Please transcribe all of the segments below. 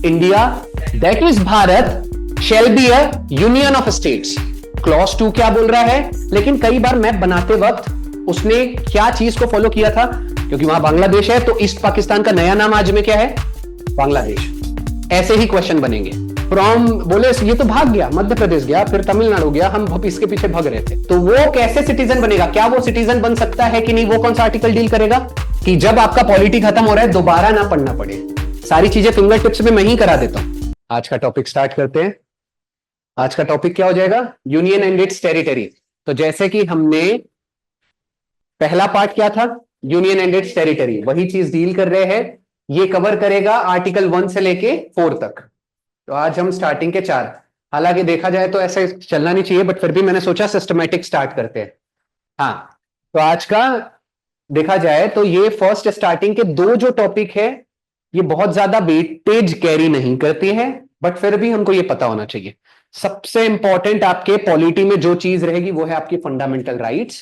India that is Bharat shall be a union of states. Clause 2 क्या बोल रहा है, लेकिन कई बार मैप बनाते वक्त उसने क्या चीज को फॉलो किया था, क्योंकि वहां बांग्लादेश है तो ईस्ट पाकिस्तान का नया नाम आज में क्या है, बांग्लादेश। ऐसे ही क्वेश्चन बनेंगे। फ्रॉम बोले ये तो भाग गया, मध्य प्रदेश गया, फिर तमिलनाडु गया, हम इसके पीछे भाग रहे थे, तो वो कैसे सिटीजन बनेगा, क्या वो सिटीजन बन सकता है कि नहीं, वो कौन सा आर्टिकल डील करेगा कि जब आपका पॉलिटी खत्म हो रहा है दोबारा ना पढ़ना पड़े। सारी चीजें फिंगर टिप्स में मैं ही करा देता हूं। आज का टॉपिक स्टार्ट करते हैं। आज का टॉपिक क्या हो जाएगा, यूनियन एंड इट्स टेरिटरी। तो जैसे कि हमने पहला पार्ट क्या था, यूनियन एंड इट्स टेरिटरी, वही चीज डील कर रहे हैं। ये कवर करेगा आर्टिकल 1 से लेके 4 तक। तो आज हम स्टार्टिंग के 4, हालांकि देखा जाए तो ऐसे चलना नहीं चाहिए, बट फिर भी मैंने सोचा सिस्टमैटिक स्टार्ट करते हैं। हाँ, तो आज का देखा जाए तो ये फर्स्ट स्टार्टिंग के 2 जो टॉपिक है ये बहुत ज्यादा वेटेज कैरी नहीं करती है, बट फिर भी हमको ये पता होना चाहिए। सबसे इंपॉर्टेंट आपके पॉलिटी में जो चीज रहेगी वो है आपकी फंडामेंटल राइट्स,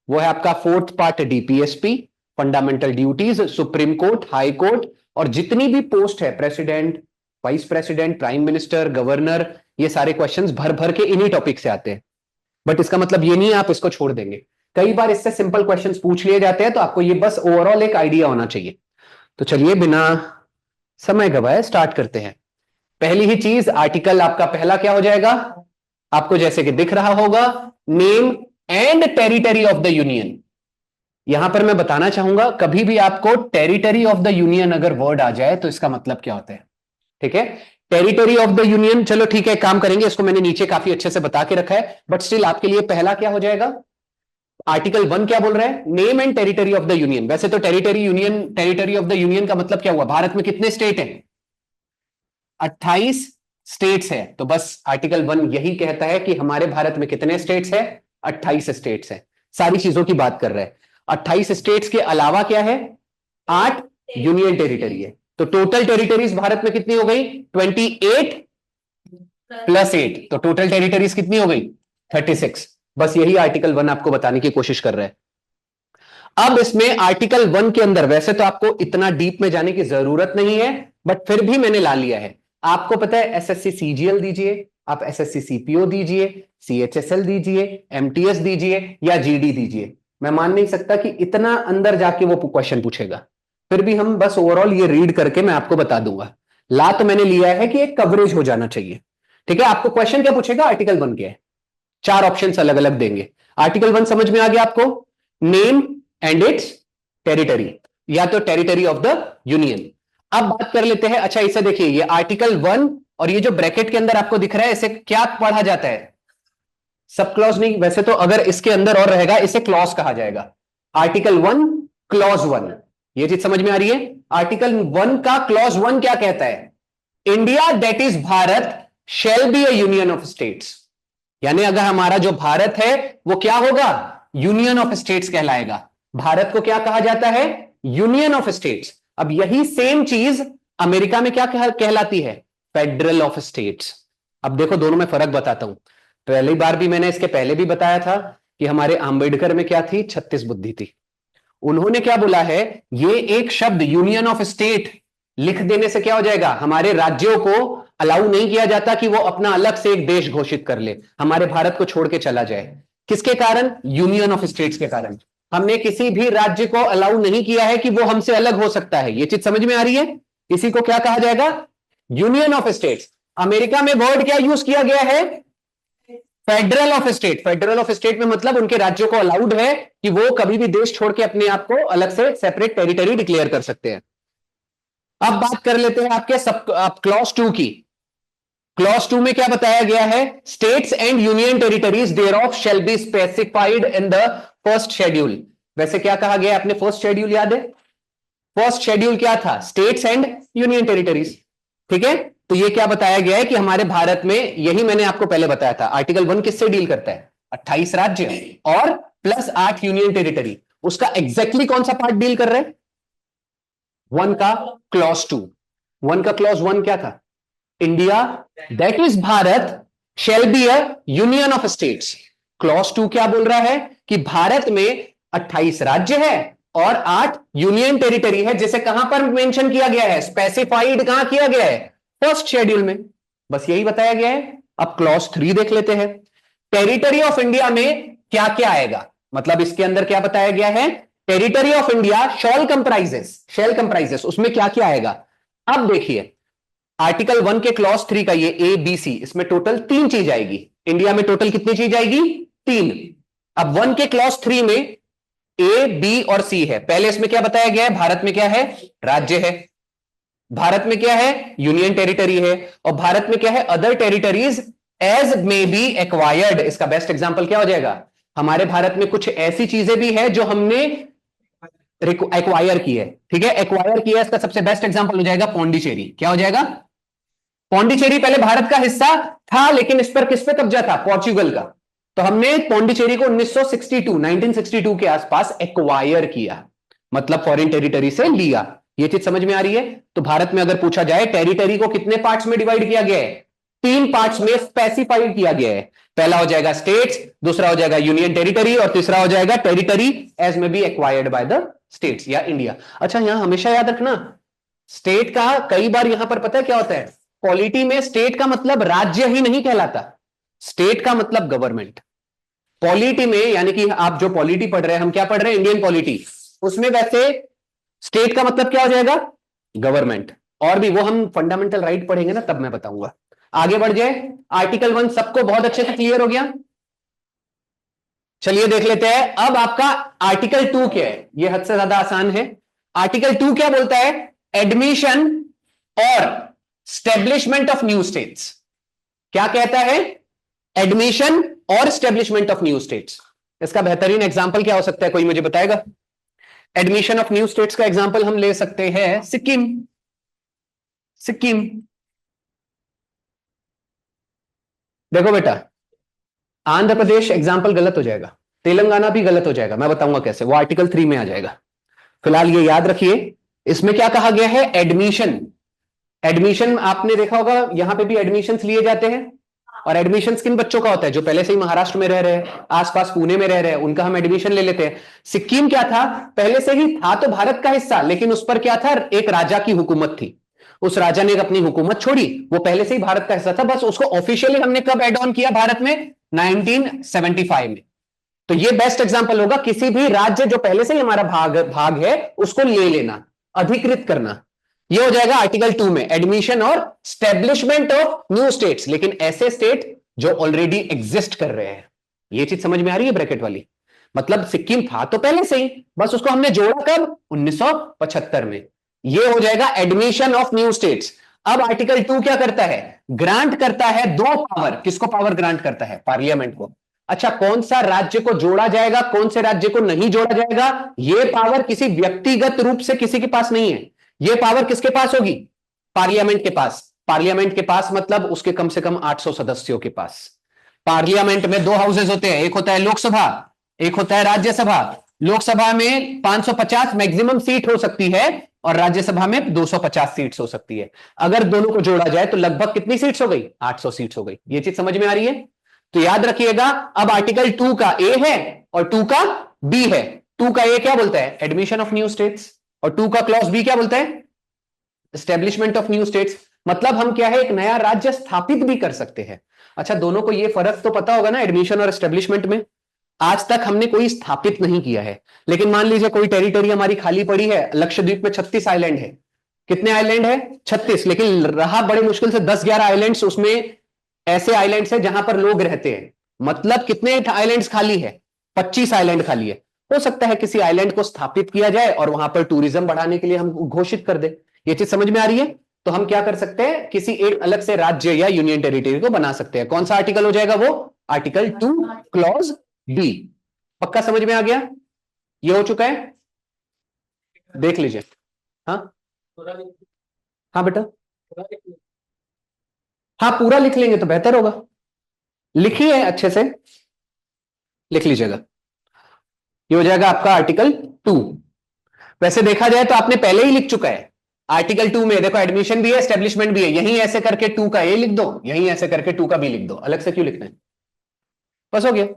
वो है आपका 4th part DPSP, fundamental duties, supreme court, high court, और जितनी भी पोस्ट है, president, vice president, prime minister, governor, ये सारे क्वेश्चंस भर भर के इन्हीं टॉपिक से आते हैं। बट इसका मतलब ये नहीं आप इसको छोड़ देंगे, कई बार इससे सिंपल क्वेश्चंस पूछ लिए जाते हैं, तो आपको ये बस ओवरऑल एक आइडिया होना चाहिए। तो चलिए बिना समय गवाए स्टार्ट करते हैं। पहली ही चीज, आर्टिकल आपका पहला क्या हो जाएगा, आपको जैसे कि दिख रहा होगा, name and territory of the union. यहां पर मैं बताना चाहूंगा, कभी भी आपको टेरिटरी ऑफ द यूनियन अगर वर्ड आ जाए तो इसका मतलब क्या होता है, ठीक है। टेरिटरी ऑफ द यूनियन, चलो ठीक है, काम करेंगे, इसको मैंने नीचे काफी अच्छे से बता के रखा है, बट स्टिल आपके लिए पहला क्या हो जाएगा, आर्टिकल 1 क्या बोल रहा है, name and territory of the union. वैसे तो टेरिटरी ऑफ द यूनियन का मतलब क्या हुआ, भारत में कितने स्टेट हैं, 28 स्टेट्स है। तो बस आर्टिकल 1 यही कहता है कि हमारे भारत में कितने स्टेट्स है, 28 स्टेट्स है। सारी चीजों की बात कर रहे हैं। 28 स्टेट्स के अलावा क्या है, 8 यूनियन टेरिटरी है। तो टोटल टेरिटरीज भारत में कितनी हो गई, 28 प्लस 8, तो टोटल टेरिटरीज कितनी हो गई, 36। बस यही आर्टिकल 1 आपको बताने की कोशिश कर रहा है। अब इसमें आर्टिकल 1 के अंदर वैसे तो आपको इतना डीप में जाने की जरूरत नहीं है, बट फिर भी मैंने ला लिया है। आपको पता है एसएससी सीजीएल दीजिए, आप एसएससी सीपीओ दीजिए, सीएचएसएल दीजिए, एमटीएस दीजिए या जीडी दीजिए, मैं मान नहीं सकता कि इतना अंदर जाके वो क्वेश्चन पूछेगा। फिर भी हम बस ओवरऑल ये रीड करके मैं आपको बता दूंगा। ला तो मैंने लिया है कि एक कवरेज हो जाना चाहिए, ठीक है। आपको क्वेश्चन क्या पूछेगा, आर्टिकल 1 के 4 ऑप्शंस अलग अलग देंगे। आर्टिकल 1 समझ में आ गया आपको, नेम एंड इट्स टेरिटरी, या तो टेरिटरी ऑफ द यूनियन। अब बात कर लेते हैं, अच्छा इसे देखिए, ये आर्टिकल 1 और ये जो ब्रैकेट के अंदर आपको दिख रहा है, इसे क्या पढ़ा जाता है, सब क्लॉज नहीं, वैसे तो अगर इसके अंदर और रहेगा इसे क्लॉज कहा जाएगा। आर्टिकल 1 क्लॉज 1, ये चीज समझ में आ रही है। आर्टिकल 1 का क्लॉज 1 क्या कहता है, India that is Bharat shall be a union of states, यानी अगर हमारा जो भारत है वो क्या होगा, यूनियन ऑफ स्टेट्स कहलाएगा। भारत को क्या कहा जाता है, यूनियन ऑफ स्टेट्स। अब यही सेम चीज अमेरिका में क्या कहलाती है, फेडरल ऑफ स्टेट्स। अब देखो दोनों में फर्क बताता हूं। पहली बार भी मैंने इसके पहले भी बताया था कि हमारे आंबेडकर में क्या थी, 36 बुद्धि थी। उन्होंने क्या बोला है, ये एक शब्द यूनियन ऑफ स्टेट लिख देने से क्या हो जाएगा, हमारे राज्यों को अलाउ नहीं किया जाता कि वो अपना अलग से एक देश घोषित कर ले, हमारे भारत को छोड़ के चला जाए। किसके कारण, यूनियन ऑफ स्टेट्स के कारण। हमने किसी भी राज्य को अलाउ नहीं किया है कि वो हमसे अलग हो सकता है। ये चीज समझ में आ रही है। इसी को क्या कहा जाएगा, यूनियन ऑफ स्टेट्स। अमेरिका में वर्ड क्या यूज किया गया है, federal of state. Federal of state में मतलब उनके राज्यों को अलाउड है कि वो कभी भी देश छोड़ के अपने आप को अलग से सेपरेट टेरिटरी डिक्लेयर कर सकते हैं। अब बात कर लेते हैं आप क्लॉज 2 की। क्लॉज 2 में क्या बताया गया है, states and union territories thereof shall be specified in the first schedule. वैसे क्या कहा गया, अपने फर्स्ट शेड्यूल याद है, फर्स्ट शेड्यूल क्या था, स्टेट्स एंड यूनियन टेरिटरीज, ठीक है। तो ये क्या बताया गया है कि हमारे भारत में, यही मैंने आपको पहले बताया था, आर्टिकल 1 किससे डील करता है, 28 राज्य और प्लस 8 यूनियन टेरिटरी। उसका एग्जैक्टली कौन सा पार्ट डील कर रहे हैं, 1 का क्लॉज 2। 1 का क्लॉज 1 क्या था, India that is Bharat shall be a union of states. Clause 2 क्या बोल रहा है कि भारत में 28 राज्य है और 8 यूनियन टेरिटरी है, जिसे कहां पर मेंशन किया गया है, स्पेसिफाइड कहां किया गया है, फर्स्ट शेड्यूल में, बस यही बताया गया है। अब क्लॉज 3 देख लेते हैं। टेरिटरी ऑफ इंडिया में क्या क्या आएगा, मतलब इसके अंदर क्या बताया गया है, territory of India shall comprises, उसमें क्या क्या आएगा। अब देखिए आर्टिकल 1 के क्लॉज 3 का ये ए बी सी, इसमें टोटल 3 चीज आएगी। इंडिया में टोटल कितनी चीज आएगी, 3। अब 1 के क्लॉज 3 में ए बी और सी है। पहले इसमें क्या बताया गया है, भारत में क्या है, राज्य है, भारत में क्या है, यूनियन टेरिटरी है, और भारत में क्या है, other territories as may be acquired. इसका बेस्ट एग्जांपल क्या हो जाएगा, हमारे भारत में कुछ ऐसी चीजें भी है जो हमने एक्वायर की है, ठीक है, एक्वायर किया है। इसका सबसे बेस्ट एग्जांपल हो जाएगा पौंडीचेरी। क्या हो जाएगा, पौंडीचेरी पहले भारत का हिस्सा था, लेकिन इस पर किस पे कब्जा था, पोर्चुगल का। तो हमने पौंडीचेरी को 1962 के आसपास एक्वायर किया, मतलब फॉरेन टेरिटरी से लिया। ये चीज समझ में आ रही है। तो भारत में अगर पूछा जाए टेरिटरी को कितने पार्ट्स में डिवाइड किया गया है, 3 पार्ट्स में स्पेसिफाइड किया गया है। पहला हो जाएगा स्टेट्स, दूसरा हो जाएगा यूनियन टेरिटरी, और तीसरा हो जाएगा टेरिटरी एज में B acquired by the states या इंडिया। अच्छा यहां हमेशा याद रखना, स्टेट का कई बार यहां पर पता है क्या होता है, पॉलिटी में स्टेट का मतलब राज्य ही नहीं कहलाता, स्टेट का मतलब गवर्नमेंट। पॉलिटी में यानी कि आप जो पॉलिटी पढ़ रहे हैं, हम क्या पढ़ रहे हैं, इंडियन पॉलिटी, उसमें वैसे स्टेट का मतलब क्या हो जाएगा, गवर्नमेंट। और भी वो हम फंडामेंटल राइट पढ़ेंगे ना, तब मैं बताऊंगा। आगे बढ़ जाए। आर्टिकल 1 सबको बहुत अच्छे से क्लियर हो गया। चलिए देख लेते हैं अब आपका आर्टिकल 2 क्या है। ये हद से ज्यादा आसान है। आर्टिकल 2 क्या बोलता है, एडमिशन और स्टेब्लिशमेंट ऑफ न्यू स्टेट्स। क्या कहता है, एडमिशन और स्टेब्लिशमेंट ऑफ न्यू स्टेट्स। इसका बेहतरीन एग्जांपल क्या हो सकता है, कोई मुझे बताएगा। एडमिशन ऑफ न्यू स्टेट्स का एग्जांपल हम ले सकते हैं सिक्किम। सिक्किम देखो बेटा, आंध्र प्रदेश एग्जाम्पल गलत हो जाएगा, तेलंगाना भी गलत हो जाएगा, मैं बताऊंगा कैसे, वो आर्टिकल 3 में आ जाएगा। फिलहाल ये याद रखिए, इसमें क्या कहा गया है, एडमिशन। एडमिशन आपने देखा होगा, यहां पे भी एडमिशन लिए जाते हैं। और एडमिशन किन बच्चों का होता है, जो पहले से ही महाराष्ट्र में रह रहे हैं, आसपास पुणे में रह रहे हैं, उनका हम एडमिशन ले लेते हैं। सिक्किम क्या था, पहले से ही था तो भारत का हिस्सा, लेकिन उस पर क्या था, एक राजा की हुकूमत थी। उस राजा ने अपनी हुकूमत छोड़ी, वो पहले से ही भारत का हिस्सा था, बस उसको ऑफिशियली हमने कब एड ऑन किया भारत में, 1975 में। तो ये बेस्ट एग्जांपल होगा, किसी भी राज्य जो पहले से ही हमारा भाग है उसको ले लेना, अधिकृत करना। ये हो जाएगा आर्टिकल 2 में, एडमिशन और स्टेब्लिशमेंट ऑफ न्यू स्टेट्स, लेकिन ऐसे स्टेट जो ऑलरेडी एग्जिस्ट कर रहे हैं। ये चीज समझ में आ रही है, ब्रैकेट वाली, मतलब सिक्किम था तो पहले से ही, बस उसको हमने जोड़ा कब, 1975 में। ये हो जाएगा एडमिशन ऑफ न्यू स्टेट्स। अब आर्टिकल 2 क्या करता है, ग्रांट करता है 2 पावर। किसको पावर ग्रांट करता है, पार्लियामेंट को। अच्छा, कौन सा राज्य को जोड़ा जाएगा, कौन से राज्य को नहीं जोड़ा जाएगा, यह पावर किसी व्यक्तिगत रूप से किसी के पास नहीं है। यह पावर किसके पास होगी, पार्लियामेंट के पास। पार्लियामेंट के पास मतलब उसके कम से कम 800 सदस्यों के पास। पार्लियामेंट में 2 हाउसेज होते हैं, एक होता है लोकसभा, एक होता है राज्यसभा। लोकसभा में 550 मैक्सिमम सीट हो सकती है, और राज्यसभा में 250 सीट्स हो सकती है। अगर दोनों को जोड़ा जाए तो लगभग कितनी सीट्स हो गई, 800 सीट्स हो गई। ये चीज समझ में आ रही है। तो याद रखिएगा, अब आर्टिकल 2 का ए है और 2 का बी है। 2 का ए क्या बोलता है, एडमिशन ऑफ न्यू स्टेट्स, और 2 का क्लॉज बी क्या बोलता है, एस्टेब्लिशमेंट ऑफ न्यू स्टेट्स। मतलब हम क्या है, एक नया राज्य स्थापित भी कर सकते हैं। अच्छा, दोनों को ये फर्क तो पता होगा ना, एडमिशन और एस्टेब्लिशमेंट में। आज तक हमने कोई स्थापित नहीं किया है, लेकिन मान लीजिए कोई टेरिटरी हमारी खाली पड़ी है। लक्षद्वीप में 36 आइलैंड है। कितने आइलैंड है, 36, लेकिन रहा बड़े मुश्किल से 10-11 आइलैंड्स, उसमें ऐसे आइलैंड्स हैं जहां पर लोग रहते हैं। मतलब कितने आइलैंड्स खाली है, 25 आइलैंड खाली है। हो सकता है किसी आइलैंड को स्थापित किया जाए और वहां पर टूरिज्म बढ़ाने के लिए हम घोषित कर दे। ये चीज समझ में आ रही है। तो हम क्या कर सकते हैं, किसी एक अलग से राज्य या यूनियन टेरिटरी को बना सकते हैं। कौन सा आर्टिकल हो जाएगा वो, आर्टिकल 2 क्लॉज बी। पक्का समझ में आ गया, ये हो चुका है, देख लीजिए। हाँ हाँ बेटा, हाँ पूरा लिख लेंगे तो बेहतर होगा। लिखिए अच्छे से, लिख लीजिएगा। ये हो जाएगा आपका आर्टिकल 2। वैसे देखा जाए तो आपने पहले ही लिख चुका है। आर्टिकल 2 में देखो एडमिशन भी है, एस्टेब्लिशमेंट भी है। यहीं ऐसे करके 2 का ए लिख दो, यहीं ऐसे करके 2 का बी लिख दो, अलग से क्यों लिखना है, बस हो गया।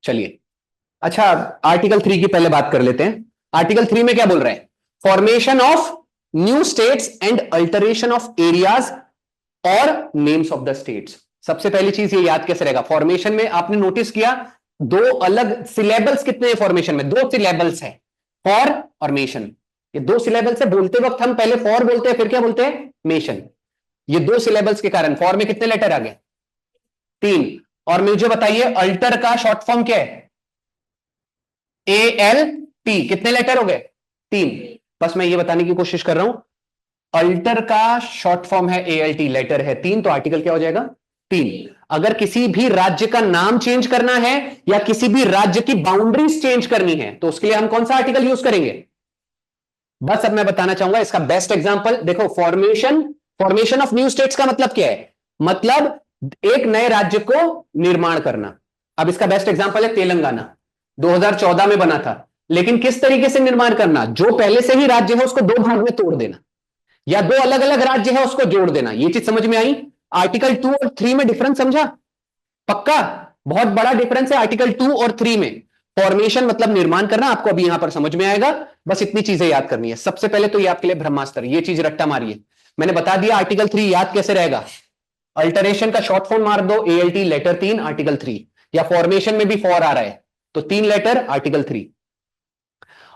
चलिए, अच्छा आर्टिकल 3 की पहले बात कर लेते हैं। आर्टिकल 3 में क्या बोल रहे हैं, formation of new states and alteration of areas और नेम्स ऑफ द स्टेट्स। सबसे पहली चीज ये याद कैसे रहेगा, फॉर्मेशन में आपने नोटिस किया दो अलग सिलेबल्स कितने हैं फॉर्मेशन में, दो सिलेबल्स है, फॉर और मेशन। ये दो सिलेबल्स है, बोलते वक्त हम पहले फॉर बोलते हैं फिर क्या बोलते हैं, मेशन। ये दो सिलेबल्स के कारण फॉर में कितने लेटर आ गए, 3। और मुझे बताइए अल्टर का शॉर्ट फॉर्म क्या है, ALT, कितने लेटर हो गए, 3। बस मैं ये बताने की कोशिश कर रहा हूं, अल्टर का शॉर्ट फॉर्म है ALT, लेटर है 3, तो आर्टिकल क्या हो जाएगा, 3। अगर किसी भी राज्य का नाम चेंज करना है या किसी भी राज्य की बाउंड्रीज चेंज करनी है तो उसके लिए हम कौन सा आर्टिकल यूज करेंगे। बस अब मैं बताना चाहूंगा इसका बेस्ट एग्जांपल देखो, फॉर्मेशन ऑफ न्यू स्टेट्स का मतलब क्या है, मतलब एक नए राज्य को निर्माण करना। अब इसका बेस्ट एग्जांपल है तेलंगाना, 2014 में बना था, लेकिन किस तरीके से निर्माण करना, जो पहले से ही राज्य है उसको 2 भाग में तोड़ देना, या 2 अलग अलग राज्य है उसको जोड़ देना। ये चीज समझ में आई, आर्टिकल 2 और 3 में डिफरेंस समझा, पक्का बहुत बड़ा डिफरेंस है आर्टिकल 2 और 3 में। फॉर्मेशन मतलब निर्माण करना, आपको अभी यहां पर समझ में आएगा, बस इतनी चीजें याद करनी है। सबसे पहले तो ये आपके लिए ब्रह्मास्त्र, ये चीज रट्टा मारिए, मैंने बता दिया आर्टिकल 3 याद कैसे रहेगा, अल्टरेशन का शॉर्ट फॉर्म मार दो ALT, लेटर 3 आर्टिकल 3, या फॉर्मेशन में भी 4 आ रहा है तो 3 लेटर आर्टिकल 3।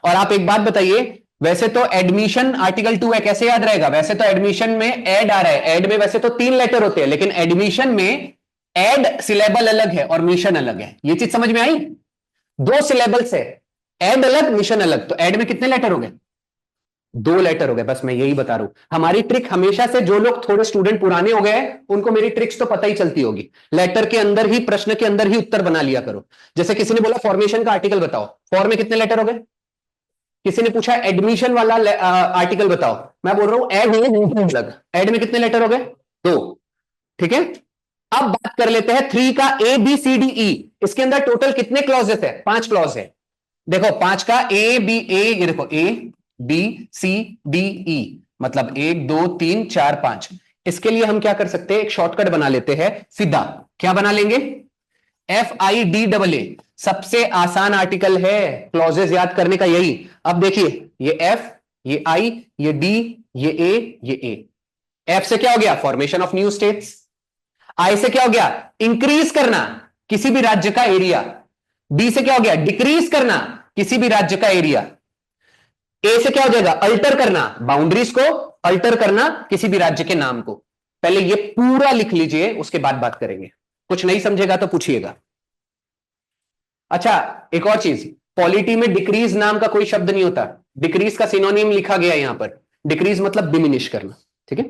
और आप एक बात बताइए, वैसे तो एडमिशन आर्टिकल 2 है, कैसे याद रहेगा, वैसे तो एडमिशन में एड आ रहा है, एड में वैसे तो 3 लेटर होते हैं, लेकिन एडमिशन में एड सिलेबल अलग है और मिशन अलग है। ये चीज समझ में आई, 2 सिलेबल्स है, एड अलग मिशन अलग, तो एड में कितने लेटर हो गए, 2 लेटर हो गए। बस मैं यही बता रहा हूं, हमारी ट्रिक हमेशा से, जो लोग थोड़े स्टूडेंट पुराने हो गए हैं उनको मेरी ट्रिक्स तो पता ही चलती होगी, लेटर के अंदर ही, प्रश्न के अंदर ही उत्तर बना लिया करो। जैसे किसी ने बोला फॉर्मेशन का आर्टिकल बताओ, फॉर में कितने लेटर हो गए, किसी ने पूछा एडमिशन वाला आर्टिकल बताओ, मैं बोल रहा हूं एड अलग, एड में कितने लेटर हो गए, 2। ठीक है, अब बात कर लेते हैं 3 का ABCDE, इसके अंदर टोटल कितने क्लॉजेस है, 5 क्लॉज है। देखो 5 का A ये देखो ABCDE, मतलब 1 2 3 4 5। इसके लिए हम क्या कर सकते हैं, एक शॉर्टकट बना लेते हैं सीधा, क्या बना लेंगे, FIDAA, सबसे आसान आर्टिकल है क्लॉजेस याद करने का यही। अब देखिए ये F, ये I, ये D, ये A, ये A। F से क्या हो गया, formation of new states. I से क्या हो गया, इंक्रीज करना किसी भी राज्य का एरिया। D से क्या हो गया, डिक्रीज करना किसी भी राज्य का एरिया। A से क्या हो जाएगा, अल्टर करना, बाउंड्रीज को अल्टर करना किसी भी राज्य के नाम को। पहले ये पूरा लिख लीजिए, उसके बाद बात करेंगे, कुछ नहीं समझेगा तो पूछिएगा। अच्छा एक और चीज, पॉलिटी में डिक्रीज नाम का कोई शब्द नहीं होता, डिक्रीज का सिनोनिम लिखा गया यहां पर, डिक्रीज मतलब डिमिनिश करना। ठीक है,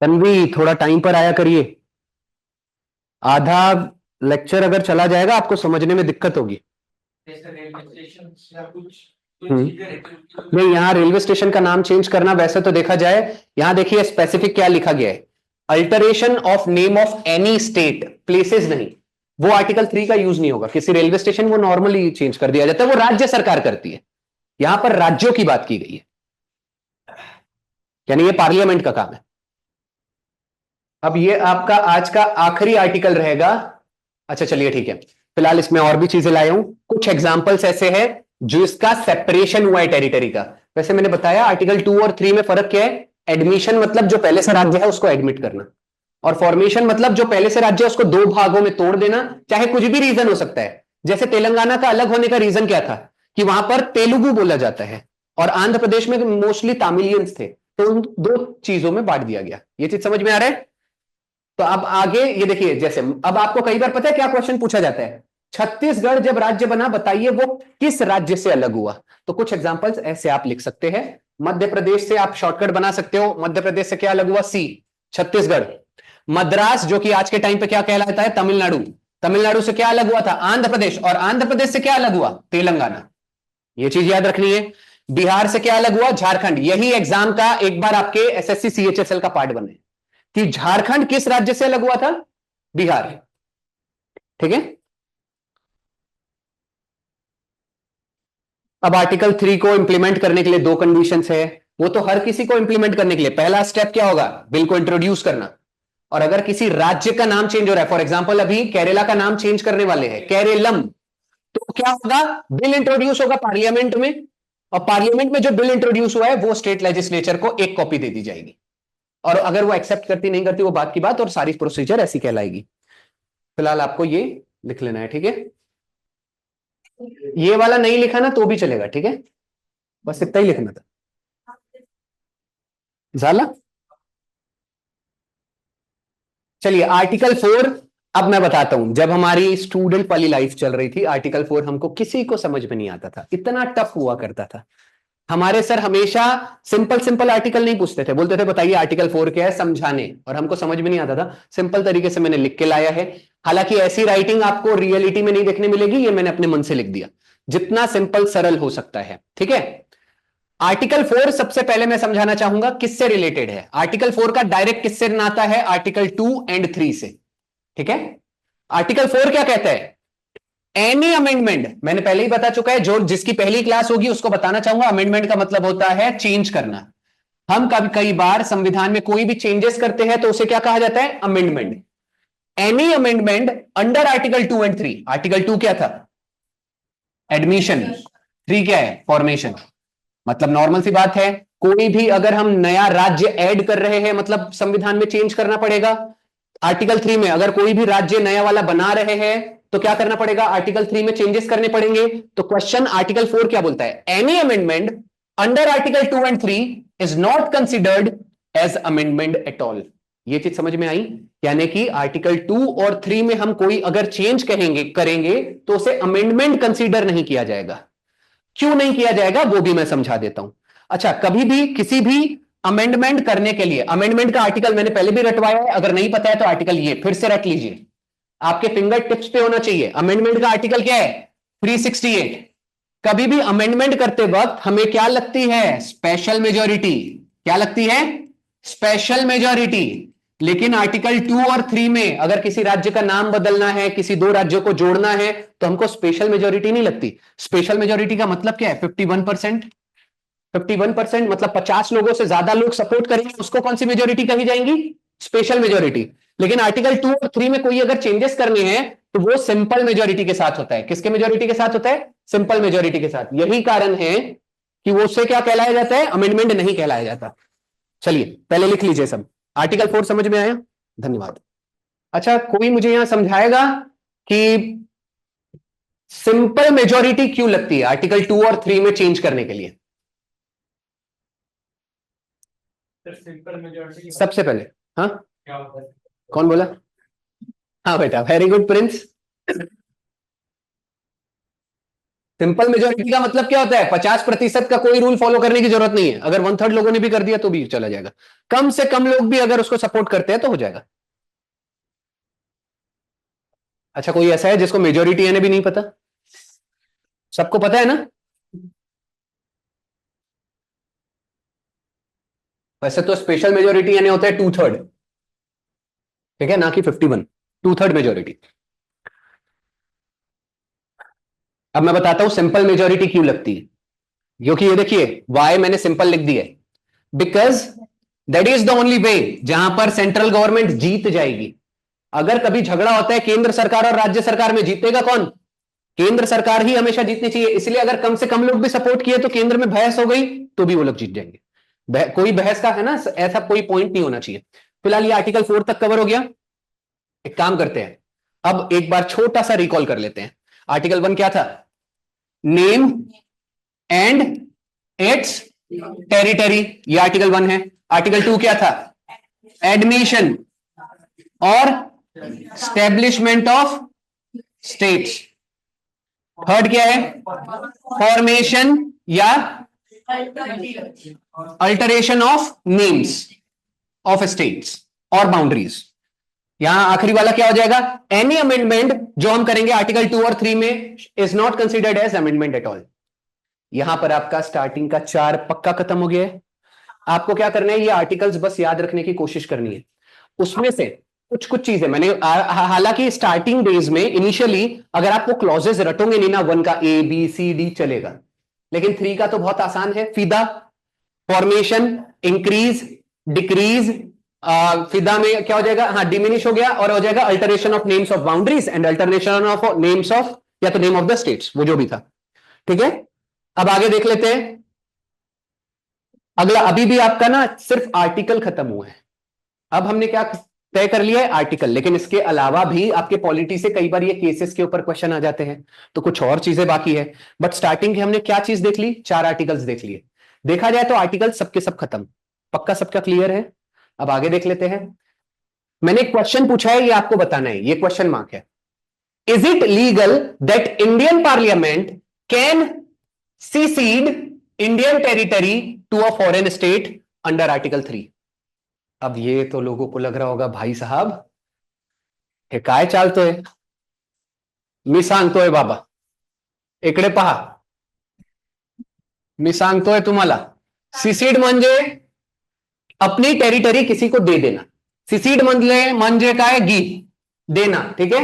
तन्वी थोड़ा टाइम पर आया करिए, आधा लेक्चर अगर चला जाएगा आपको समझने में दिक्कत होगी। नहीं, यहाँ रेलवे स्टेशन का नाम चेंज करना, वैसे तो देखा जाए यहां देखिए स्पेसिफिक क्या लिखा गया है, alteration of name of any state, places नहीं, वो आर्टिकल 3 का यूज नहीं होगा। किसी रेलवे स्टेशन वो नॉर्मली चेंज कर दिया जाता है, वो राज्य सरकार करती है, यहां पर राज्यों की बात की गई है, यानी ये पार्लियामेंट का काम है। अब ये आपका आज का आखिरी आर्टिकल रहेगा। अच्छा चलिए ठीक है, फिलहाल इसमें और भी चीजें लाया हूं, कुछ एग्जांपल्स ऐसे हैं जो इसका सेपरेशन हुआ है टेरिटरी का। वैसे मैंने बताया आर्टिकल 2 और 3 में फर्क क्या है, एडमिशन मतलब जो पहले से राज्य है उसको एडमिट करना, और फॉर्मेशन मतलब जो पहले से राज्य है उसको 2 भागों में तोड़ देना, चाहे कुछ भी रीजन हो सकता है। जैसे तेलंगाना का अलग होने का रीजन क्या था, कि वहां पर तेलुगु बोला जाता है और आंध्र प्रदेश में मोस्टली तामिलियंस थे, तो उन 2 चीजों में बांट दिया गया। ये चीज समझ में आ रहा है। तो अब आगे ये देखिए, जैसे अब आपको कई बार पता है क्या क्वेश्चन पूछा जाता है, छत्तीसगढ़ जब राज्य बना बताइए वो किस राज्य से अलग हुआ। तो कुछ एग्जांपल्स ऐसे आप लिख सकते हैं, मध्य प्रदेश से आप शॉर्टकट बना सकते हो, मध्य प्रदेश से क्या अलग हुआ, सी, छत्तीसगढ़। मद्रास जो कि आज के टाइम पे क्या कहलाता है, तमिलनाडु, तमिलनाडु से क्या अलग हुआ था, आंध्र प्रदेश, और आंध्र प्रदेश से क्या अलग हुआ, तेलंगाना। ये चीज याद रखनी है। बिहार से क्या अलग हुआ, झारखंड। यही एग्जाम का एक बार आपके SSC CHSL का पार्ट बने कि झारखंड किस राज्य से अलग हुआ था, बिहार। ठीक है, अब आर्टिकल 3 को इंप्लीमेंट करने के लिए 2 कंडीशंस है, वो तो हर किसी को इंप्लीमेंट करने के लिए पहला स्टेप क्या होगा, बिल को इंट्रोड्यूस करना। और अगर किसी राज्य का नाम चेंज हो रहा है, फॉर एग्जांपल अभी केरला का नाम चेंज करने वाले हैं, केरलम, तो क्या होगा, बिल इंट्रोड्यूस होगा पार्लियामेंट में और पार्लियामेंट में जो बिल इंट्रोड्यूस हुआ है वो स्टेट लेजिस्लेचर को एक कॉपी दे दी जाएगी, और अगर वो एक्सेप्ट करती नहीं करती वो बात की बात, और सारी प्रोसीजर ऐसी कहलाएगी। फिलहाल आपको ये लिख लेना है, ठीक है। ये वाला नहीं लिखा ना तो भी चलेगा, ठीक है, बस इतना ही लिखना था। झाला, चलिए आर्टिकल 4। अब मैं बताता हूं, जब हमारी स्टूडेंट वाली लाइफ चल रही थी, आर्टिकल 4 हमको किसी को समझ में नहीं आता था, इतना टफ हुआ करता था। हमारे सर हमेशा सिंपल सिंपल आर्टिकल नहीं पूछते थे, बोलते थे बताइए आर्टिकल 4 क्या है, समझाने, और हमको समझ में नहीं आता था। सिंपल तरीके से मैंने लिख के लाया है। हालांकि ऐसी राइटिंग आपको रियलिटी में नहीं देखने मिलेगी, ये मैंने अपने मन से लिख दिया, जितना सिंपल सरल हो सकता है, ठीक है। आर्टिकल 4 सबसे पहले मैं समझाना चाहूंगा किससे रिलेटेड है। आर्टिकल 4 का डायरेक्ट किससे नाता है, आर्टिकल 2 एंड 3 से, ठीक है। आर्टिकल 4 क्या कहता है, एनी अमेंडमेंट, मैंने पहले ही बता चुका है, जो जिसकी पहली क्लास होगी उसको बताना चाहूंगा, अमेंडमेंट का मतलब होता है चेंज करना। हम कभी कई बार संविधान में कोई भी चेंजेस करते हैं तो उसे क्या कहा जाता है, amendment. Any amendment under article 2 and 3। Article 2 क्या था, एडमिशन, 3 क्या है, फॉर्मेशन। मतलब नॉर्मल सी बात है, कोई भी अगर हम नया राज्य ऐड कर रहे हैं मतलब संविधान में चेंज करना पड़ेगा। आर्टिकल 3 में अगर कोई भी राज्य नया वाला बना रहे हैं तो क्या करना पड़ेगा, आर्टिकल 3 में चेंजेस करने पड़ेंगे। तो क्वेश्चन आर्टिकल 4 क्या बोलता है, any amendment under article 2 and 3 is not considered as amendment at all. ये चीज समझ में आई, यानी कि आर्टिकल 2 और 3 में हम कोई अगर चेंज करेंगे तो उसे अमेंडमेंट कंसीडर नहीं किया जाएगा। क्यों नहीं किया जाएगा वो भी मैं समझा देता हूं। अच्छा, कभी भी किसी भी अमेंडमेंट करने के लिए, अमेंडमेंट का आर्टिकल मैंने पहले भी रटवाया है, अगर नहीं पता है तो आर्टिकल ये फिर से रट लीजिए, आपके फिंगर टिप्स पे होना चाहिए। अमेंडमेंट का आर्टिकल क्या है, 368। कभी भी अमेंडमेंट करते वक्त हमें क्या लगती है, स्पेशल मेजोरिटी। क्या लगती है, स्पेशल मेजोरिटी। लेकिन आर्टिकल 2 और 3 में अगर किसी राज्य का नाम बदलना है, किसी दो राज्यों को जोड़ना है, तो हमको स्पेशल मेजोरिटी नहीं लगती। स्पेशल मेजोरिटी का मतलब क्या है, 51%। 51% मतलब 50 लोगों से ज्यादा लोग सपोर्ट करेंगे, उसको कौन सी मेजोरिटी कही जाएंगी, स्पेशल मेजोरिटी। लेकिन आर्टिकल 2 और 3 में कोई अगर चेंजेस करने हैं तो वो सिंपल मेजोरिटी के साथ होता है। किसके मेजोरिटी के साथ होता है, सिंपल मेजोरिटी के साथ। यही कारण है कि वो उससे क्या कहलाया जाता है, अमेंडमेंट नहीं कहलाया जाता। चलिए पहले लिख लीजिए सब। आर्टिकल 4 समझ में आया, धन्यवाद। अच्छा, कोई मुझे यहां समझाएगा कि सिंपल मेजोरिटी क्यों लगती है आर्टिकल 2 और 3 में चेंज करने के लिए। सिंपल मेजॉरिटी सबसे पहले, हाँ क्या होता है? कौन बोला, हाँ बेटा, very good Prince. Simple majority का मतलब क्या होता है, 50% का कोई रूल फॉलो करने की जरूरत नहीं है। अगर 1/3 लोगों ने भी कर दिया तो भी चला जाएगा, कम से कम लोग भी अगर उसको सपोर्ट करते हैं तो हो जाएगा। अच्छा, कोई ऐसा है जिसको मेजोरिटी यानी भी नहीं पता, सबको पता है ना। वैसे तो स्पेशल मेजोरिटी यानी होता है 2/3, ठीक है, ना कि 51। 2/3 मेजोरिटी। अब मैं बताता हूं सिंपल मेजोरिटी क्यों लगती है, क्योंकि ये देखिए वाई मैंने सिंपल लिख दी है, because that is the only way जहां पर सेंट्रल गवर्नमेंट जीत जाएगी। अगर कभी झगड़ा होता है केंद्र सरकार और राज्य सरकार में, जीतेगा कौन, केंद्र सरकार ही हमेशा जीतनी चाहिए। इसलिए अगर कम से कम लोग भी सपोर्ट किए तो केंद्र में बहस हो गई तो भी वो लोग जीत जाएंगे। कोई बहस का है ना, ऐसा कोई पॉइंट नहीं होना चाहिए। फिलहाल ये आर्टिकल 4 तक कवर हो गया। एक काम करते हैं, अब एक बार छोटा सा रिकॉल कर लेते हैं। आर्टिकल 1 क्या था, नेम एंड इट्स टेरिटरी, ये आर्टिकल 1 है। आर्टिकल 2 क्या था, एडमिशन और स्टैब्लिशमेंट ऑफ स्टेट्स। थर्ड क्या है, फॉर्मेशन या alteration of names of states और बाउंड्रीज। यहां आखिरी वाला क्या हो जाएगा, एनी अमेंडमेंट जो हम करेंगे आर्टिकल 2 और 3 में is not considered as amendment at all. यहां पर आपका स्टार्टिंग का 4 पक्का खत्म हो गया है। आपको क्या करना है, ये आर्टिकल्स बस याद रखने की कोशिश करनी है। उसमें से कुछ कुछ चीजें मैंने हालांकि स्टार्टिंग डेज में इनिशियली अगर आपको क्लॉजेस रटोगे नहीं ना, 1 का ABCD चलेगा, लेकिन 3 का तो बहुत आसान है। फिदा, फॉर्मेशन, इंक्रीज, डिक्रीज, फिदा में क्या हो जाएगा, हाँ डिमिनिश हो गया, और हो जाएगा alteration of names of boundaries and alteration of names of, या तो नेम ऑफ द स्टेट्स, वो जो भी था, ठीक है। अब आगे देख लेते हैं, अगला, अभी भी आपका ना सिर्फ आर्टिकल खत्म हुआ है। अब हमने क्या तय कर लिया है, आर्टिकल। लेकिन इसके अलावा भी आपके पॉलिटी से कई बार ये केसेस के ऊपर क्वेश्चन आ जाते हैं, तो कुछ और चीजें बाकी है। बट स्टार्टिंग की हमने क्या चीज देख ली, 4 आर्टिकल्स देख लिए। देखा जाए तो आर्टिकल सबके सब खत्म। पक्का सबका क्लियर है? अब आगे देख लेते हैं। मैंने एक क्वेश्चन पूछा है, ये आपको बताना है, ये क्वेश्चन मार्क है। Is it legal that Indian parliament can cede Indian territory to a foreign state under article 3? अब ये तो लोगों को लग रहा होगा, भाई साहब हे काय चालतोय, मी सांगतोय बाबा, इकडे पहा, मी सांगतोय तुम्हाला, सिसीड म्हणजे अपनी टेरिटरी किसी को दे देना। सिसीड म्हणजे काय, गी देना, ठीक है।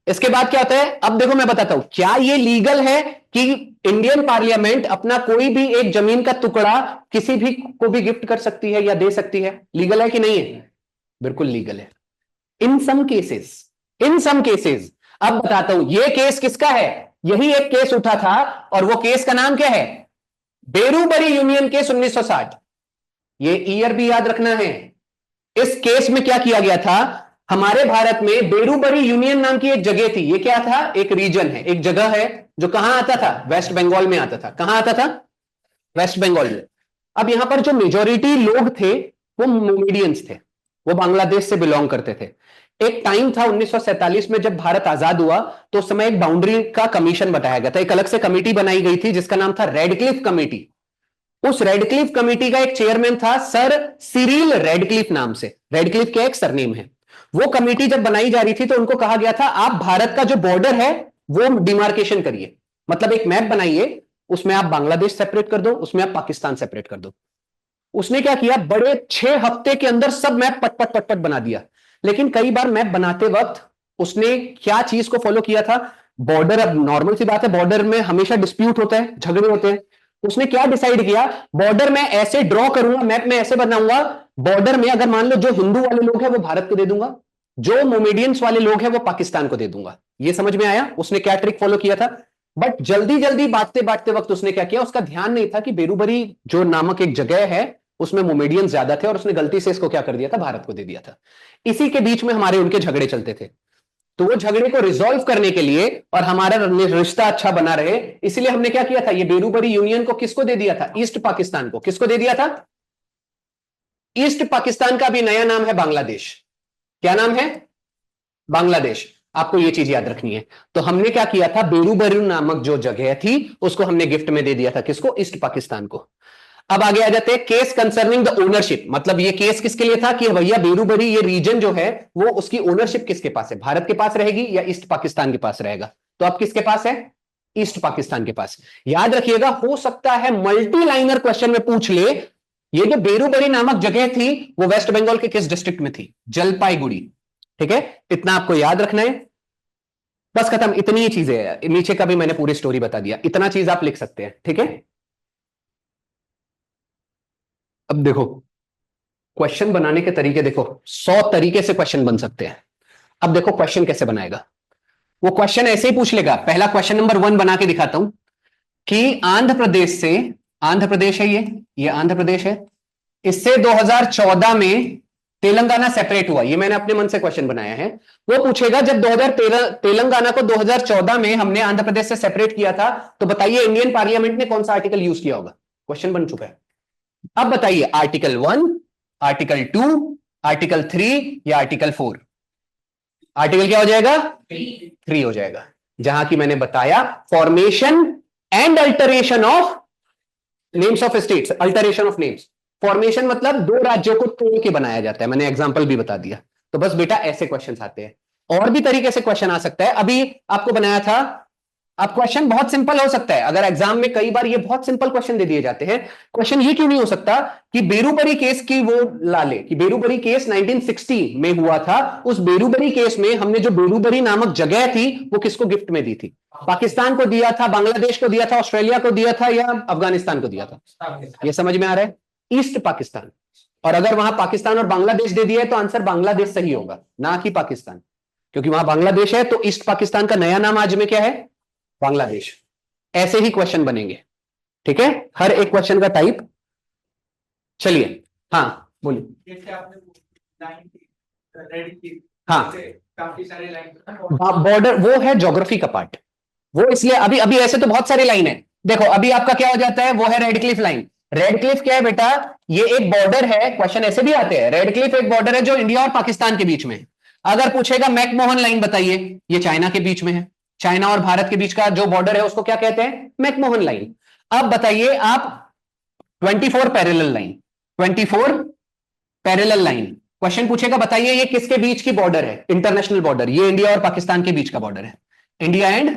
इसके बाद क्या होता है, अब देखो मैं बताता हूं, क्या ये लीगल है कि इंडियन पार्लियामेंट अपना कोई भी एक जमीन का टुकड़ा किसी भी को भी गिफ्ट कर सकती है या दे सकती है? लीगल है कि नहीं है? बिल्कुल लीगल है इन सम केसेस, इन सम केसेस। अब बताता हूं ये केस किसका है। यही एक केस उठा था, और वो केस का नाम क्या है, बेरूबरी यूनियन केस 1960। ये ईयर भी याद रखना है। इस केस में क्या किया गया था, हमारे भारत में बेरूबरी यूनियन नाम की एक जगह थी। ये क्या था, एक रीजन है, एक जगह है, जो कहां आता था, वेस्ट बंगाल में आता था। कहां आता था, वेस्ट बंगाल में। अब यहां पर जो मेजोरिटी लोग थे वो मोमेडियंस थे, वो बांग्लादेश से बिलोंग करते थे। एक टाइम था 1947 में, जब भारत आजाद हुआ, तो उस समय एक बाउंड्री का कमीशन बताया गया था, एक अलग से कमेटी बनाई गई थी जिसका नाम था रेडक्लिफ कमेटी। उस रेडक्लिफ कमेटी का एक चेयरमैन था सर सिरिल रेडक्लिफ नाम से। रेडक्लिफ के एक सरनेम है। वो कमेटी जब बनाई जा रही थी तो उनको कहा गया था, आप भारत का जो बॉर्डर है वो डिमार्केशन करिए, मतलब एक मैप बनाइए, उसमें आप बांग्लादेश सेपरेट कर दो, उसमें आप पाकिस्तान सेपरेट कर दो। उसने क्या किया, बड़े 6 हफ्ते के अंदर सब मैप पट पट पट पट बना दिया। लेकिन कई बार मैप बनाते वक्त उसने क्या चीज को फॉलो किया था, बॉर्डर, अब नॉर्मल सी बात है, बॉर्डर में हमेशा डिस्प्यूट होता है, झगड़े होते हैं। उसने क्या डिसाइड किया, बॉर्डर में ऐसे ड्रॉ करूंगा, मैप में ऐसे बनाऊंगा, बॉर्डर में अगर मान लो जो हिंदू वाले लोग हैं वो भारत को दे दूंगा, जो मोमेडियंस वाले लोग हैं वो पाकिस्तान को दे दूंगा। ये समझ में आया उसने क्या ट्रिक फॉलो किया था। बट जल्दी जल्दी बांटते बांटते वक्त उसने क्या किया, उसका ध्यान नहीं था कि बेरूबरी जो नामक एक जगह है उसमें मोमेडियंस ज्यादा थे, और उसने गलती से इसको क्या कर दिया था, भारत को दे दिया था। इसी के बीच में हमारे उनके झगड़े चलते थे। तो वो झगड़े को रिजॉल्व करने के लिए और हमारा रिश्ता अच्छा बना रहे, इसलिए हमने क्या किया था, ये बेरूबरी यूनियन को किसको दे दिया था, ईस्ट पाकिस्तान को। किसको दे दिया था, ईस्ट पाकिस्तान का भी नया नाम है बांग्लादेश। क्या नाम है, बांग्लादेश। आपको ये चीज याद रखनी है। तो हमने क्या किया था, बेरूबरी नामक जो जगह थी उसको हमने गिफ्ट में दे दिया था, किसको, ईस्ट पाकिस्तान को। अब आगे आ जाते हैं, केस कंसर्निंग द ओनरशिप। मतलब ये केस किसके लिए था कि भैया बेरूबरी ये रीजन जो है वो उसकी ओनरशिप किसके पास है, भारत के पास रहेगी या ईस्ट पाकिस्तान के पास रहेगा। तो अब किसके पास है, ईस्ट पाकिस्तान के पास। याद रखिएगा, हो सकता है मल्टी लाइनर क्वेश्चन में पूछ ले, ये जो बेरूबरी नामक जगह थी वो वेस्ट बंगाल के किस डिस्ट्रिक्ट में थी, जलपाईगुड़ी। ठीक है, इतना आपको याद रखना है। बस खत्म, इतनी ही चीजें है, नीचे का भी मैंने पूरी स्टोरी बता दिया, इतना चीज आप लिख सकते हैं। ठीक है, अब देखो क्वेश्चन बनाने के तरीके देखो, 100 तरीके से क्वेश्चन बन सकते हैं। अब देखो क्वेश्चन कैसे बनाएगा, वो क्वेश्चन ऐसे ही पूछ लेगा। पहला क्वेश्चन नंबर 1 बना के दिखाता हूं कि आंध्र प्रदेश से, आंध्र प्रदेश है ये आंध्र प्रदेश है, इससे 2014 में तेलंगाना सेपरेट हुआ। ये मैंने अपने मन से क्वेश्चन बनाया है। वो पूछेगा जब 2013 तेलंगाना को 2014 में हमने आंध्र प्रदेश से सेपरेट किया था, तो बताइए इंडियन पार्लियामेंट ने कौन सा आर्टिकल यूज किया होगा। क्वेश्चन बन चुका है। अब बताइए आर्टिकल 1, आर्टिकल 2, आर्टिकल 3 या आर्टिकल 4। आर्टिकल क्या हो जाएगा, 3 हो जाएगा, जहां की मैंने बताया formation and alteration of names of states. Alteration of names, formation मतलब 2 राज्यों को तोड़ के बनाया जाता है, मैंने एग्जांपल भी बता दिया। तो बस बेटा ऐसे क्वेश्चंस आते हैं, और भी तरीके से क्वेश्चन आ सकता है। अभी आपको बनाया था, अब क्वेश्चन बहुत सिंपल हो सकता है। अगर एग्जाम में कई बार ये बहुत सिंपल क्वेश्चन दे दिए जाते हैं, क्वेश्चन ये क्यों नहीं हो सकता कि बेरूबरी केस की वो ला ले, कि बेरूबरी केस 1960 में हुआ था, उस बेरूबरी केस में हमने जो बेरूबरी नामक जगह थी वो किसको गिफ्ट में दी थी, पाकिस्तान को दिया था, बांग्लादेश को दिया था, ऑस्ट्रेलिया को दिया था, या अफगानिस्तान को दिया था। ये समझ में आ रहा है, ईस्ट पाकिस्तान। और अगर वहां पाकिस्तान और बांग्लादेश दे दिया है तो आंसर बांग्लादेश सही होगा, ना कि पाकिस्तान, क्योंकि वहां बांग्लादेश है। तो ईस्ट पाकिस्तान का नया नाम आज में क्या है, बांग्लादेश। ऐसे ही क्वेश्चन बनेंगे। ठीक है, हर एक क्वेश्चन का टाइप चलिए, हाँ बोलिए। जैसे आपने लाइन की, रेड की, हाँ, जैसे काफी सारे लाइन बॉर्डर वो है ज्योग्राफी का पार्ट, वो इसलिए अभी अभी ऐसे तो बहुत सारी लाइन है। देखो अभी आपका क्या हो जाता है, वो है red Cliff line. Red Cliff क्या है बेटा, ये एक बॉर्डर है, क्वेश्चन ऐसे भी आते हैं। रेड क्लिफ एक बॉर्डर है जो इंडिया और पाकिस्तान के बीच में है। अगर पूछेगा मैकमोहन लाइन बताइए, ये चाइना के बीच में है। चाइना और भारत के बीच का जो बॉर्डर है उसको क्या कहते हैं, मैकमोहन लाइन। अब बताइए आप 24 parallel line, 24 parallel line, question पूछेगा बताइए ये किसके बीच की बॉर्डर है, इंटरनेशनल बॉर्डर, ये इंडिया और पाकिस्तान के बीच का बॉर्डर है, इंडिया एंड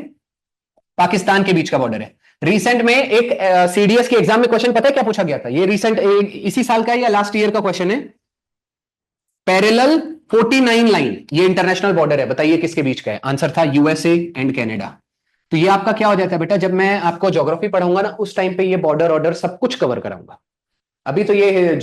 पाकिस्तान के बीच का बॉर्डर है। रिसेंट में एक सीडीएस के एग्जाम में क्वेश्चन पता है क्या पूछा गया था, ये रिसेंट इसी साल का है या लास्ट ईयर का क्वेश्चन है। पैरेलल 49 लाइन, ये इंटरनेशनल बॉर्डर है, बताइए किसके बीच का है, आंसर था यूएसए एंड कनाडा। तो ये आपका क्या हो जाता है बेटा, जब मैं आपको ज्योग्राफी पढ़ाऊंगा ना उस टाइम पे ये बॉर्डर ऑर्डर सब कुछ कवर कराऊंगा। अभी तो ये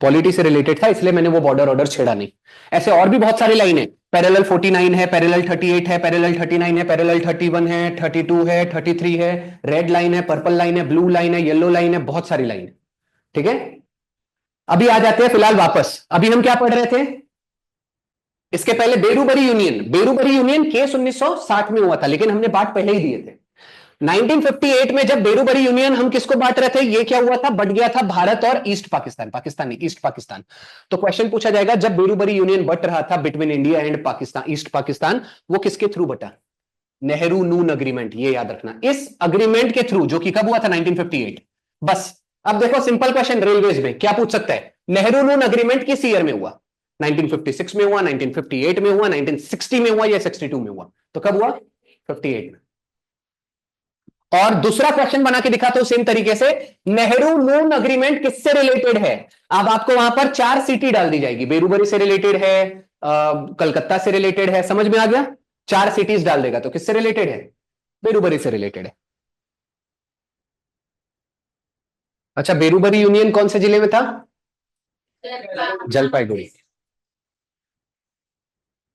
पॉलिटी से रिलेटेड था इसलिए मैंने वो बॉर्डर ऑर्डर छेड़ा नहीं। ऐसे और भी बहुत सारी लाइन है, पैरेलल 49 है, पैरेलल 38 है, पैरेलल 39 है, पैरेलल 31 है, 32 है, 33 है, रेड लाइन है, पर्पल लाइन है, ब्लू लाइन है, येलो लाइन है, बहुत सारी लाइन है। ठीक है, अभी आ जाते हैं फिलहाल वापस। अभी हम क्या पढ़ रहे थे, इसके पहले Berubari union. Berubari union case 1960 में हुआ था लेकिन हमने बांट पहले ही दिए थे। 1958 में जब बेरूबरी यूनियन हम किसको बांट रहे थे, ये क्या हुआ था, बट गया था भारत और ईस्ट पाकिस्तान, पाकिस्तान नहीं ईस्ट पाकिस्तान। तो क्वेश्चन पूछा जाएगा जब बेरूबरी यूनियन बट रहा था between India and Pakistan, east Pakistan, वो किसके थ्रू बटा, नेहरू नून अग्रीमेंट, ये याद रखना, इस अग्रीमेंट के थ्रू, जो कि कब हुआ था 1958। बस अब देखो सिंपल क्वेश्चन रेलवेज में क्या पूछ सकता है, नेहरू नून अग्रीमेंट किस ईयर में हुआ, 1956 में हुआ, 1958 में हुआ, 1960 में हुआ या 62 में हुआ, तो कब हुआ 58 में। और दूसरा क्वेश्चन बना के दिखाता हूं सेम तरीके से, नेहरू नून अग्रीमेंट किससे रिलेटेड है। अब आपको वहां पर 4 सिटी डाल दी जाएगी, बेरूबरी से रिलेटेड है, कलकत्ता से रिलेटेड है, समझ में आ गया, 4 सिटीज डाल देगा तो किससे रिलेटेड है, बेरूबरी से रिलेटेड है। अच्छा, बेरूबरी यूनियन कौन से जिले में था, जलपाईगुड़ी।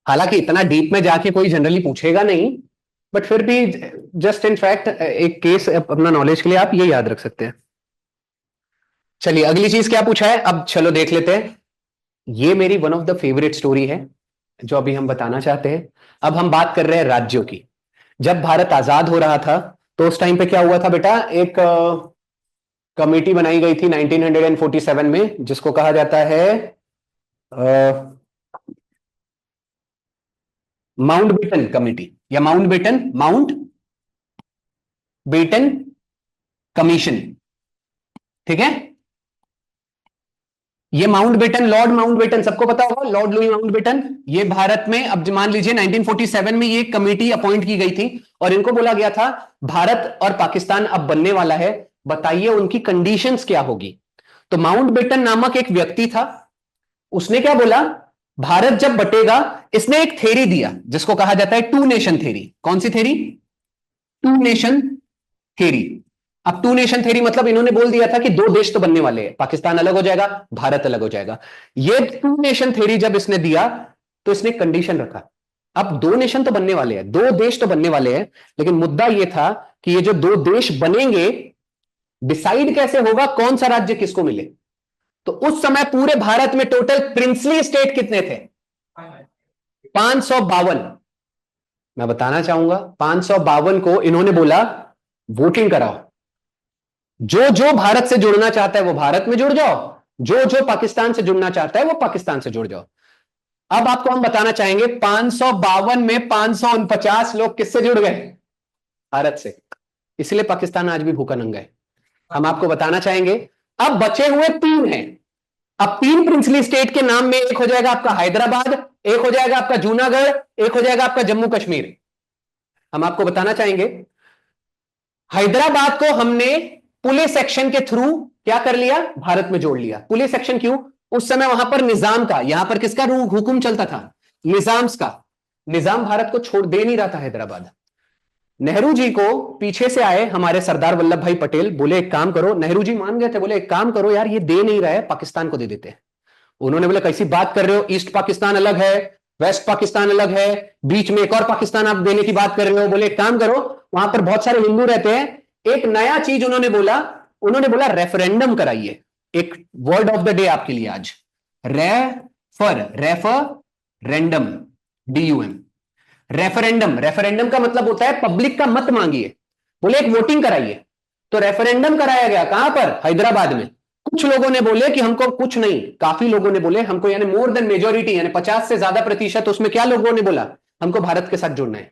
हालांकि इतना डीप में जाके कोई जनरली पूछेगा नहीं, बट फिर भी जस्ट इन फैक्ट एक केस अपना नॉलेज के लिए आप ये याद रख सकते हैं। चलिए अगली चीज क्या पूछा है, अब चलो देख लेते हैं। ये मेरी one of the favourite story है जो अभी हम बताना चाहते हैं। अब हम बात कर रहे हैं राज्यों की। जब भारत आजाद हो रहा था तो उस टाइम पे क्या हुआ था बेटा, एक कमेटी बनाई गई थी 1947 में जिसको कहा जाता है माउंट बेटन कमेटी या माउंट बेटन कमीशन। ठीक है, ये Mountbatten, Lord Mountbatten सबको पता होगा, लॉर्ड लुई माउंट बेटन, ये भारत में, अब मान लीजिए 1947 में ये कमेटी अपॉइंट की गई थी और इनको बोला गया था भारत और पाकिस्तान अब बनने वाला है, बताइए उनकी कंडीशंस क्या होगी। तो माउंट बेटन नामक एक व्यक्ति था, उसने क्या बोला, भारत जब बटेगा, इसने एक थ्योरी दिया जिसको कहा जाता है टू नेशन थ्योरी। कौन सी थ्योरी, टू नेशन थ्योरी। अब टू नेशन थ्योरी मतलब इन्होंने बोल दिया था कि 2 देश तो बनने वाले हैं, पाकिस्तान अलग हो जाएगा, भारत अलग हो जाएगा। ये टू नेशन थ्योरी जब इसने दिया तो इसने कंडीशन रखा, अब 2 नेशन तो बनने वाले हैं, 2 देश तो बनने वाले हैं, लेकिन मुद्दा यह था कि ये जो 2 देश बनेंगे डिसाइड कैसे होगा कौन सा राज्य किसको मिले। तो उस समय पूरे भारत में टोटल प्रिंसली स्टेट कितने थे, 552। मैं बताना चाहूंगा 552 को इन्होंने बोला वोटिंग कराओ, जो जो भारत से जुड़ना चाहता है वो भारत में जुड़ जाओ, जो जो पाकिस्तान से जुड़ना चाहता है वो पाकिस्तान से जुड़ जाओ। अब आपको हम बताना चाहेंगे 552 में 549 लोग किससे जुड़ गए, भारत से, इसलिए पाकिस्तान आज भी भूखा नंगा है। हम आपको बताना चाहेंगे अब बचे हुए 3 हैं। अब 3 प्रिंसली स्टेट के नाम में एक हो जाएगा आपका हैदराबाद, एक हो जाएगा आपका जूनागढ़, एक हो जाएगा आपका जम्मू कश्मीर। हम आपको बताना चाहेंगे हैदराबाद को हमने पुलिस एक्शन के थ्रू क्या कर लिया, भारत में जोड़ लिया। पुलिस एक्शन क्यों, उस समय वहां पर निजाम का, यहां पर किसका हुक्म चलता था, निजाम्स का। निजाम भारत को छोड़ दे नहीं रहा था हैदराबाद। नेहरू जी को पीछे से आए हमारे सरदार वल्लभ भाई पटेल, बोले एक काम करो, नेहरू जी मान गए थे, बोले एक काम करो यार ये दे नहीं रहा है, पाकिस्तान को दे देते हैं। उन्होंने बोला कैसी बात कर रहे हो, ईस्ट पाकिस्तान अलग है, वेस्ट पाकिस्तान अलग है, बीच में एक और पाकिस्तान आप देने की बात कर रहे हो। बोले एक काम करो, वहां पर बहुत सारे हिंदू रहते हैं, एक नया चीज उन्होंने बोला रेफरेंडम कराइए। एक वर्ड ऑफ द डे आपके लिए आज, रेफरेंडम, DUM। रेफरेंडम, रेफरेंडम का मतलब होता है पब्लिक का मत मांगिए, बोले एक वोटिंग कराइए। तो रेफरेंडम कराया गया कहां पर? हैदराबाद में। कुछ लोगों ने बोले कि हमको, कुछ नहीं, काफी लोगों ने बोले हमको, यानी मोर देन मेजोरिटी, यानी 50 से ज्यादा प्रतिशत, उसमें क्या लोगों ने बोला? हमको भारत के साथ जुड़ना है।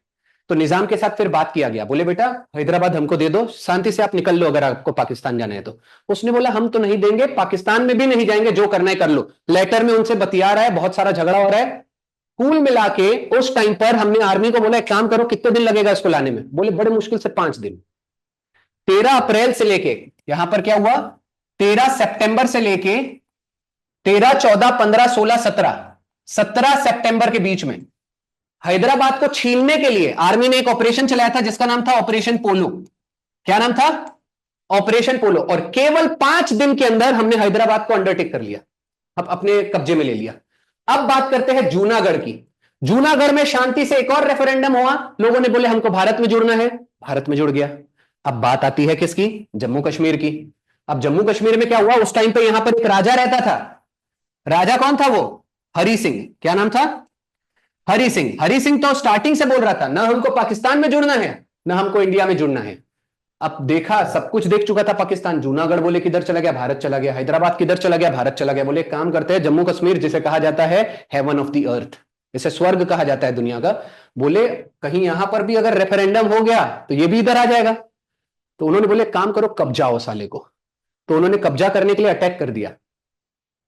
तो निजाम के साथ फिर बात किया गया, बोले बेटा हैदराबाद हमको दे दो, शांति से आप निकल लो अगर आपको पाकिस्तान जाना है तो। उसने बोला हम तो नहीं देंगे, पाकिस्तान में भी नहीं जाएंगे, जो करना है कर लो। लेटर में उनसे बतिया रहा है, बहुत सारा झगड़ा हो रहा है। कुल मिला के उस टाइम पर हमने आर्मी को बोला एक काम करो, कितने दिन लगेगा इसको लाने में? बोले बड़े मुश्किल से 5 दिन। 13 अप्रैल से लेके, यहां पर क्या हुआ, 13 सितंबर से लेके 13, 14, 15, 16, 17 सितंबर के बीच में हैदराबाद को छीनने के लिए आर्मी ने एक ऑपरेशन चलाया था जिसका नाम था ऑपरेशन पोलो। क्या नाम था? ऑपरेशन पोलो। और केवल 5 दिन के अंदर हमने हैदराबाद को अंडरटेक कर लिया, अब अपने कब्जे में ले लिया। अब बात करते हैं जूनागढ़ की। जूनागढ़ में शांति से एक और रेफरेंडम हुआ, लोगों ने बोले हमको भारत में जुड़ना है, भारत में जुड़ गया। अब बात आती है किसकी? जम्मू कश्मीर की। अब जम्मू कश्मीर में क्या हुआ, उस टाइम पे यहां पर एक राजा रहता था। राजा कौन था वो? हरि सिंह। क्या नाम था? हरि सिंह। हरि सिंह तो स्टार्टिंग से बोल रहा था ना हमको पाकिस्तान में जुड़ना है, ना हमको इंडिया में जुड़ना है। अब देखा, सब कुछ देख चुका था पाकिस्तान। जूनागढ़ बोले किधर चला गया? भारत चला गया। हैदराबाद किधर चला गया? भारत चला गया। बोले काम करते हैं, जम्मू कश्मीर जिसे कहा जाता है हेवन ऑफ द अर्थ, इसे स्वर्ग कहा जाता है दुनिया का, बोले कहीं यहां पर भी अगर रेफरेंडम हो गया तो ये भी इधर आ जाएगा। तो उन्होंने बोले काम करो, कब्जाओ साले को। तो उन्होंने कब्जा करने के लिए अटैक कर दिया।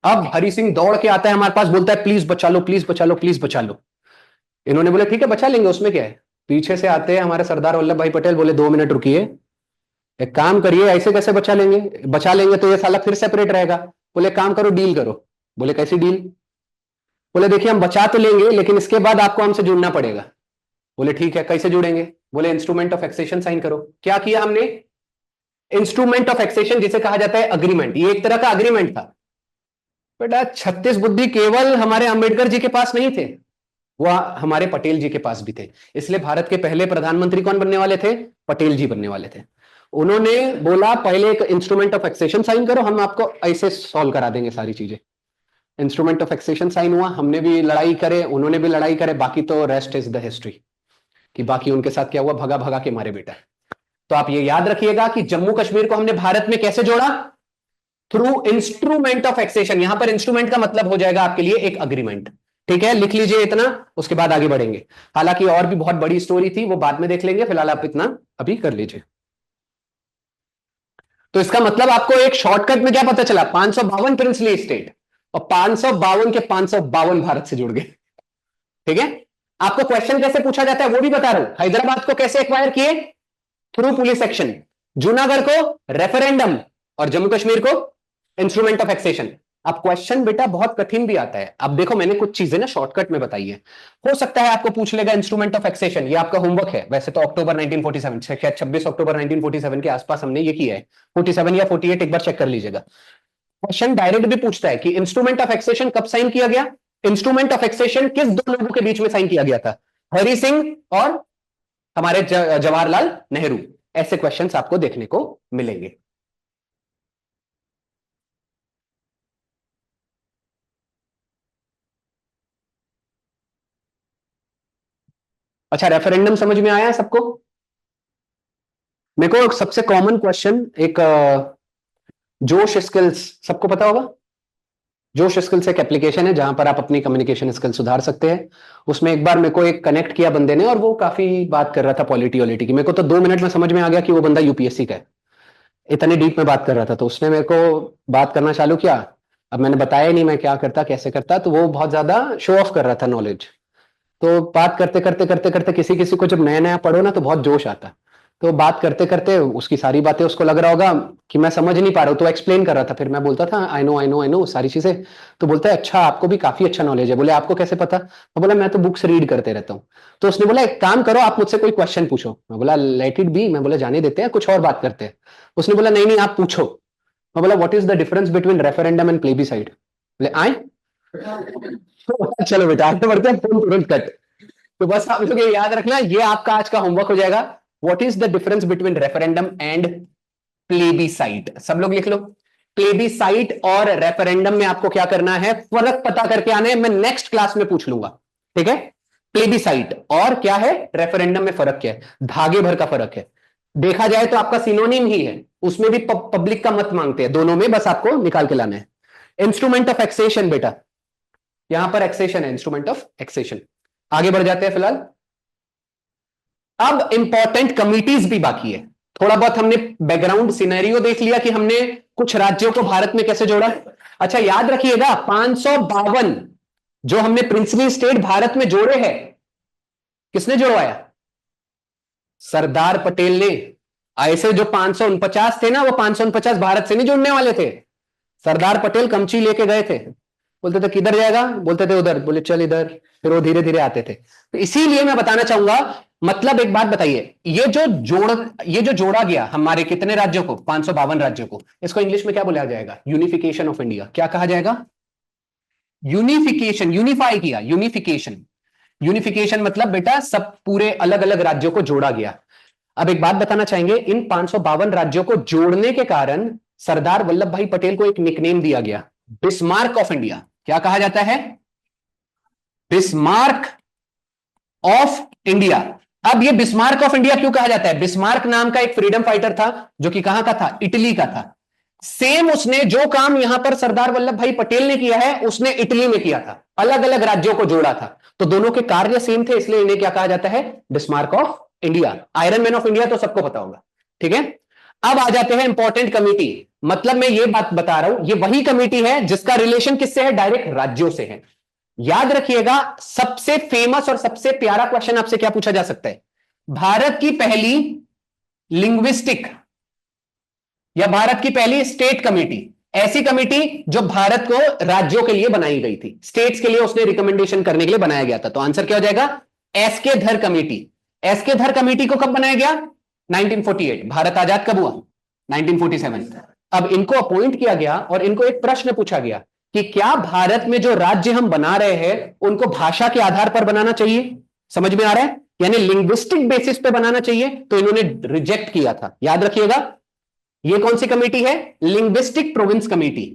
अब हरि सिंह दौड़ के आता है हमारे पास, बोलता है प्लीज बचा लो, प्लीज बचा लो, प्लीज बचा लो। इन्होंने बोले ठीक है बचा लेंगे, उसमें क्या है। पीछे से आते हैं हमारे सरदार वल्लभ भाई पटेल, बोले 2 मिनट रुकिए, एक काम करिए, ऐसे कैसे बचा लेंगे? बचा लेंगे तो ये साला फिर सेपरेट रहेगा। बोले काम करो, डील करो। बोले कैसी डील? बोले देखिए हम बचा तो लेंगे, लेकिन इसके बाद आपको हमसे जुड़ना पड़ेगा। बोले ठीक है, कैसे जुड़ेंगे? बोले इंस्ट्रूमेंट ऑफ एक्सेशन साइन करो। क्या किया हमने? इंस्ट्रूमेंट ऑफ एक्सेशन, जिसे कहा जाता है अग्रीमेंट, ये एक तरह का अग्रीमेंट था। बेटा 36 बुद्धि केवल हमारे अंबेडकर जी के पास नहीं थे, वह हमारे पटेल जी के पास भी थे। इसलिए भारत के पहले प्रधानमंत्री कौन बनने वाले थे? पटेल जी बनने वाले थे। उन्होंने बोला पहले एक इंस्ट्रूमेंट ऑफ एक्सेशन साइन करो, हम आपको ऐसे सॉल्व करा देंगे सारी चीजें। इंस्ट्रूमेंट ऑफ एक्सेशन साइन हुआ, हमने भी लड़ाई करे, उन्होंने भी लड़ाई करे, बाकी तो रेस्ट इज द हिस्ट्री, कि बाकी उनके साथ क्या हुआ, भगा भगा के मारे बेटा। तो आप ये याद रखिएगा कि जम्मू कश्मीर को हमने भारत में कैसे जोड़ा? Through instrument of accession. यहां पर इंस्ट्रूमेंट का मतलब हो जाएगा आपके लिए एक अग्रीमेंट। ठीक है, लिख लीजिए इतना, उसके बाद आगे बढ़ेंगे। हालांकि और भी बहुत बड़ी स्टोरी थी, वो बाद में देख लेंगे, फिलहाल आप इतना अभी कर लीजिए। तो इसका मतलब आपको एक शॉर्टकट में क्या पता चला? 552 प्रिंसली स्टेट, और 552 के 552 भारत से जुड़ गए। ठीक है, आपको क्वेश्चन कैसे पूछा जाता है वो भी बता रहा हूं। हैदराबाद को कैसे एक्वायर किए? Through police action. जूनागढ़ को रेफरेंडम, और जम्मू कश्मीर को इंस्ट्रूमेंट ऑफ एक्सेशन। अब क्वेश्चन बेटा बहुत कठिन भी आता है। अब देखो मैंने कुछ चीजें ना शॉर्टकट में बताई है, हो सकता है आपको पूछ लेगा इंस्ट्रूमेंट ऑफ एक्सेशन, ये आपका होमवर्क है। वैसे तो अक्टूबर 1947 से, 26 अक्टूबर 1947 के आसपास हमने ये किया है, 47 या 48 एक बार चेक कर लीजिएगा। क्वेश्चन डायरेक्ट भी पूछता है कि इंस्ट्रूमेंट ऑफ एक्सेशन कब साइन किया गया? इंस्ट्रूमेंट ऑफ एक्सेशन किस 2 लोगों के बीच में साइन किया गया था? हरि सिंह और हमारे जवाहरलाल नेहरू। ऐसे क्वेश्चंस आपको देखने को मिलेंगे। अच्छा, रेफरेंडम समझ में आया है सबको? मेरे को सबसे कॉमन क्वेश्चन एक जोश स्किल्स, सबको पता होगा जोश स्किल्स एक एप्लीकेशन है जहां पर आप अपनी कम्युनिकेशन स्किल सुधार सकते हैं। उसमें एक बार मेरे को एक कनेक्ट किया बंदे ने, और वो काफी बात कर रहा था पॉलिटी की। मेरे को तो 2 मिनट में समझ में आ गया कि वो बंदा यूपीएससी का है, इतनी डीप में बात कर रहा था। तो उसने मेरे को बात करना चालू किया। अब मैंने बताया नहीं मैं क्या करता कैसे करता, तो वो बहुत ज्यादा शो ऑफ कर रहा था नॉलेज। तो बात करते करते करते करते किसी किसी को जब नया नया पढ़ो ना तो बहुत जोश आता। तो बात करते करते उसकी सारी बातें उसको लग रहा होगा कि मैं समझ नहीं पा रहा हूँ, तो एक्सप्लेन कर रहा था। फिर मैं बोलता था I know I know I know सारी चीजें। तो बोलता है अच्छा आपको भी काफी अच्छा नॉलेज है। बोले आपको कैसे पता? मैं बोला मैं तो बुक्स रीड करते रहता हूँ। तो उसने बोला एक काम करो आप मुझसे कोई क्वेश्चन पूछो। मैं बोला लेट इट बी, मैं बोला जाने देते हैं, कुछ और बात करते हैं। उसने बोला नहीं नहीं आप पूछो। मैं बोला what is the difference between referendum and plebiscite? बोले आए चलो बेटा आगे बढ़ते हैं, फोन तुरंत कट। तो बस आप लोग ये याद रखना, ये आपका आज का होमवर्क हो जाएगा। What is the difference between referendum and plebiscite? सब लोग लिख लो। प्लेबिसाइट और रेफरेंडम में आपको क्या करना है, फर्क पता करके आना है। मैं नेक्स्ट क्लास में पूछ लूंगा, ठीक है। प्लेबिसाइट और क्या है, रेफरेंडम में फर्क क्या है, धागे भर का फर्क है। देखा जाए तो आपका सिनोनिम ही है, उसमें भी पब्लिक का मत मांगते हैं, दोनों में बस आपको निकाल के लाना है। इंस्ट्रूमेंट ऑफ एक्सेशन बेटा, यहां पर एक्सेशन है, इंस्ट्रूमेंट ऑफ एक्सेशन। आगे बढ़ जाते हैं फिलहाल। अब इंपॉर्टेंट कमिटीज भी बाकी है। थोड़ा बहुत हमने बैकग्राउंड सिनेरियो देख लिया कि हमने कुछ राज्यों को भारत में कैसे जोड़ा। अच्छा याद रखिएगा, 552 जो हमने प्रिंसिपल स्टेट भारत में जोड़े हैं, किसने जोड़वाया, सरदार पटेल ने। ऐसे जो 549 थे ना, वो 549 भारत से नहीं जुड़ने वाले थे। सरदार पटेल कमची लेके गए थे, बोलते थे किधर जाएगा, बोलते थे उधर, बोले चल इधर, फिर वो धीरे धीरे आते थे। तो इसीलिए मैं बताना चाहूंगा, मतलब एक बात बताइए, ये जो जोड़ा गया हमारे कितने राज्यों को, 552 राज्यों को, इसको इंग्लिश में क्या बोला जाएगा, यूनिफिकेशन ऑफ इंडिया। क्या कहा जाएगा, यूनिफिकेशन, यूनिफाई किया, यूनिफिकेशन। यूनिफिकेशन मतलब बेटा सब पूरे अलग अलग राज्यों को जोड़ा गया। अब एक बात बताना चाहेंगे, इन 552 राज्यों को जोड़ने के कारण सरदार वल्लभ भाई पटेल को एक निकनेम दिया गया, बिस्मार्क ऑफ इंडिया। क्या कहा जाता है, बिस्मार्क ऑफ इंडिया। अब ये बिस्मार्क ऑफ इंडिया क्यों कहा जाता है, बिस्मार्क नाम का एक फ्रीडम फाइटर था, जो कि कहां का था, इटली का था। सेम उसने जो काम यहां पर सरदार वल्लभ भाई पटेल ने किया है, उसने इटली में किया था, अलग अलग राज्यों को जोड़ा था। तो दोनों के कार्य सेम थे, इसलिए इन्हें क्या कहा जाता है, Bismarck of India. Iron man of India तो सबको पता होगा, ठीक है। अब आ जाते हैं इंपॉर्टेंट कमिटी। मतलब मैं ये बात बता रहा हूं, ये वही कमिटी है जिसका रिलेशन किससे है, डायरेक्ट राज्यों से है। याद रखिएगा, सबसे फेमस और सबसे प्यारा क्वेश्चन आपसे क्या पूछा जा सकता है, भारत की पहली लिंग्विस्टिक या भारत की पहली स्टेट कमेटी, ऐसी कमेटी जो भारत को राज्यों के लिए बनाई गई थी, स्टेट्स के लिए उसने रिकमेंडेशन करने के लिए बनाया गया था। तो आंसर क्या हो जाएगा, एसके धर कमेटी। एसके धर कमेटी को कब बनाया गया, 1948। भारत आजाद कब हुआ, 1947। अब इनको अपॉइंट किया गया और इनको एक प्रश्न पूछा गया कि क्या भारत में जो राज्य हम बना रहे हैं उनको भाषा के आधार पर बनाना चाहिए। समझ में आ रहा है, यानी लिंग्विस्टिक बेसिस पे बनाना चाहिए। तो इन्होंने रिजेक्ट किया था। याद रखिएगा, ये कौन सी कमेटी है, लिंग्विस्टिक प्रोविंस कमेटी।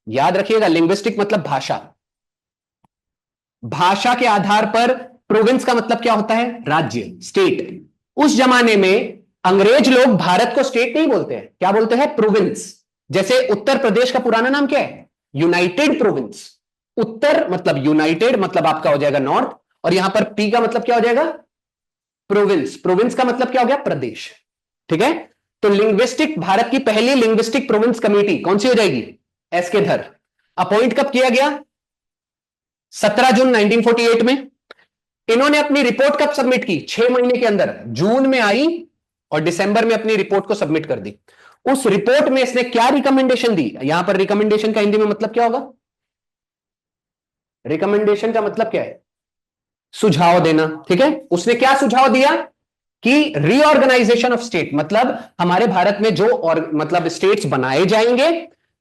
याद रखिएगा, लिंग्विस्टिक मतलब भाषा, भाषा के आधार पर। प्रोविंस का मतलब क्या होता है, राज्य, स्टेट। उस जमाने में अंग्रेज लोग भारत को स्टेट नहीं बोलते हैं, क्या बोलते हैं, प्रोविंस। जैसे उत्तर प्रदेश का पुराना नाम क्या है, यूनाइटेड प्रोविंस। उत्तर मतलब यूनाइटेड, मतलब आपका हो जाएगा नॉर्थ, और यहां पर पी का मतलब क्या हो जाएगा, प्रोविंस। प्रोविंस का मतलब क्या हो गया, प्रदेश, ठीक है। तो लिंग्विस्टिक, भारत की पहली लिंग्विस्टिक प्रोविंस कमेटी कौन सी हो जाएगी, एसके धर। अपॉइंट कब किया गया, 17 जून 1948 में। इन्होंने अपनी रिपोर्ट कब सबमिट की, 6 महीने के अंदर, जून में आई और दिसंबर में अपनी रिपोर्ट को सबमिट कर दी। उस रिपोर्ट में इसने क्या रिकमेंडेशन दी, यहां पर रिकमेंडेशन का हिंदी में मतलब क्या होगा, रिकमेंडेशन का मतलब क्या है, सुझाव देना, ठीक है। उसने क्या सुझाव दिया कि रीऑर्गेनाइजेशन ऑफ स्टेट, मतलब हमारे भारत में जो और मतलब स्टेट्स बनाए जाएंगे,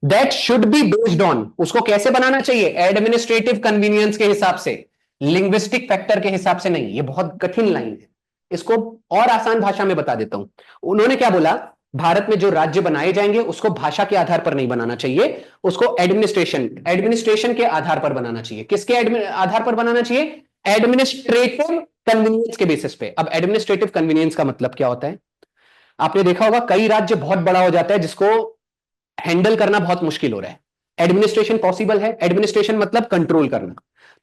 that should be based on, उसको कैसे बनाना चाहिए, एडमिनिस्ट्रेटिव कन्वीनियंस के हिसाब से, लिंग्विस्टिक फैक्टर के हिसाब से नहीं। ये बहुत कठिन लाइन है, इसको और आसान भाषा में बता देता हूं। उन्होंने क्या बोला, भारत में जो राज्य बनाए जाएंगे उसको भाषा के आधार पर नहीं बनाना चाहिए, उसको एडमिनिस्ट्रेशन के आधार पर बनाना चाहिए। किसके आधार पर बनाना चाहिए, एडमिनिस्ट्रेटिव कन्वीनियंस के बेसिस पे। अब एडमिनिस्ट्रेटिव कन्वीनियंस का मतलब क्या होता है, आपने देखा होगा कई राज्य बहुत बड़ा हो जाता है जिसको हैंडल करना बहुत मुश्किल हो रहा है। एडमिनिस्ट्रेशन पॉसिबल है, एडमिनिस्ट्रेशन मतलब कंट्रोल करना।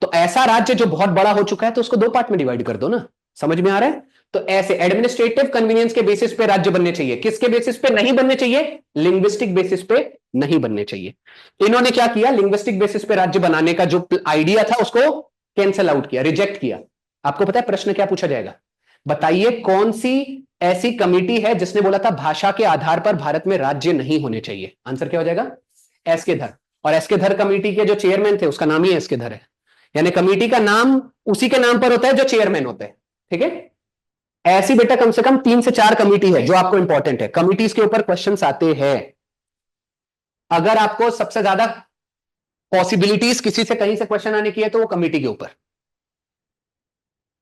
तो ऐसा राज्य जो बहुत बड़ा हो चुका है तो उसको 2 पार्ट में डिवाइड कर दो ना, समझ में आ रहा है। तो ऐसे एडमिनिस्ट्रेटिव कन्वीनियंस के बेसिस पे राज्य बनने चाहिए, किसके बेसिस पे नहीं बनने चाहिए, लिंग्विस्टिक बेसिस पे नहीं बनने चाहिए। इन्होंने क्या किया, लिंग्विस्टिक बेसिस पे राज्य बनाने का जो आइडिया था उसको कैंसल आउट किया, रिजेक्ट किया। आपको पता है प्रश्न क्या पूछा जाएगा, बताइए कौन सी ऐसी कमेटी है जिसने बोला था भाषा के आधार पर भारत में राज्य नहीं होने चाहिए। आंसर क्या हो जाएगा, एसके धर। और एसके धर कमेटी के जो चेयरमैन थे उसका नाम ही एसके धर है, यानी कमेटी का नाम उसी के नाम पर होता है जो चेयरमैन होते हैं, ठीक है। ऐसी बेटा कम से कम 3 से 4 कमेटी है जो आपको इंपॉर्टेंट है, कमिटीज के ऊपर क्वेश्चंस आते हैं। अगर आपको सबसे ज्यादा पॉसिबिलिटीज किसी से कहीं से क्वेश्चन आने की है तो वो कमेटी के ऊपर।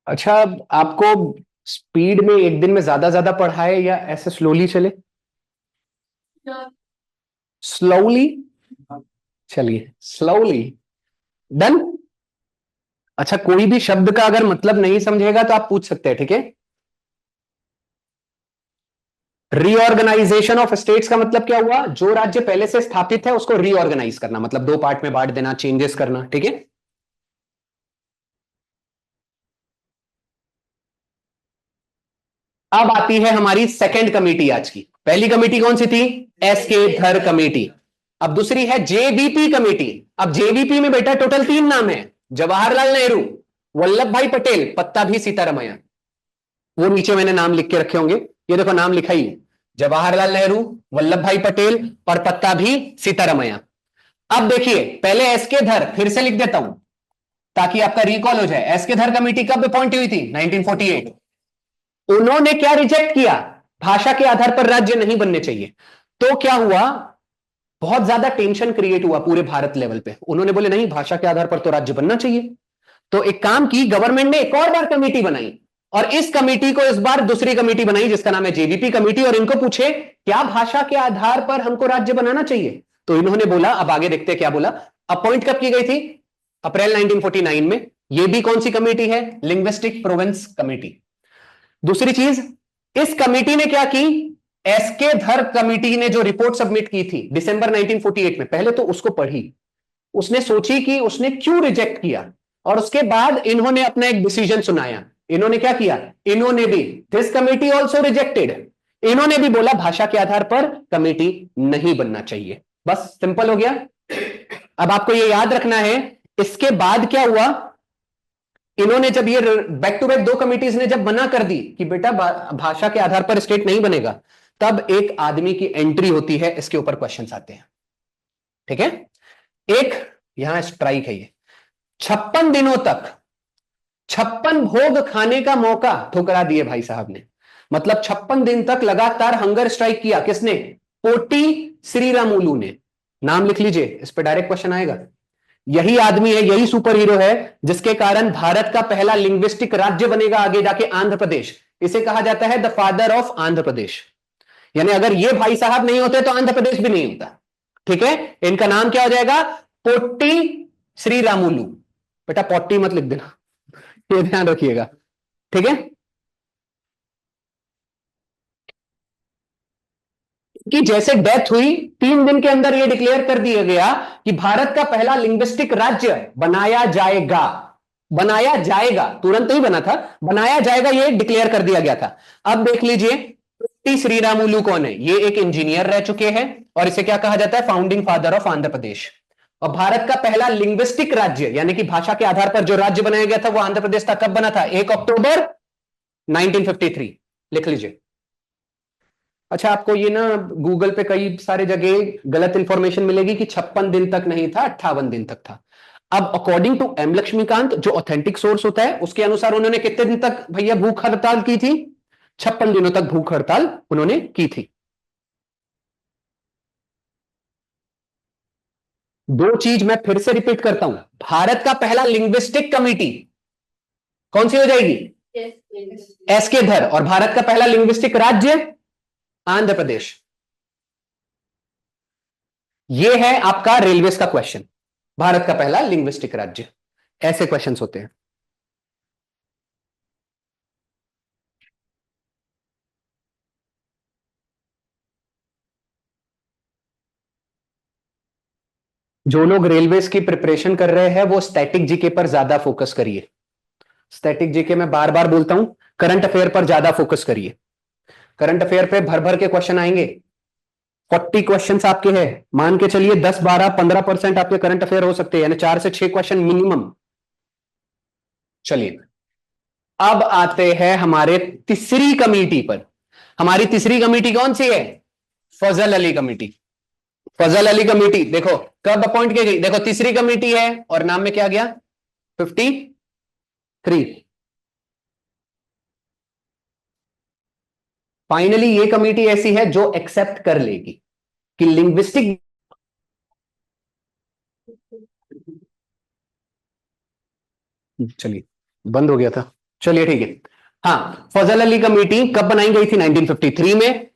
अच्छा, आपको स्पीड में एक दिन में ज्यादा ज्यादा पढ़ाए या ऐसे स्लोली चले, स्लोली, चलिए स्लोली, डन। अच्छा, कोई भी शब्द का अगर मतलब नहीं समझेगा तो आप पूछ सकते हैं, ठीक है। रीऑर्गेनाइजेशन ऑफ स्टेट्स का मतलब क्या हुआ? जो राज्य पहले से स्थापित है उसको रीऑर्गेनाइज करना, मतलब दो पार्ट में बांट देना, चेंजेस करना, ठीक है। अब आती है हमारी सेकंड कमेटी आज की। पहली कमेटी कौन सी थी? एस के धर कमेटी। अब दूसरी है जेबीपी कमेटी। अब जेबीपी में बेटा टोटल 3 नाम है, जवाहरलाल नेहरू, वल्लभ भाई पटेल, पत्ता भी सीतारमैया। वो नीचे मैंने नाम लिख के रखे होंगे, ये देखो नाम लिखा ही है, जवाहरलाल नेहरू, वल्लभ भाई पटेल और पत्ता भी सीतारमैया। अब देखिए, पहले एस के धर फिर से लिख देता हूं ताकि आपका रिकॉल हो जाए। एस के धर कमेटी कब अपॉइंट हुई थी? 1948। उन्होंने क्या रिजेक्ट किया? भाषा के आधार पर राज्य नहीं बनने चाहिए। तो क्या हुआ? बहुत ज्यादा टेंशन क्रिएट हुआ पूरे भारत लेवल पे। उन्होंने बोले नहीं, भाषा के आधार पर तो राज्य बनना चाहिए। तो एक काम की, गवर्नमेंट ने एक और बार कमेटी बनाई, और इस कमेटी को इस बार दूसरी कमेटी बनाई जिसका नाम है जेबीपी कमेटी, और इनको पूछे क्या भाषा के आधार पर हमको राज्य बनाना चाहिए? तो इन्होंने बोला, अब आगे देखते हैं क्या बोला। अपॉइंट कब की गई थी? अप्रैल 1949 में। ये भी कौन सी कमेटी है? Linguistic province committee. दूसरी चीज, इस कमेटी ने क्या की? एसके धर कमेटी ने जो रिपोर्ट सबमिट की थी दिसंबर 1948 में, पहले तो उसको पढ़ी, उसने सोची कि उसने क्यों रिजेक्ट किया, और उसके बाद इन्होंने अपना एक डिसीजन सुनाया। इन्होंने क्या किया? इन्होंने भी, दिस कमेटी ऑल्सो रिजेक्टेड, इन्होंने भी बोला भाषा के आधार पर कमेटी नहीं बनना चाहिए। बस सिंपल हो गया। अब आपको ये याद रखना है, इसके बाद क्या हुआ? इन्होंने जब ये बैक टू बैक दो कमिटीज ने जब मना कर दी कि बेटा भाषा के आधार पर स्टेट नहीं बनेगा, तब एक आदमी की एंट्री होती है, इसके ऊपर क्वेश्चंस आते हैं, ठीक है। एक यहां स्ट्राइक है, ये 56 दिनों तक 56 भोग खाने का मौका ठुकरा दिए भाई साहब ने। मतलब 56 दिन तक लगातार हंगर स्ट्राइक किया। किसने? पोटी श्रीरामुलु ने। नाम लिख लीजिए, इस पर डायरेक्ट क्वेश्चन आएगा। यही आदमी है, यही सुपर हीरो है जिसके कारण भारत का पहला लिंग्विस्टिक राज्य बनेगा आगे जाके, आंध्र प्रदेश। इसे कहा जाता है the father of Andhra Pradesh. यानी अगर ये भाई साहब नहीं होते तो आंध्र प्रदेश भी नहीं होता, ठीक है। इनका नाम क्या हो जाएगा? पोट्टी श्रीरामुलु। बेटा पोट्टी मत लिख देना, ये ध्यान रखिएगा, ठीक है। कि जैसे डेथ हुई 3 दिन के अंदर यह डिक्लेयर कर दिया गया कि भारत का पहला लिंग्विस्टिक राज्य बनाया जाएगा। बनाया जाएगा, तुरंत ही बना था, बनाया जाएगा, यह डिक्लेयर कर दिया गया था। अब देख लीजिए टी श्रीरामुलु कौन है? ये एक इंजीनियर रह चुके हैं, और इसे क्या कहा जाता है? Founding father of Andhra Pradesh. और भारत का पहला लिंग्विस्टिक राज्य यानी कि भाषा के आधार पर जो राज्य बनाया गया था वो आंध्र प्रदेश था। कब बना था? 1 अक्टूबर 1953। लिख लीजिए। अच्छा, आपको ये ना गूगल पे कई सारे जगह गलत इंफॉर्मेशन मिलेगी कि 56 दिन तक नहीं था, 58 दिन तक था। अब अकॉर्डिंग टू एम लक्ष्मीकांत, जो ऑथेंटिक सोर्स होता है, उसके अनुसार उन्होंने कितने दिन तक भैया भूख हड़ताल की थी? 56 दिनों तक भूख हड़ताल उन्होंने की थी। दो चीज मैं फिर से रिपीट करता हूं, भारत का पहला लिंग्विस्टिक कमिटी कौन सी हो जाएगी? एस के धर। और भारत का पहला लिंग्विस्टिक राज्य आंध्र प्रदेश। यह है आपका रेलवेज का क्वेश्चन, भारत का पहला लिंग्विस्टिक राज्य। ऐसे क्वेश्चंस होते हैं। जो लोग रेलवेज की प्रिपरेशन कर रहे हैं वो स्टैटिक जीके पर ज्यादा फोकस करिए। स्टैटिक जीके में बार बार बोलता हूं, करंट अफेयर पर ज्यादा फोकस करिए। करंट अफेयर पे भर भर के क्वेश्चन आएंगे। 40 क्वेश्चंस आपके हैं, मान के चलिए 10 12 15% आपके करंट अफेयर हो सकते हैं, यानी 4 से 6 क्वेश्चन मिनिमम। चलिए, अब आते हैं हमारे तीसरी कमेटी पर। हमारी तीसरी कमेटी कौन सी है? फजल अली कमेटी। फजल अली कमेटी देखो कब अपॉइंट की गई, देखो तीसरी कमेटी है और नाम में क्या गया? 53। फाइनली ये कमेटी ऐसी है जो एक्सेप्ट कर लेगी कि लिंग्विस्टिक, चलिए बंद हो गया था, चलिए ठीक है। हाँ, फजल अली कमेटी कब बनाई गई थी? 1953 में,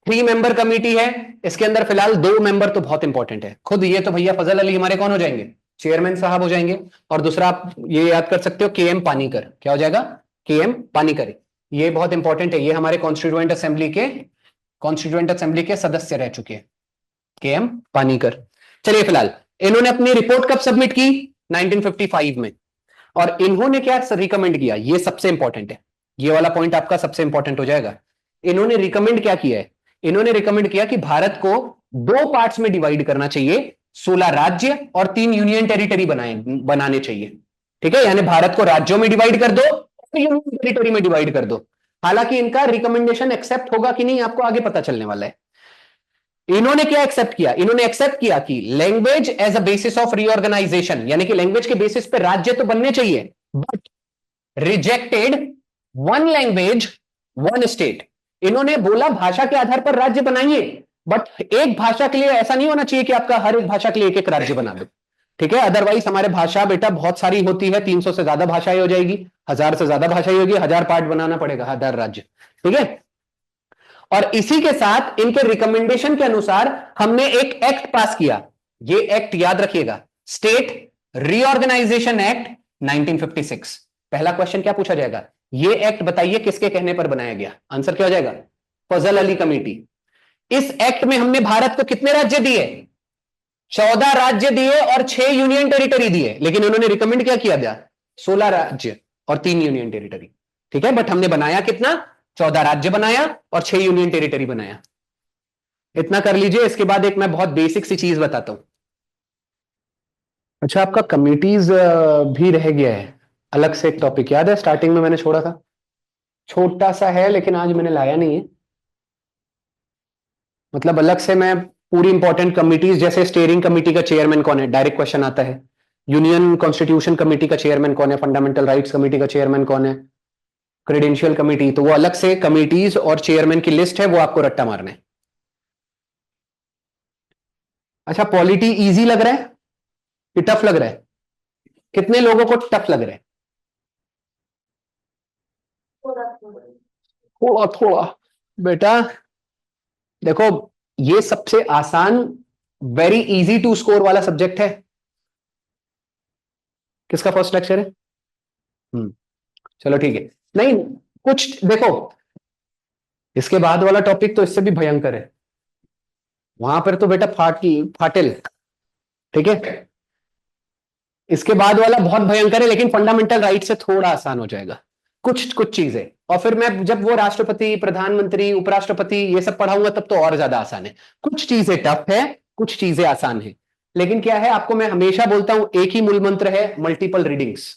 3 मेंबर कमेटी है, इसके अंदर फिलहाल 2 मेंबर तो बहुत इंपॉर्टेंट है। खुद ये तो भैया फजल अली हमारे कौन हो जाएंगे, चेयरमैन साहब हो जाएंगे। और दूसरा आप ये याद कर सकते हो के एम पानीकर, क्या हो जाएगा, के एम पानीकर। ये बहुत इंपॉर्टेंट है, ये हमारे कॉन्स्टिट्यूएंट असेंबली के सदस्य रह चुके हैं, के एम पानीकर। चलिए फिलहाल इन्होंने अपनी रिपोर्ट कब सबमिट की, 1955 में। और इन्होंने क्या रिकमेंड किया, ये सबसे इंपॉर्टेंट है, ये वाला पॉइंट आपका सबसे इंपॉर्टेंट हो जाएगा। इन्होंने रिकमेंड क्या किया है, इन्होंने रिकमेंड किया कि भारत को 2 पार्ट्स में डिवाइड करना चाहिए, 16 राज्य और 3 यूनियन टेरिटरी बनाने चाहिए। ठीक है, यानी भारत को राज्यों में डिवाइड कर दो, यूनियन टेरिटरी में डिवाइड कर दो। हालांकि इनका रिकमेंडेशन एक्सेप्ट होगा कि नहीं आपको आगे पता चलने वाला है। इन्होंने क्या एक्सेप्ट किया, इन्होंने एक्सेप्ट किया कि language as a basis of reorganisation, यानी कि लैंग्वेज के बेसिस पे राज्य तो बनने चाहिए, बट रिजेक्टेड 1 लैंग्वेज 1 स्टेट। इन्होंने बोला भाषा के आधार पर राज्य बनाइए, बट एक भाषा के लिए ऐसा नहीं होना चाहिए कि आपका हर एक भाषा के लिए एक राज्य बना दो। ठीक है, अदरवाइज हमारे भाषा बेटा बहुत सारी होती है, 300 से ज्यादा भाषाएं हो जाएगी, 1000 से ज्यादा भाषाएं होगी, 1000 पार्ट बनाना पड़ेगा, 1000 राज्य। ठीक है, और इसी के साथ इनके रिकमेंडेशन के अनुसार हमने एक एक्ट पास किया। ये एक्ट याद रखिएगा, स्टेट रीऑर्गेनाइजेशन एक्ट 1956। पहला क्वेश्चन क्या पूछा जाएगा, ये एक्ट बताइए किसके कहने पर बनाया गया, आंसर क्या हो जाएगा, फजल अली कमेटी। इस एक्ट में हमने भारत को कितने राज्य दिए, 14 राज्य दिए और 6 यूनियन टेरिटरी दिए, लेकिन उन्होंने रिकमेंड क्या किया था, 16 राज्य और 3 यूनियन टेरिटरी। ठीक है, बट हमने बनाया कितना, 14 राज्य बनाया और 6 यूनियन टेरिटरी बनाया। इतना कर लीजिए, इसके बाद एक मैं बहुत बेसिक सी चीज बताता हूं। अच्छा, आपका कमिटीज भी रह गया है, अलग से एक टॉपिक याद है, स्टार्टिंग में मैंने छोड़ा था, छोटा सा है लेकिन आज मैंने लाया नहीं है। मतलब अलग से मैं पूरी इंपॉर्टेंट कमिटीज, जैसे स्टीयरिंग कमेटी का चेयरमैन कौन है, डायरेक्ट क्वेश्चन आता है। यूनियन कॉन्स्टिट्यूशन कमेटी का चेयरमैन कौन है, फंडामेंटल राइट्स कमेटी का चेयरमैन कौन है, क्रेडेंशियल कमेटी, तो वो अलग से कमिटीज और चेयरमैन की लिस्ट है, वो आपको रट्टा मारना है। अच्छा, पॉलिटी इजी लग रहा है कि टफ लग रहा है, कितने लोगों को टफ लग रहा है, थोड़ा थोड़ा। बेटा देखो, ये सबसे आसान, वेरी इजी टू स्कोर वाला सब्जेक्ट है। किसका फर्स्ट लेक्चर है, चलो ठीक है। नहीं, कुछ देखो, इसके बाद वाला टॉपिक तो इससे भी भयंकर है, वहां पर तो बेटा फाटिल। ठीक है, इसके बाद वाला बहुत भयंकर है, लेकिन फंडामेंटल राइट से थोड़ा आसान हो जाएगा, कुछ कुछ चीजें। और फिर मैं जब वो राष्ट्रपति, प्रधानमंत्री, उपराष्ट्रपति ये सब पढ़ाऊंगा तब तो और ज्यादा आसान है। कुछ चीजें टफ है, कुछ चीजें आसान है, लेकिन क्या है, आपको मैं हमेशा बोलता हूं एक ही मूल मंत्र है, मल्टीपल रीडिंग्स।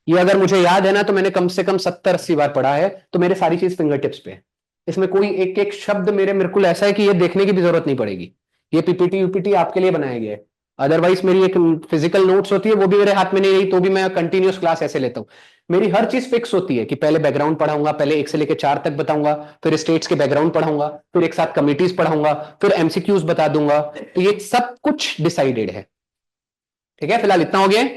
ये अगर मुझे याद है ना, तो मैंने कम से कम 70-80 बार पढ़ा है, तो मेरे सारी चीज फिंगर टिप्स पे है। इसमें कोई एक एक शब्द मेरे बिल्कुल ऐसा है कि ये देखने की भी जरूरत नहीं पड़ेगी। ये पीपीटी यूपीटी आपके लिए बनाया गया है। अदरवाइज मेरी एक फिजिकल नोट्स होती है, वो भी मेरे हाथ में नहीं रही तो भी मैं कंटिन्यूस क्लास ऐसे लेता हूं। मेरी हर चीज फिक्स होती है कि पहले बैकग्राउंड पढ़ाऊंगा, पहले 1 से लेकर 4 तक बताऊंगा, फिर स्टेट्स के बैकग्राउंड पढ़ाऊंगा, फिर एक साथ कमिटीज पढ़ाऊंगा, फिर एमसीक्यूज बता दूंगा। तो ये सब कुछ डिसाइडेड है। ठीक है, फिलहाल इतना हो गया।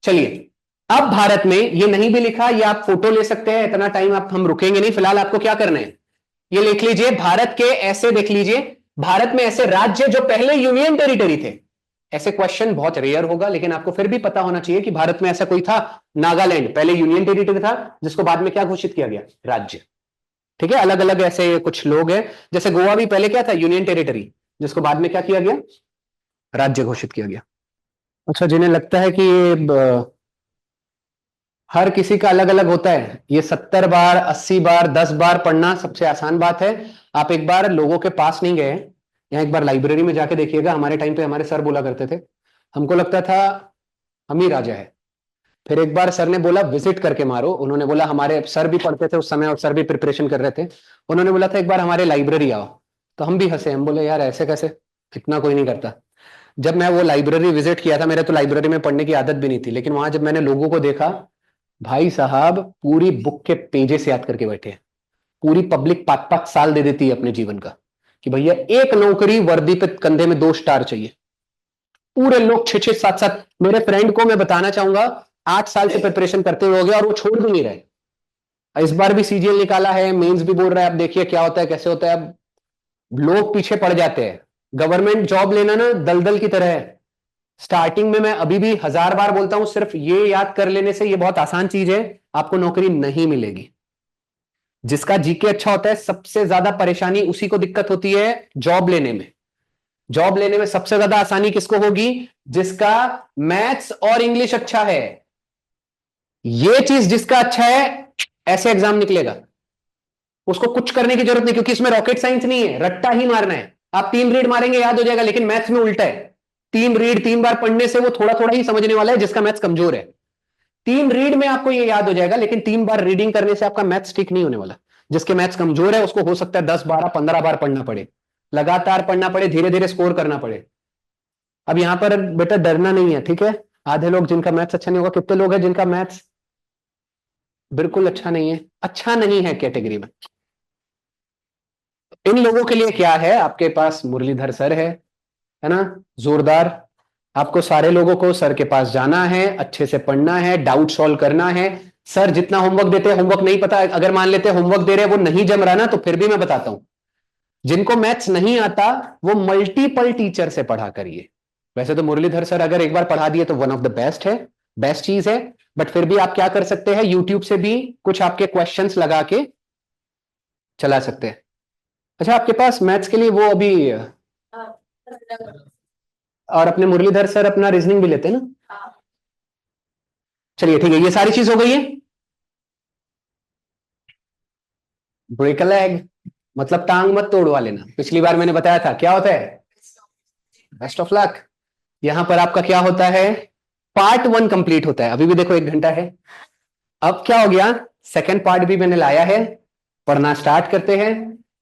चलिए, अब भारत में ये नहीं भी लिखा, ये आप फोटो ले सकते हैं, इतना टाइम आप हम रुकेंगे नहीं। फिलहाल आपको क्या करना है, ये लिख लीजिए, भारत के ऐसे देख लीजिए, भारत में ऐसे राज्य जो पहले यूनियन टेरिटरी थे। ऐसे क्वेश्चन बहुत रेयर होगा, लेकिन आपको फिर भी पता होना चाहिए कि भारत में ऐसा कोई था, नागालैंड पहले यूनियन टेरिटरी था, जिसको बाद में क्या घोषित किया गया, राज्य। ठीक है, अलग अलग ऐसे कुछ लोग हैं, जैसे गोवा भी पहले क्या था, यूनियन टेरिटरी, जिसको बाद में क्या किया गया, राज्य घोषित किया गया। अच्छा, जिन्हें लगता है कि ये हर किसी का अलग अलग होता है, ये 70 बार 80 बार 10 बार पढ़ना सबसे आसान बात है। आप एक बार लोगों के पास नहीं गए, यहाँ एक बार लाइब्रेरी में जाके देखिएगा। हमारे टाइम पे हमारे सर बोला करते थे, हमको लगता था हम ही राजा है। फिर एक बार सर ने बोला विजिट करके मारो, उन्होंने बोला, हमारे सर भी पढ़ते थे उस समय और सर भी प्रिपरेशन कर रहे थे, उन्होंने बोला था एक बार हमारे लाइब्रेरी आओ। तो हम भी हंसे, हम बोले यार ऐसे कैसे, इतना कोई नहीं करता। जब मैं वो लाइब्रेरी विजिट किया था, मेरे तो लाइब्रेरी में पढ़ने की आदत भी नहीं थी, लेकिन वहां जब मैंने लोगों को देखा, भाई साहब पूरी बुक के पेजेस याद करके बैठे हैं। पूरी पब्लिक 5-5 साल दे देती है अपने जीवन का कि भैया एक नौकरी, वर्दी पे कंधे में 2 स्टार चाहिए। पूरे लोग 6-6 7-7, मेरे फ्रेंड को मैं बताना चाहूंगा 8 साल से प्रिपरेशन करते हुए हो गया और वो छोड़ भी नहीं रहे। इस बार भी सीजीएल निकाला है, मेंस भी बोल रहा है, अब देखिए क्या होता है कैसे होता है। अब लोग पीछे पड़ जाते हैं। गवर्नमेंट जॉब लेना ना दलदल की तरह है। स्टार्टिंग में मैं अभी भी 1000 बार बोलता हूं, सिर्फ ये याद कर लेने से ये बहुत आसान चीज है, आपको नौकरी नहीं मिलेगी। जिसका जीके अच्छा होता है, सबसे ज्यादा परेशानी उसी को दिक्कत होती है जॉब लेने में। जॉब लेने में सबसे ज्यादा आसानी किसको होगी? जिसका मैथ्स और इंग्लिश अच्छा है। ये चीज जिसका अच्छा है, ऐसे एग्जाम निकलेगा। उसको कुछ करने की जरूरत नहीं, क्योंकि इसमें रॉकेट साइंस नहीं है, रट्टा ही मारना है। आप 3 रीड मारेंगे याद हो जाएगा, लेकिन मैथ्स में उल्टा है। 3 रीड 3 बार पढ़ने से वो थोड़ा थोड़ा ही समझने वाला है, जिसका मैथ्स कमजोर है। 3 रीड में आपको ये याद हो जाएगा, लेकिन 3 बार रीडिंग करने से आपका मैथ्स ठीक नहीं होने वाला। जिसके मैथ्स कमजोर है उसको हो सकता है 10 12 15 बार पढ़ना पड़े, लगातार पढ़ना पड़े, धीरे धीरे स्कोर करना पड़े। अब यहां पर बेटा डरना नहीं है, ठीक है। आधे लोग जिनका मैथ्स अच्छा नहीं होगा, कितने लोग हैं जिनका मैथ्स बिल्कुल अच्छा नहीं है, अच्छा नहीं है कैटेगरी में। इन लोगों के लिए क्या है, आपके पास मुरलीधर सर है ना, जोरदार। आपको सारे लोगों को सर के पास जाना है, अच्छे से पढ़ना है, डाउट सॉल्व करना है। सर जितना होमवर्क देते हैं, होमवर्क नहीं पता, अगर मान लेते हैं होमवर्क दे रहे हैं वो नहीं जम रहा ना, तो फिर भी मैं बताता हूं, जिनको मैथ्स नहीं आता वो मल्टीपल टीचर से पढ़ा करिए। वैसे तो मुरलीधर सर अगर एक बार पढ़ा दिए तो वन ऑफ द बेस्ट है, बेस्ट चीज है। बट फिर भी आप क्या कर सकते हैं, यूट्यूब से भी कुछ आपके क्वेश्चंस लगा के चला सकते हैं। अच्छा, आपके पास मैथ्स के लिए वो अभी, और अपने मुरलीधर सर अपना रीजनिंग भी लेते हैं ना। चलिए ठीक है, ये सारी चीज हो गई है। ब्रेक अ लेग मतलब टांग मत तोड़वा लेना, पिछली बार मैंने बताया था क्या होता है, बेस्ट ऑफ लक। यहां पर आपका क्या होता है, पार्ट 1 कंप्लीट होता है। अभी भी देखो 1 घंटा है। अब क्या हो गया, सेकंड पार्ट भी मैंने लाया है, पढ़ना स्टार्ट करते हैं।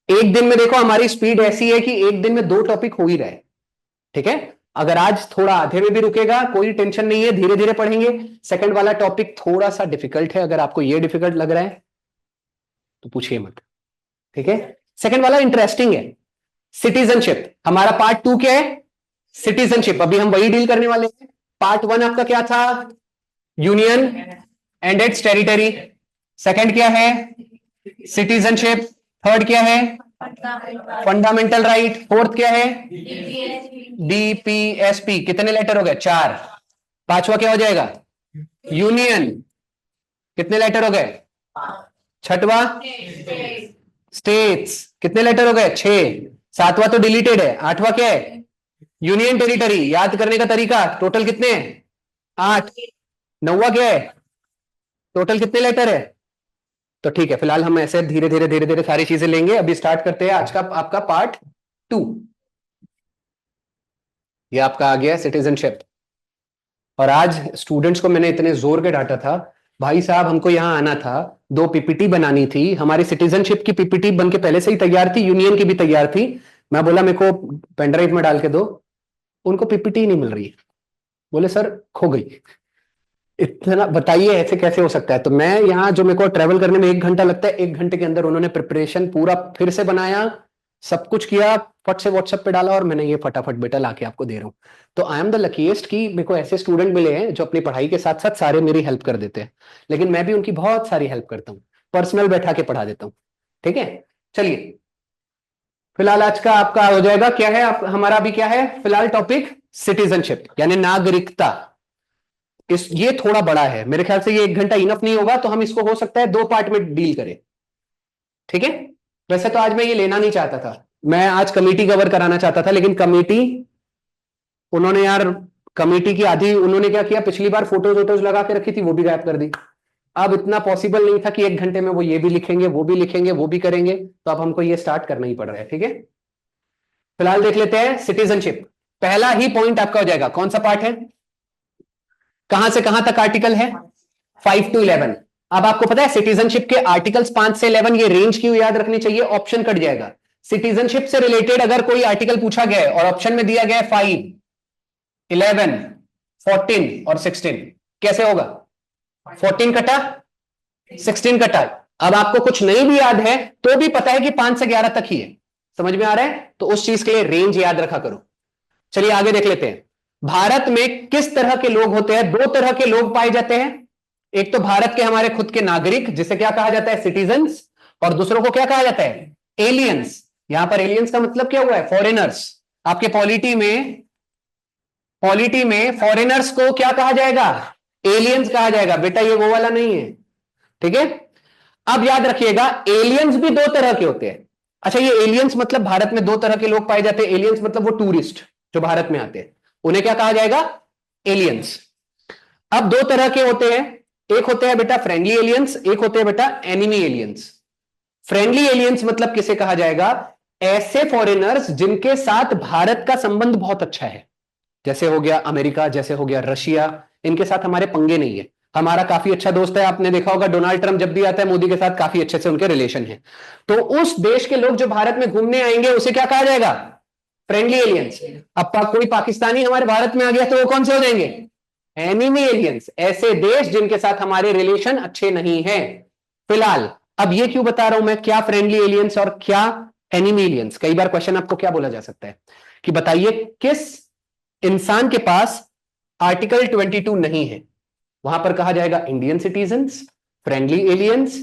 एक दिन में देखो हमारी स्पीड ऐसी है कि एक दिन में 2 टॉपिक हो ही रहे, ठीक है। अगर आज थोड़ा आधे में भी रुकेगा कोई टेंशन नहीं है, धीरे धीरे पढ़ेंगे। सेकंड वाला टॉपिक थोड़ा सा डिफिकल्ट है, अगर आपको ये डिफिकल्ट लग रहा है तो पूछिए मत, ठीक है। सेकंड वाला इंटरेस्टिंग है, सिटीजनशिप। हमारा पार्ट 2 क्या है, सिटीजनशिप। अभी हम वही डील करने वाले हैं। पार्ट 1 आपका क्या था, union and it's territory. Second क्या है, सिटीजनशिप। थर्ड क्या है, फंडामेंटल राइट। फोर्थ क्या है, डीपीएसपी। कितने लेटर हो गए, 4। पांचवा क्या हो जाएगा, यूनियन। कितने लेटर हो गए, छठवा स्टेट्स। कितने लेटर हो गए, 6। सातवां तो डिलीटेड है। आठवां क्या है, यूनियन टेरिटरी। याद करने का तरीका, टोटल कितने हैं, 8। नौवा क्या है, टोटल कितने लेटर है। तो ठीक है, फिलहाल हम ऐसे धीरे धीरे धीरे धीरे सारी चीजें लेंगे। अभी स्टार्ट करते हैं आज का आपका पार्ट 2। ये आपका आ गया सिटीजनशिप। और आज स्टूडेंट्स को मैंने इतने जोर के डांटा था, भाई साहब हमको यहां आना था, 2 पीपीटी बनानी थी। हमारी सिटीजनशिप की पीपीटी बन के पहले से ही तैयार थी, यूनियन की भी तैयार थी। मैं बोला मेरे को पेनड्राइव में डाल के दो, उनको पीपीटी नहीं मिल रही। बोले सर खो गई। इतना बताइए ऐसे कैसे हो सकता है। तो मैं यहाँ जो मेरे को ट्रेवल करने में 1 घंटा लगता है, 1 घंटे के अंदर उन्होंने प्रिपरेशन पूरा फिर से बनाया, सब कुछ किया, फट से व्हाट्सएप पे डाला और मैंने ये फटाफट बेटा लाके आपको दे रहा हूँ। तो आई एम द लकीएस्ट कि मेरे को ऐसे स्टूडेंट मिले हैं जो अपनी पढ़ाई के साथ साथ सारे मेरी हेल्प कर देते हैं। लेकिन मैं भी उनकी बहुत सारी हेल्प करता हूँ, पर्सनल बैठा के पढ़ा देता हूँ, ठीक है। चलिए फिलहाल आज का आपका हो जाएगा क्या है, हमारा अभी क्या है फिलहाल टॉपिक, सिटीजनशिप यानी नागरिकता। ये थोड़ा बड़ा है, मेरे ख्याल से ये 1 घंटा इनफ नहीं होगा, तो हम इसको हो सकता है 2 पार्ट में डील करें, ठीक है। वैसे तो आज मैं ये लेना नहीं चाहता था, मैं आज कमेटी कवर कराना चाहता था, लेकिन कमेटी उन्होंने यार, कमेटी की आधी उन्होंने क्या किया, पिछली बार फोटोज वोटोज लगा के रखी थी वो भी गायब कर दी। अब इतना पॉसिबल नहीं था कि 1 घंटे में वो ये भी लिखेंगे वो भी लिखेंगे वो भी करेंगे, तो अब हमको ये स्टार्ट करना ही पड़ रहा है, ठीक है। फिलहाल देख लेते हैं सिटीजनशिप। पहला ही पॉइंट आपका हो जाएगा, कौन सा पार्ट है, कहां से कहां तक आर्टिकल है, 5 to 11। अब आपको पता है सिटीजनशिप के आर्टिकल्स 5 से 11, ये रेंज क्यों याद रखनी चाहिए, ऑप्शन कट जाएगा। सिटीजनशिप से रिलेटेड अगर कोई आर्टिकल पूछा गया है और ऑप्शन में दिया गया है 5, 11, 14 और 16, कैसे होगा, 14 कटा, 16 कटा। अब आपको कुछ नहीं भी याद है तो भी पता है कि 5 से 11 तक ही है, समझ में आ रहा है, तो उस चीज के लिए रेंज याद रखा करो। चलिए आगे देख लेते हैं। भारत में किस तरह के लोग होते हैं, 2 तरह के लोग पाए जाते हैं, एक तो भारत के हमारे खुद के नागरिक, जिसे क्या कहा जाता है, सिटीजन्स, और दूसरों को क्या कहा जाता है, एलियंस। यहां पर एलियंस का मतलब क्या हुआ है, फॉरेनर्स। आपके पॉलिटी में फॉरेनर्स को क्या कहा जाएगा, एलियंस कहा जाएगा बेटा, ये वो वाला नहीं है, ठीक है। अब याद रखिएगा, एलियंस भी दो तरह के होते हैं। अच्छा, ये एलियंस मतलब भारत में दो तरह के लोग पाए जाते हैं। एलियंस मतलब वो टूरिस्ट जो भारत में आते हैं, उन्हें क्या कहा जाएगा, एलियंस। अब दो तरह के होते हैं, एक होते हैं बेटा फ्रेंडली एलियंस, एक होते हैं बेटा एनिमी एलियंस। फ्रेंडली एलियंस मतलब किसे कहा जाएगा, ऐसे फॉरेनर्स जिनके साथ भारत का संबंध बहुत अच्छा है, जैसे हो गया अमेरिका, जैसे हो गया रशिया, इनके साथ हमारे पंगे नहीं है। हमारा काफी अच्छा दोस्त है, आपने देखा होगा डोनाल्ड ट्रंप जब भी आता है मोदी के साथ काफी अच्छे से उनके रिलेशन है। तो उस देश के लोग जो भारत में घूमने आएंगे उसे क्या कहा जाएगा, फ्रेंडली एलियंस। अब कोई पाकिस्तानी हमारे भारत में आ गया तो वो कौन से हो जाएंगे, एनिमी एलियंस, ऐसे देश जिनके साथ हमारे रिलेशन अच्छे नहीं है फिलहाल। अब ये क्यों बता रहा हूं मैं, क्या फ्रेंडली एलियंस और क्या एनिमी एलियंस। कई बार क्वेश्चन आपको क्या बोला जा सकता है कि बताइए किस इंसान के पास आर्टिकल 22 नहीं है, वहां पर कहा जाएगा Indian citizens, friendly aliens,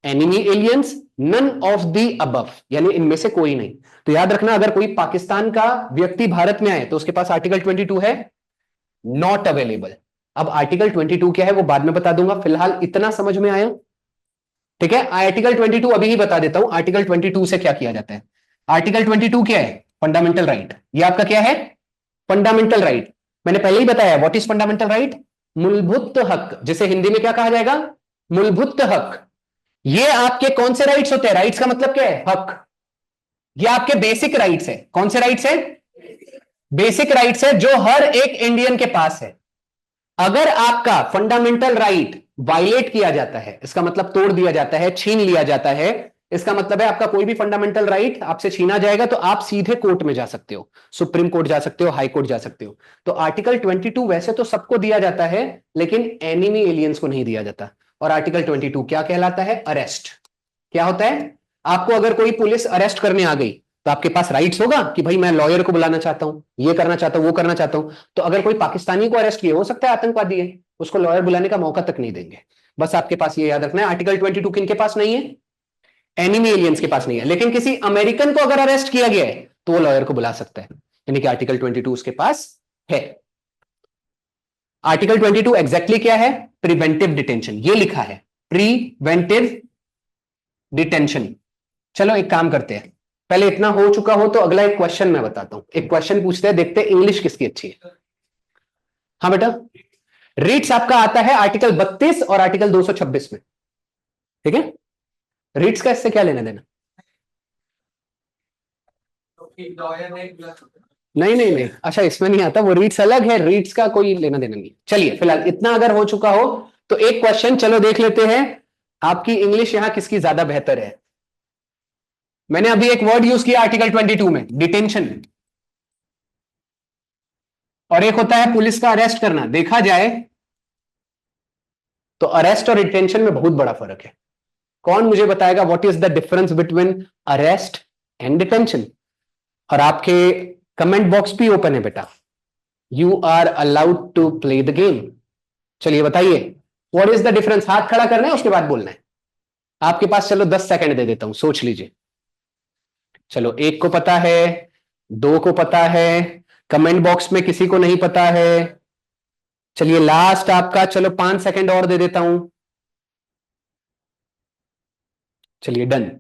enemy aliens, none of the above, यानी इनमें से कोई नहीं। तो याद रखना, अगर कोई पाकिस्तान का व्यक्ति भारत में आए तो उसके पास आर्टिकल 22 है, नॉट अवेलेबल। अब आर्टिकल 22 क्या है वो बाद में बता दूंगा, फिलहाल इतना समझ में आया, ठीक है। आर्टिकल 22 अभी ही बता देता हूं, आर्टिकल 22 से क्या किया जाता है। आर्टिकल 22 क्या है, फंडामेंटल राइट। ये आपका क्या है, फंडामेंटल राइट। मैंने पहले ही बताया व्हाट इज फंडामेंटल राइट, मूलभूत हक, जिसे हिंदी में क्या कहा जाएगा, मूलभूत हक। ये आपके कौन से राइट्स होते हैं, राइट्स का मतलब क्या है, हक। ये आपके बेसिक राइट्स है, कौन से राइट्स है, बेसिक राइट्स है जो हर एक इंडियन के पास है। अगर आपका फंडामेंटल राइट वायलेट किया जाता है, इसका मतलब तोड़ दिया जाता है, छीन लिया जाता है, इसका मतलब है आपका कोई भी फंडामेंटल राइट आपसे छीना जाएगा तो आप सीधे कोर्ट में जा सकते हो, सुप्रीम कोर्ट जा सकते हो, हाई कोर्ट जा सकते हो। तो आर्टिकल 22 वैसे तो सबको दिया जाता है, लेकिन एनिमी एलियंस को नहीं दिया जाता। और आर्टिकल 22 क्या कहलाता है, अरेस्ट। क्या होता है, आपको अगर कोई पुलिस अरेस्ट करने आ गई तो आपके पास राइट्स होगा कि भाई मैं लॉयर को बुलाना चाहता हूं, ये करना चाहता हूं, वो करना चाहता हूं। तो अगर कोई पाकिस्तानी को अरेस्ट किए, हो सकता है आतंकवादी है, उसको लॉयर बुलाने का मौका तक नहीं देंगे। बस आपके पास ये याद रखना है, आर्टिकल 22 किनके पास नहीं है, एनिमी एलियंस के पास नहीं है। लेकिन किसी अमेरिकन को अगर अरेस्ट किया गया है तो वो लॉयर को बुला सकता है, यानी कि आर्टिकल 22 उसके पास है। आर्टिकल 22 एग्जैक्टली क्या है, प्रिवेंटिव डिटेंशन, ये लिखा है प्रिवेंटिव डिटेंशन। चलो एक काम करते हैं, पहले इतना हो चुका हो तो अगला एक क्वेश्चन मैं बताता हूं। एक क्वेश्चन पूछते हैं, देखते हैं इंग्लिश किसकी अच्छी है। हाँ बेटा, रीट्स आपका आता है आर्टिकल 32 और आर्टिकल 226 में, ठीक है। रीट्स का इससे क्या लेना देना, लॉयर ने नहीं नहीं नहीं, अच्छा इसमें नहीं आता, वो रीट्स अलग है, रीट्स का कोई लेना देना नहीं। चलिए फिलहाल इतना अगर हो चुका हो तो एक क्वेश्चन चलो देख लेते हैं, आपकी इंग्लिश यहां किसकी ज्यादा बेहतर है। मैंने अभी एक वर्ड यूज किया आर्टिकल 22 में, डिटेंशन, और एक होता है पुलिस का अरेस्ट करना। देखा जाए तो अरेस्ट और डिटेंशन में बहुत बड़ा फर्क है। कौन मुझे बताएगा what is the difference between arrest and detention. और आपके कमेंट बॉक्स भी ओपन है बेटा, you are allowed to play the game. चलिए बताइए व्हाट इज द डिफरेंस, हाथ खड़ा करना है उसके बाद बोलना है। आपके पास चलो 10 सेकंड दे देता हूं, सोच लीजिए। चलो एक को पता है, दो को पता है, कमेंट बॉक्स में किसी को नहीं पता है। चलिए लास्ट आपका, चलो 5 सेकंड और दे देता हूं। चलिए डन।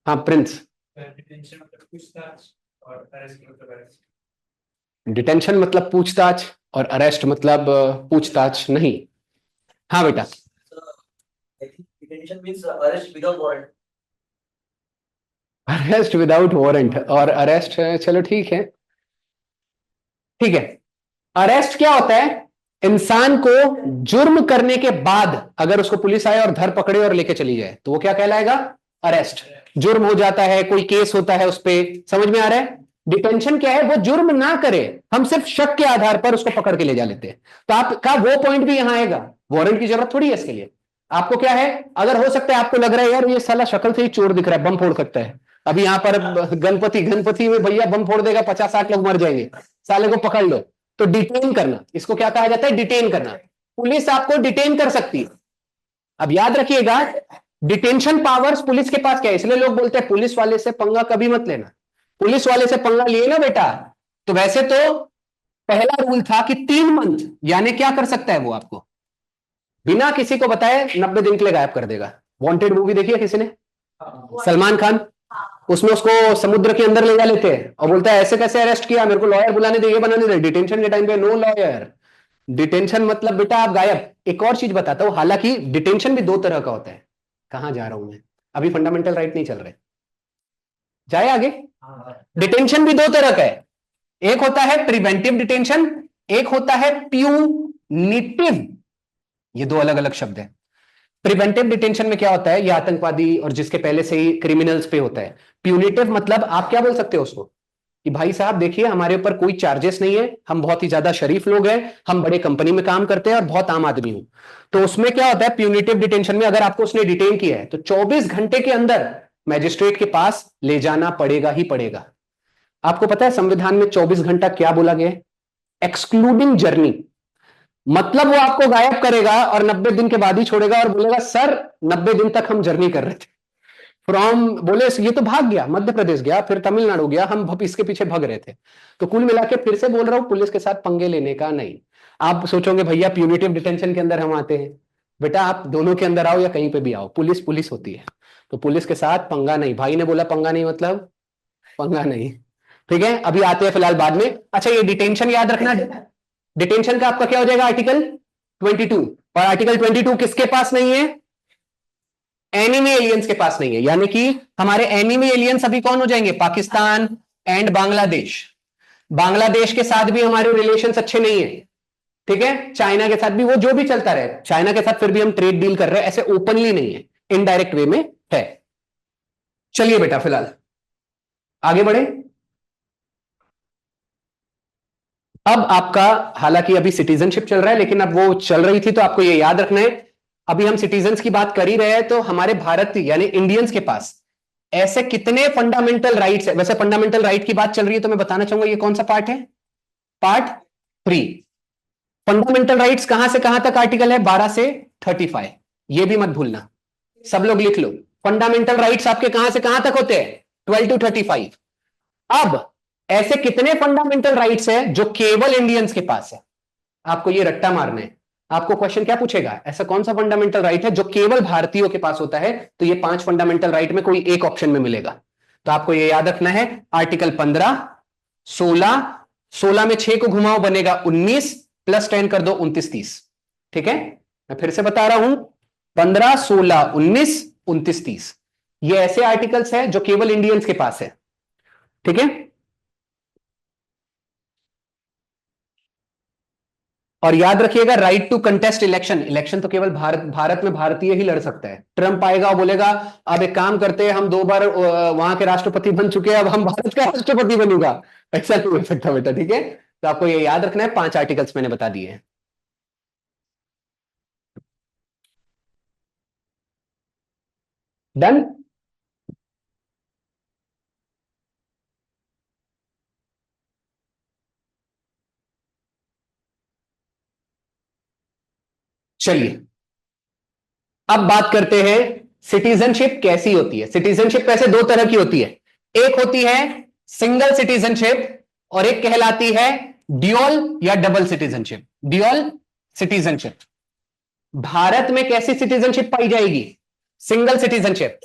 हाँ प्रिंस, डिटेंशन मतलब पूछताछ और अरेस्ट मतलब अरेस्ट। डिटेंशन मतलब पूछताछ और अरेस्ट मतलब पूछताछ नहीं। हाँ बेटा, Detention means arrest without warrant. Arrest without warrant और अरेस्ट, चलो ठीक है, ठीक है। अरेस्ट क्या होता है, इंसान को जुर्म करने के बाद अगर उसको पुलिस आए और धर पकड़े और लेके चली जाए तो वो क्या कहलाएगा, अरेस्ट। जुर्म हो जाता है, कोई केस होता है उस पर, समझ में आ रहा है। डिटेंशन क्या है, वो जुर्म ना करे, हम सिर्फ शक के आधार पर उसको पकड़ के ले जा लेते हैं। तो आपका वो पॉइंट भी यहां आएगा, वारंट की जरूरत थोड़ी है इसके लिए। आपको क्या है, अगर हो सकता है आपको लग रहा है यार ये साला शक्ल से ही चोर दिख रहा है, बम फोड़ सकता है, अभी यहां पर गणपति में भैया बम फोड़ देगा, 50-60 लोग मर जाएंगे, साले को पकड़ लो। तो डिटेन करना, इसको क्या कहा जाता है, डिटेन करना। पुलिस आपको डिटेन कर सकती है। अब याद रखिएगा, डिटेंशन पावर्स पुलिस के पास क्या है, इसलिए लोग बोलते हैं पुलिस वाले से पंगा कभी मत लेना। पुलिस वाले से पंगा लिए ना बेटा, तो वैसे तो पहला रूल था कि 3 मंथ, यानी क्या कर सकता है वो आपको बिना किसी को बताए 90 दिन के लिए गायब कर देगा। वांटेड मूवी देखी है किसी ने? सलमान खान, उसमें उसको समुद्र के अंदर ले जा लेते हैं और बोलता है ऐसे कैसे अरेस्ट किया, मेरे को लॉयर बुलाने दे, ये बनाने दे। डिटेंशन के टाइम पे नो लॉयर, डिटेंशन मतलब बेटा आप गायब। एक और चीज बताता हूं, हालांकि डिटेंशन भी 2 तरह का होता है। कहां जा रहा हूं मैं, अभी फंडामेंटल राइट नहीं चल रहे, जाए आगे। डिटेंशन भी 2 तरह का है, एक होता है प्रिवेंटिव डिटेंशन, एक होता है प्यूनिटिव। ये 2 अलग अलग शब्द है। प्रिवेंटिव डिटेंशन में क्या होता है, ये आतंकवादी और जिसके पहले से ही क्रिमिनल्स पे होता है। प्यूनिटिव मतलब आप क्या बोल सकते हो उसको कि भाई साहब देखिए हमारे ऊपर कोई चार्जेस नहीं है, हम बहुत ही ज्यादा शरीफ लोग हैं, हम बड़े कंपनी में काम करते हैं और बहुत आम आदमी हूं। तो उसमें क्या होता है, प्यूनिटिव डिटेंशन में अगर आपको उसने डिटेन किया है तो 24 घंटे के अंदर मैजिस्ट्रेट के पास ले जाना पड़ेगा ही पड़ेगा। आपको पता है संविधान में 24 घंटा क्या बोला गया है? Excluding journey. मतलब वो आपको गायब करेगा और 90 दिन के बाद ही छोड़ेगा और बोलेगा सर 90 दिन तक हम जर्नी कर रहे थे फ्रॉम, बोले ये तो भाग गया, मध्य प्रदेश गया, फिर तमिलनाडु गया, हम इसके पीछे भाग रहे थे। तो कुल मिला के फिर से बोल रहा हूं, पुलिस के साथ पंगे लेने का नहीं। आप सोचोगे भैया प्यूनिटिव डिटेंशन के अंदर हम आते हैं, बेटा आप दोनों के अंदर आओ या कहीं पे भी आओ, पुलिस पुलिस होती है। तो पुलिस के साथ पंगा नहीं। भाई ने बोला पंगा नहीं मतलब पंगा नहीं, ठीक है। अभी आते हैं फिलहाल बाद में। अच्छा ये डिटेंशन याद रखना, डिटेंशन का आपका क्या हो जाएगा आर्टिकल 22, और आर्टिकल 22 किसके पास नहीं है? एनिमी एलियंस के पास नहीं है। यानी कि हमारे एनिमी एलियंस अभी कौन हो जाएंगे? पाकिस्तान एंड बांग्लादेश। बांग्लादेश के साथ भी हमारे रिलेशंस अच्छे नहीं है, ठीक है। चाइना के साथ भी वो जो भी चलता रहे, चाइना के साथ फिर भी हम ट्रेड डील कर रहे हैं, ऐसे ओपनली नहीं है, इनडायरेक्ट वे में है। चलिए बेटा फिलहाल आगे बढ़े। अब आपका, हालांकि अभी सिटीजनशिप चल रहा है लेकिन अब वो चल रही थी तो आपको ये याद रखना है, अभी हम सिटीजन्स की बात कर ही रहे हैं, तो हमारे भारत यानी इंडियंस के पास ऐसे कितने फंडामेंटल राइट्स है? वैसे फंडामेंटल राइट की बात चल रही है तो मैं बताना चाहूंगा ये कौन सा पार्ट है? पार्ट 3। फंडामेंटल राइट्स कहां से कहां तक आर्टिकल है? 12 से 35। ये भी मत भूलना, सब लोग लिख लो। फंडामेंटल राइट्स आपके कहां से कहां तक होते हैं? 12 to 35। अब ऐसे कितने फंडामेंटल राइट्स है जो केवल इंडियंस के पास है? आपको ये रट्टा मारना है। आपको क्वेश्चन क्या पूछेगा, ऐसा कौन सा फंडामेंटल राइट है जो केवल भारतीयों के पास होता है? तो ये 5 फंडामेंटल राइट में कोई एक ऑप्शन में मिलेगा। तो आपको ये याद रखना है, आर्टिकल 15, 16, 16 में 6 को घुमाओ बनेगा 19, प्लस 10 कर दो 29, 30। ठीक है, मैं फिर से बता रहा हूं, 15, 16, 19, 29, 30 ये ऐसे आर्टिकल्स हैं जो केवल इंडियंस के पास है। ठीक है, और याद रखिएगा right to contest election, election तो केवल भारत में भारतीय ही लड़ सकता है। ट्रंप आएगा और बोलेगा अब एक काम करते हैं, हम 2 बार वहां के राष्ट्रपति बन चुके हैं, अब हम भारत का राष्ट्रपति बनूंगा, ऐसा नहीं हो सकता बेटा। ठीक है, तो आपको ये याद रखना है, 5 आर्टिकल्स मैंने बता दिए हैं। डन। चलिए अब बात करते हैं सिटीजनशिप कैसी होती है। सिटीजनशिप वैसे 2 तरह की होती है, एक होती है सिंगल सिटीजनशिप और एक कहलाती है ड्यूअल या double citizenship. Dual citizenship, Bharat में कैसी सिटीजनशिप पाई जाएगी? Single citizenship.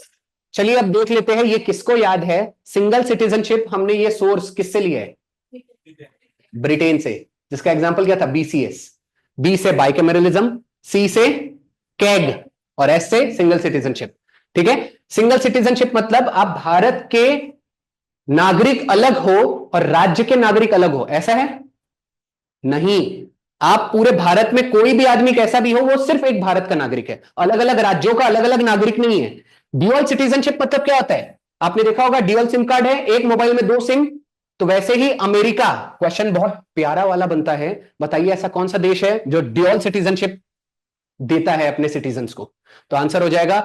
चलिए अब देख लेते हैं ये किसको याद है। सिंगल सिटीजनशिप हमने ये सोर्स किससे लिया है? ब्रिटेन से, जिसका एग्जांपल क्या था? बीसीएस। बी से बाइकैमरलिज्म, सी से कैग और एस से सिंगल सिटीजनशिप। ठीक है, सिंगल सिटीजनशिप मतलब आप भारत के नागरिक अलग हो और राज्य के नागरिक अलग हो, ऐसा है? नहीं, आप पूरे भारत में कोई भी आदमी कैसा भी हो, वो सिर्फ एक भारत का नागरिक है, अलग अलग राज्यों का अलग अलग नागरिक नहीं है। ड्यूअल सिटीजनशिप मतलब क्या होता है? आपने देखा होगा ड्यूअल सिम कार्ड है, एक मोबाइल में 2 सिम। तो वैसे ही अमेरिका, क्वेश्चन बहुत प्यारा वाला बनता है, बताइए ऐसा कौन सा देश है जो ड्यूअल सिटीजनशिप देता है अपने सिटीजन्स को? तो आंसर हो जाएगा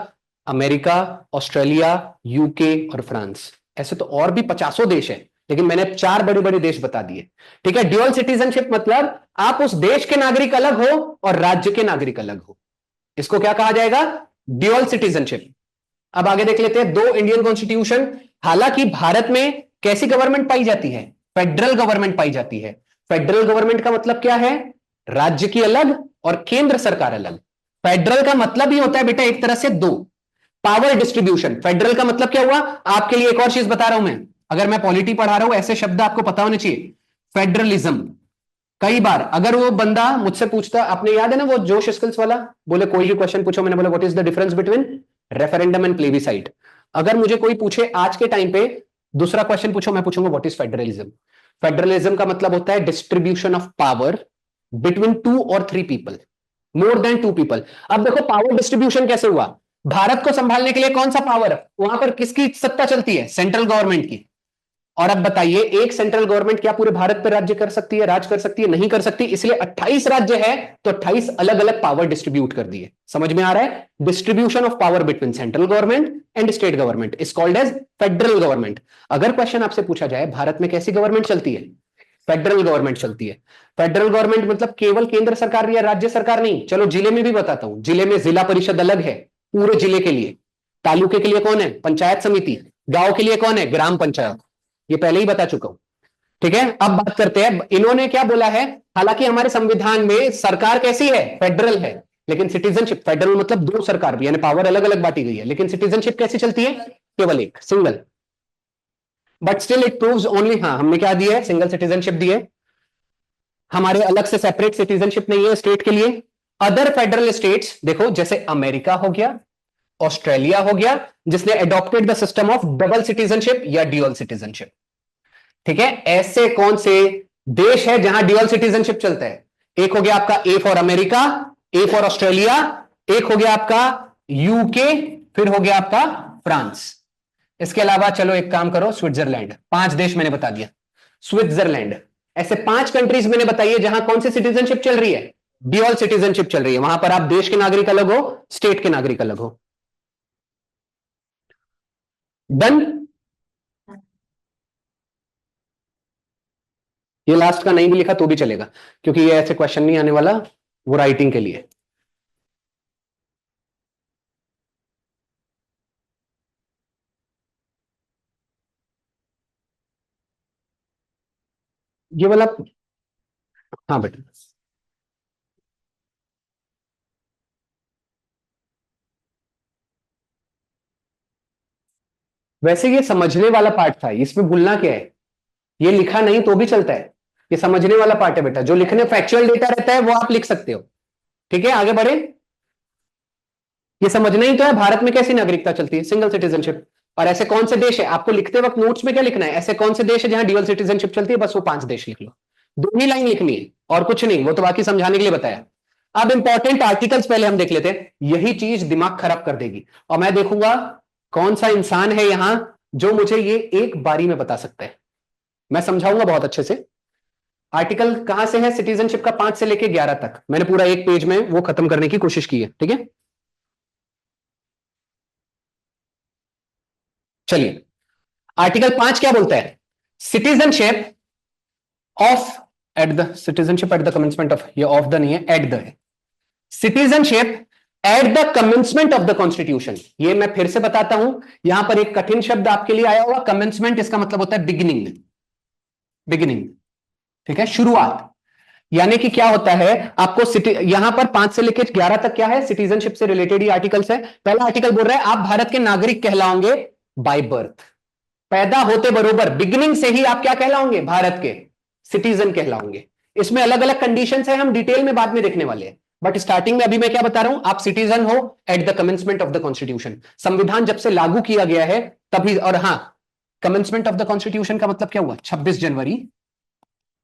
अमेरिका, ऑस्ट्रेलिया, यूके और फ्रांस। ऐसे तो और भी 50 देश है, लेकिन मैंने 4 बड़े बड़े देश बता दिए। ठीक है, ड्यूअल सिटीजनशिप मतलब आप उस देश के नागरिक अलग हो और राज्य के नागरिक अलग हो, इसको क्या कहा जाएगा? Dual citizenship. अब आगे देख लेते हैं, 2 इंडियन कॉन्स्टिट्यूशन। हालांकि भारत में कैसी गवर्नमेंट पाई जाती है? फेडरल गवर्नमेंट पाई जाती है। फेडरल गवर्नमेंट का मतलब क्या है? राज्य की अलग और केंद्र सरकार अलग। फेडरल का मतलब ही होता है बेटा एक तरह से 2, पावर डिस्ट्रीब्यूशन। फेडरल का मतलब क्या हुआ? आपके लिए एक और चीज बता रहा हूं मैं, अगर मैं पॉलिटी पढ़ा रहा हूं ऐसे शब्द आपको पता होने चाहिए। फेडरलिज्म, कई बार अगर वो बंदा मुझसे पूछता, आपने याद है ना वो जोश स्किल्स वाला, बोले कोई भी क्वेश्चन पूछो, मैंने बोला what is the difference between referendum and plebiscite. अगर मुझे कोई पूछे आज के टाइम पे दूसरा क्वेश्चन पूछो, मैं पूछूंगा व्हाट इज फेडरलिज्म। फेडरलिज्म का मतलब होता है डिस्ट्रीब्यूशन ऑफ पावर बिटवीन 2 और 3 पीपल, मोर देन 2 पीपल। अब देखो पावर डिस्ट्रीब्यूशन कैसे हुआ? भारत को संभालने के लिए कौन सा पावर, वहां पर किसकी सत्ता चलती है? सेंट्रल गवर्नमेंट की। और अब बताइए, एक सेंट्रल गवर्नमेंट क्या पूरे भारत पर राज्य कर सकती है, राज कर सकती है? नहीं कर सकती। इसलिए 28 राज्य है तो 28 अलग अलग पावर डिस्ट्रीब्यूट कर दिए। समझ में आ रहा है? Distribution of power between central government and state government is called as federal government. अगर क्वेश्चन आपसे पूछा जाए भारत में कैसी गवर्नमेंट चलती है? फेडरल गवर्नमेंट चलती है। फेडरल गवर्नमेंट मतलब केवल केंद्र सरकार या राज्य सरकार नहीं। चलो जिले में भी बताता हूं, जिले में जिला परिषद अलग है पूरे जिले के लिए, तालुके के लिए कौन है? पंचायत समिति, गांव के लिए कौन है? ग्राम पंचायत। ये पहले ही बता चुका हूं। ठीक है, अब बात करते हैं इन्होंने क्या बोला है। हालांकि हमारे संविधान में सरकार कैसी है? फेडरल है, लेकिन सिटीजनशिप, फेडरल मतलब 2 सरकार भी, यानी पावर अलग अलग बांटी गई है, लेकिन सिटीजनशिप कैसी चलती है? केवल एक, single. But still it proves only, हाँ हमने क्या दिया है? सिंगल सिटीजनशिप दी है। हमारे अलग से सेपरेट सिटीजनशिप नहीं है स्टेट के लिए। अदर फेडरल स्टेट्स देखो, जैसे अमेरिका हो गया, ऑस्ट्रेलिया हो गया, जिसने adopted the system of double citizenship या ड्यूअल सिटीजनशिप। ठीक है, ऐसे कौन से देश है जहां ड्यूअल सिटीजनशिप चलता है? एक हो गया आपका A for America, A for Australia, एक हो गया आपका यूके, फिर हो गया आपका फ्रांस। इसके अलावा चलो एक काम करो, स्विट्जरलैंड। 5 देश मैंने बता दिया। स्विट्जरलैंड, ऐसे 5 कंट्रीज मैंने बताइए जहां कौन सी सिटीजनशिप चल रही है? ड्यूअल सिटीजनशिप चल रही है। वहां पर आप देश के नागरिक अलग हो, स्टेट के नागरिक अलग हो। डन। ये लास्ट का नहीं भी लिखा तो भी चलेगा, क्योंकि ये ऐसे क्वेश्चन नहीं आने वाला, वो राइटिंग के लिए। ये वाला, हाँ बेटा। वैसे ये समझने वाला पार्ट था, इसमें भूलना क्या है? ये लिखा नहीं तो भी चलता है, ये समझने वाला पार्ट है बेटा। जो लिखने फैक्चुअल डेटा रहता है वो आप लिख सकते हो। ठीक है, आगे बढ़े। ये समझना ही तो है भारत में कैसी नागरिकता चलती है, सिंगल सिटीजनशिप। और ऐसे कौन से देश है, आपको लिखते वक्त नोट्स में क्या लिखना है? ऐसे कौन से देश है जहां ड्यूअल सिटीजनशिप चलती है? बस वो 5 देश लिख लो, 2 ही लाइन लिखनी है और कुछ नहीं, वो तो बाकी समझाने के लिए बताया। अब इंपॉर्टेंट आर्टिकल्स पहले हम देख लेते हैं, यही चीज दिमाग खराब कर देगी। और मैं देखूंगा कौन सा इंसान है यहां जो मुझे ये एक बारी में बता सकता है। मैं समझाऊंगा बहुत अच्छे से। आर्टिकल कहां से है सिटीजनशिप का? 5 से लेके 11 तक मैंने पूरा एक पेज में वो खत्म करने की कोशिश की है। ठीक है, चलिए। आर्टिकल 5 क्या बोलता है? Citizenship of at the, citizenship at the commencement of, ये ऑफ द नहीं है, एट द है। Citizenship at the commencement of the constitution. ये मैं फिर से बताता हूं, यहां पर एक कठिन शब्द आपके लिए आया होगा, कमेंसमेंट। इसका मतलब होता है बिगिनिंग, बिगिनिंग। ठीक है, शुरुआत। यानी कि क्या होता है आपको सिटी, यहां पर 5 से लेकर 11 तक क्या है? सिटीजनशिप से रिलेटेड ही आर्टिकल्स है। पहला आर्टिकल बोल रहा है आप भारत के नागरिक कहलाओगे बाय बर्थ, पैदा होते बरोबर, बिगिनिंग से ही आप क्या कहलाओगे? भारत के सिटीजन कहलाओगे। इसमें अलग अलग कंडीशंस है, हम डिटेल में बाद में देखने वाले हैं। बट स्टार्टिंग में अभी मैं क्या बता रहा हूं, आप सिटीजन हो at the commencement of the constitution. संविधान जब से लागू किया गया है तभी। और हां, कमेंसमेंट ऑफ द कॉन्स्टिट्यूशन का मतलब क्या हुआ? 26 जनवरी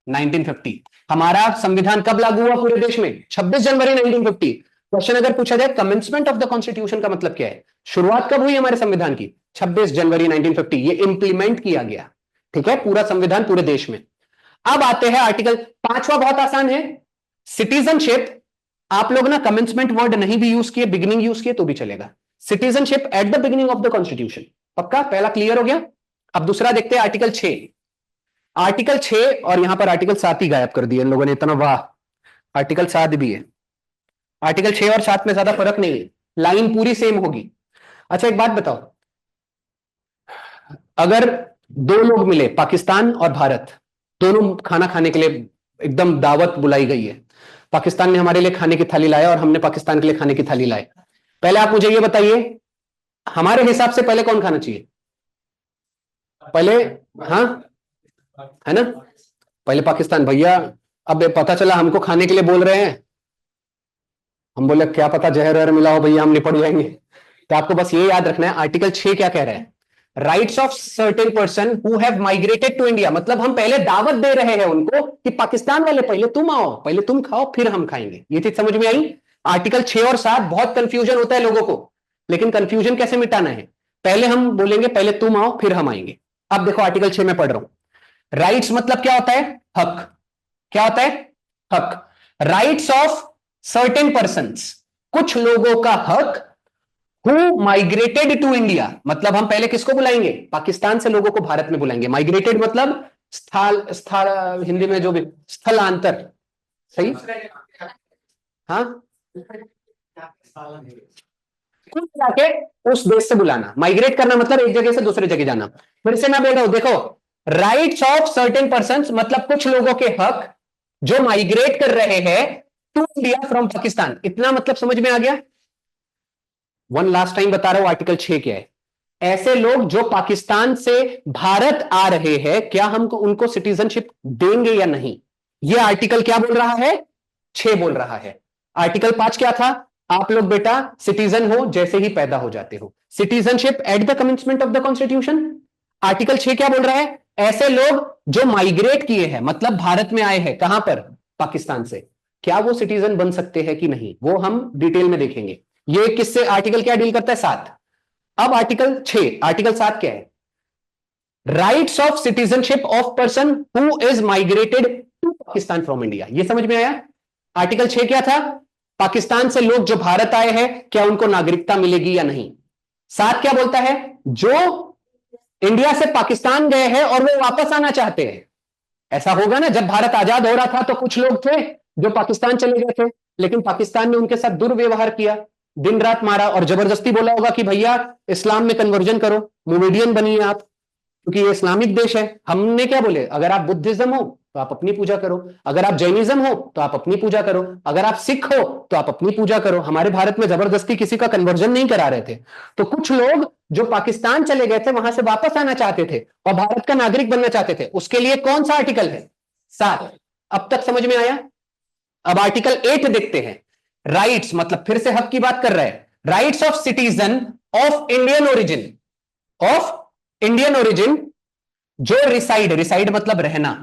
1950। हमारा संविधान कब लागू हुआ पूरे देश में? 26 जनवरी 1950। क्वेश्चन अगर पूछा जाए कमेंसमेंट ऑफ द कॉन्स्टिट्यूशन का मतलब क्या है, शुरुआत कब हुई हमारे संविधान की? 26 जनवरी 1950। ये इंप्लीमेंट किया गया। ठीक है, पूरा संविधान पूरे देश में। अब आते हैं आर्टिकल 5वां, बहुत आसान है। सिटीजनशिप, आप लोग ना कमेंसमेंट वर्ड नहीं भी यूज किए, बिगिनिंग यूज किए तो भी चलेगा। Citizenship at the beginning of the constitution, पक्का? पहला क्लियर हो गया। अब दूसरा देखते हैं आर्टिकल 6। आर्टिकल 6 और यहां पर आर्टिकल 7 ही गायब कर दिया इन लोगों ने, इतना वाह। आर्टिकल 7 भी है, आर्टिकल 6 और 7 में ज्यादा फर्क नहीं है, लाइन पूरी सेम होगी। अच्छा एक बात बताओ, अगर दो लोग मिले, पाकिस्तान और भारत, दोनों खाना खाने के लिए एकदम दावत बुलाई गई है, पाकिस्तान ने हमारे लिए खाने की थाली लाया और हमने पाकिस्तान के लिए खाने की थाली लाए, पहले आप मुझे ये बताइए हमारे हिसाब से पहले कौन खाना चाहिए? पहले, हाँ है ना, पहले पाकिस्तान भैया। अब पता चला हमको खाने के लिए बोल रहे हैं, हम बोले क्या पता जहर वहर मिला हो भैया, हम निपट जाएंगे। तो आपको बस ये याद रखना है आर्टिकल 6 क्या कह रहा है, rights of certain person who have migrated to India, मतलब हम पहले दावत दे रहे हैं उनको कि पाकिस्तान वाले पहले तुम आओ, पहले तुम खाओ फिर हम खाएंगे। ये चीज समझ में आई? आर्टिकल 6 और 7 बहुत कंफ्यूजन होता है लोगों को, लेकिन कंफ्यूजन कैसे मिटाना है, पहले हम बोलेंगे पहले तुम आओ फिर हम आएंगे। अब देखो आर्टिकल 6 में पढ़ रहा हूं, राइट्स मतलब क्या होता है, हक। क्या होता है? हक। राइट्स ऑफ सर्टेन पर्संस, कुछ लोगों का हक, हु माइग्रेटेड टू इंडिया, मतलब हम पहले किसको बुलाएंगे, पाकिस्तान से लोगों को भारत में बुलाएंगे। माइग्रेटेड मतलब स्थल, स्थल हिंदी में जो भी स्थलांतर, सही, हाँ, कुल जाके उस देश से बुलाना। माइग्रेट करना मतलब एक जगह से दूसरे जगह जाना। फिर से मैं बोल रहा हूं, देखो, राइट्स ऑफ सर्टेन पर्सन मतलब कुछ लोगों के हक जो माइग्रेट कर रहे हैं टू इंडिया फ्रॉम पाकिस्तान, इतना मतलब समझ में आ गया? वन लास्ट टाइम बता रहा हूं आर्टिकल 6 क्या है। ऐसे लोग जो पाकिस्तान से भारत आ रहे हैं, क्या हम उनको सिटीजनशिप देंगे या नहीं, यह आर्टिकल क्या बोल रहा है, 6 बोल रहा है। आर्टिकल 5 क्या था, आप लोग बेटा सिटीजन हो जैसे ही पैदा हो जाते हो, citizenship at the commencement of the constitution. Article 6 क्या बोल रहा है, ऐसे लोग जो माइग्रेट किए हैं, मतलब भारत में आए हैं, कहां पर, पाकिस्तान से, क्या वो सिटीजन बन सकते हैं कि नहीं, वो हम डिटेल में देखेंगे। ये किससे आर्टिकल क्या डील करता है, 7। अब आर्टिकल 6, आर्टिकल 7 क्या है, rights of citizenship of person who is migrated to Pakistan from India. ये समझ में आया? आर्टिकल 6 क्या था, पाकिस्तान से लोग जो भारत आए हैं क्या उनको नागरिकता मिलेगी या नहीं। 7 क्या बोलता है, जो इंडिया से पाकिस्तान गए हैं और वो वापस आना चाहते हैं। ऐसा होगा ना, जब भारत आजाद हो रहा था तो कुछ लोग थे जो पाकिस्तान चले गए थे, लेकिन पाकिस्तान ने उनके साथ दुर्व्यवहार किया, दिन रात मारा और जबरदस्ती बोला होगा कि भैया इस्लाम में कन्वर्जन करो, मोमेडियन बनिए आप, क्योंकि ये इस्लामिक देश है। हमने क्या बोले, अगर आप बुद्धिज्म हो तो आप अपनी पूजा करो, अगर आप जैनिज्म हो तो आप अपनी पूजा करो, अगर आप सिख हो तो आप अपनी पूजा करो। हमारे भारत में जबरदस्ती किसी का कन्वर्जन नहीं करा रहे थे। तो कुछ लोग जो पाकिस्तान चले गए थे वहां से वापस आना चाहते थे और भारत का नागरिक बनना चाहते थे, उसके लिए कौन सा आर्टिकल है, 7। अब तक समझ में आया? अब आर्टिकल 8 देखते हैं। राइट्स मतलब फिर से हक की बात कर रहा है, rights of citizen of Indian origin, of Indian origin जो रिसाइड, रिसाइड मतलब रहना,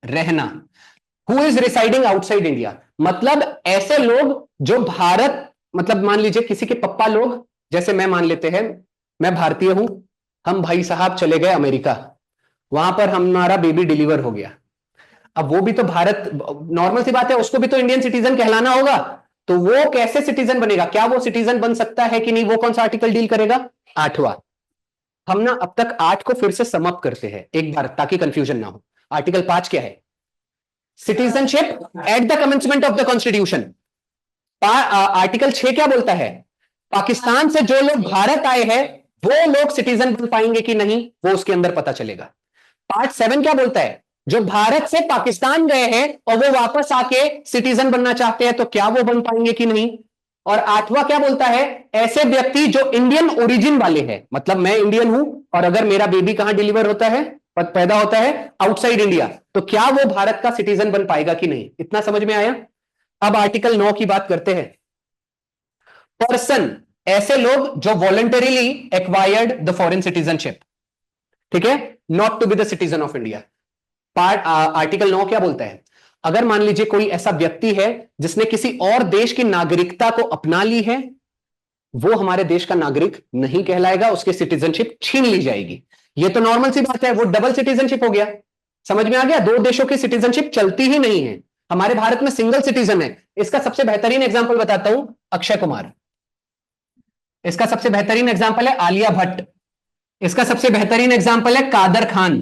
रहना, who is residing outside India, मतलब ऐसे लोग जो भारत, मतलब मान लीजिए किसी के पप्पा लोग, जैसे मैं मान लेते हैं मैं भारतीय हूं, हम भाई साहब चले गए अमेरिका, वहां पर हमारा बेबी डिलीवर हो गया, अब वो भी तो भारत, नॉर्मल सी बात है, उसको भी तो इंडियन सिटीजन कहलाना होगा, तो वो कैसे सिटीजन बनेगा, क्या वो सिटीजन बन सकता है कि नहीं, वो कौन सा आर्टिकल डील करेगा, 8वां। हम ना अब तक 8 को फिर से समअप करते हैं एक बार ताकि कंफ्यूजन ना हो। आर्टिकल 5 क्या है, citizenship at the commencement of the constitution. Article 6 क्या बोलता है, पाकिस्तान से जो लोग भारत आए हैं वो लोग सिटीजन बन पाएंगे कि नहीं, वो उसके अंदर पता चलेगा। पार्ट 7 क्या बोलता है, जो भारत से पाकिस्तान गए हैं और वो वापस आके सिटीजन बनना चाहते हैं तो क्या वो बन पाएंगे कि नहीं। और 8वां क्या बोलता है, ऐसे व्यक्ति जो इंडियन ओरिजिन वाले हैं, मतलब मैं इंडियन हूं और अगर मेरा बेबी कहां डिलीवर होता है, पैदा होता है आउटसाइड इंडिया, तो क्या वो भारत का सिटीजन बन पाएगा कि नहीं। इतना समझ में आया? अब आर्टिकल 9 की बात करते हैं। पर्सन, ऐसे लोग जो voluntarily acquired the foreign citizenship, ठीक है, not to be the citizen of India. Article 9 क्या बोलता है, अगर मान लीजिए कोई ऐसा व्यक्ति है जिसने किसी और देश की नागरिकता को अपना ली है, वो हमारे देश का नागरिक नहीं कहलाएगा, उसकी सिटीजनशिप छीन ली जाएगी। ये तो नॉर्मल सी बात है, वो डबल सिटीजनशिप हो गया। समझ में आ गया? दो देशों की सिटीजनशिप चलती ही नहीं है, हमारे भारत में सिंगल सिटीजन है। इसका सबसे बेहतरीन एग्जांपल बताता हूं, अक्षय कुमार। इसका सबसे बेहतरीन एग्जांपल है आलिया भट्ट। इसका सबसे बेहतरीन एग्जांपल है कादर खान।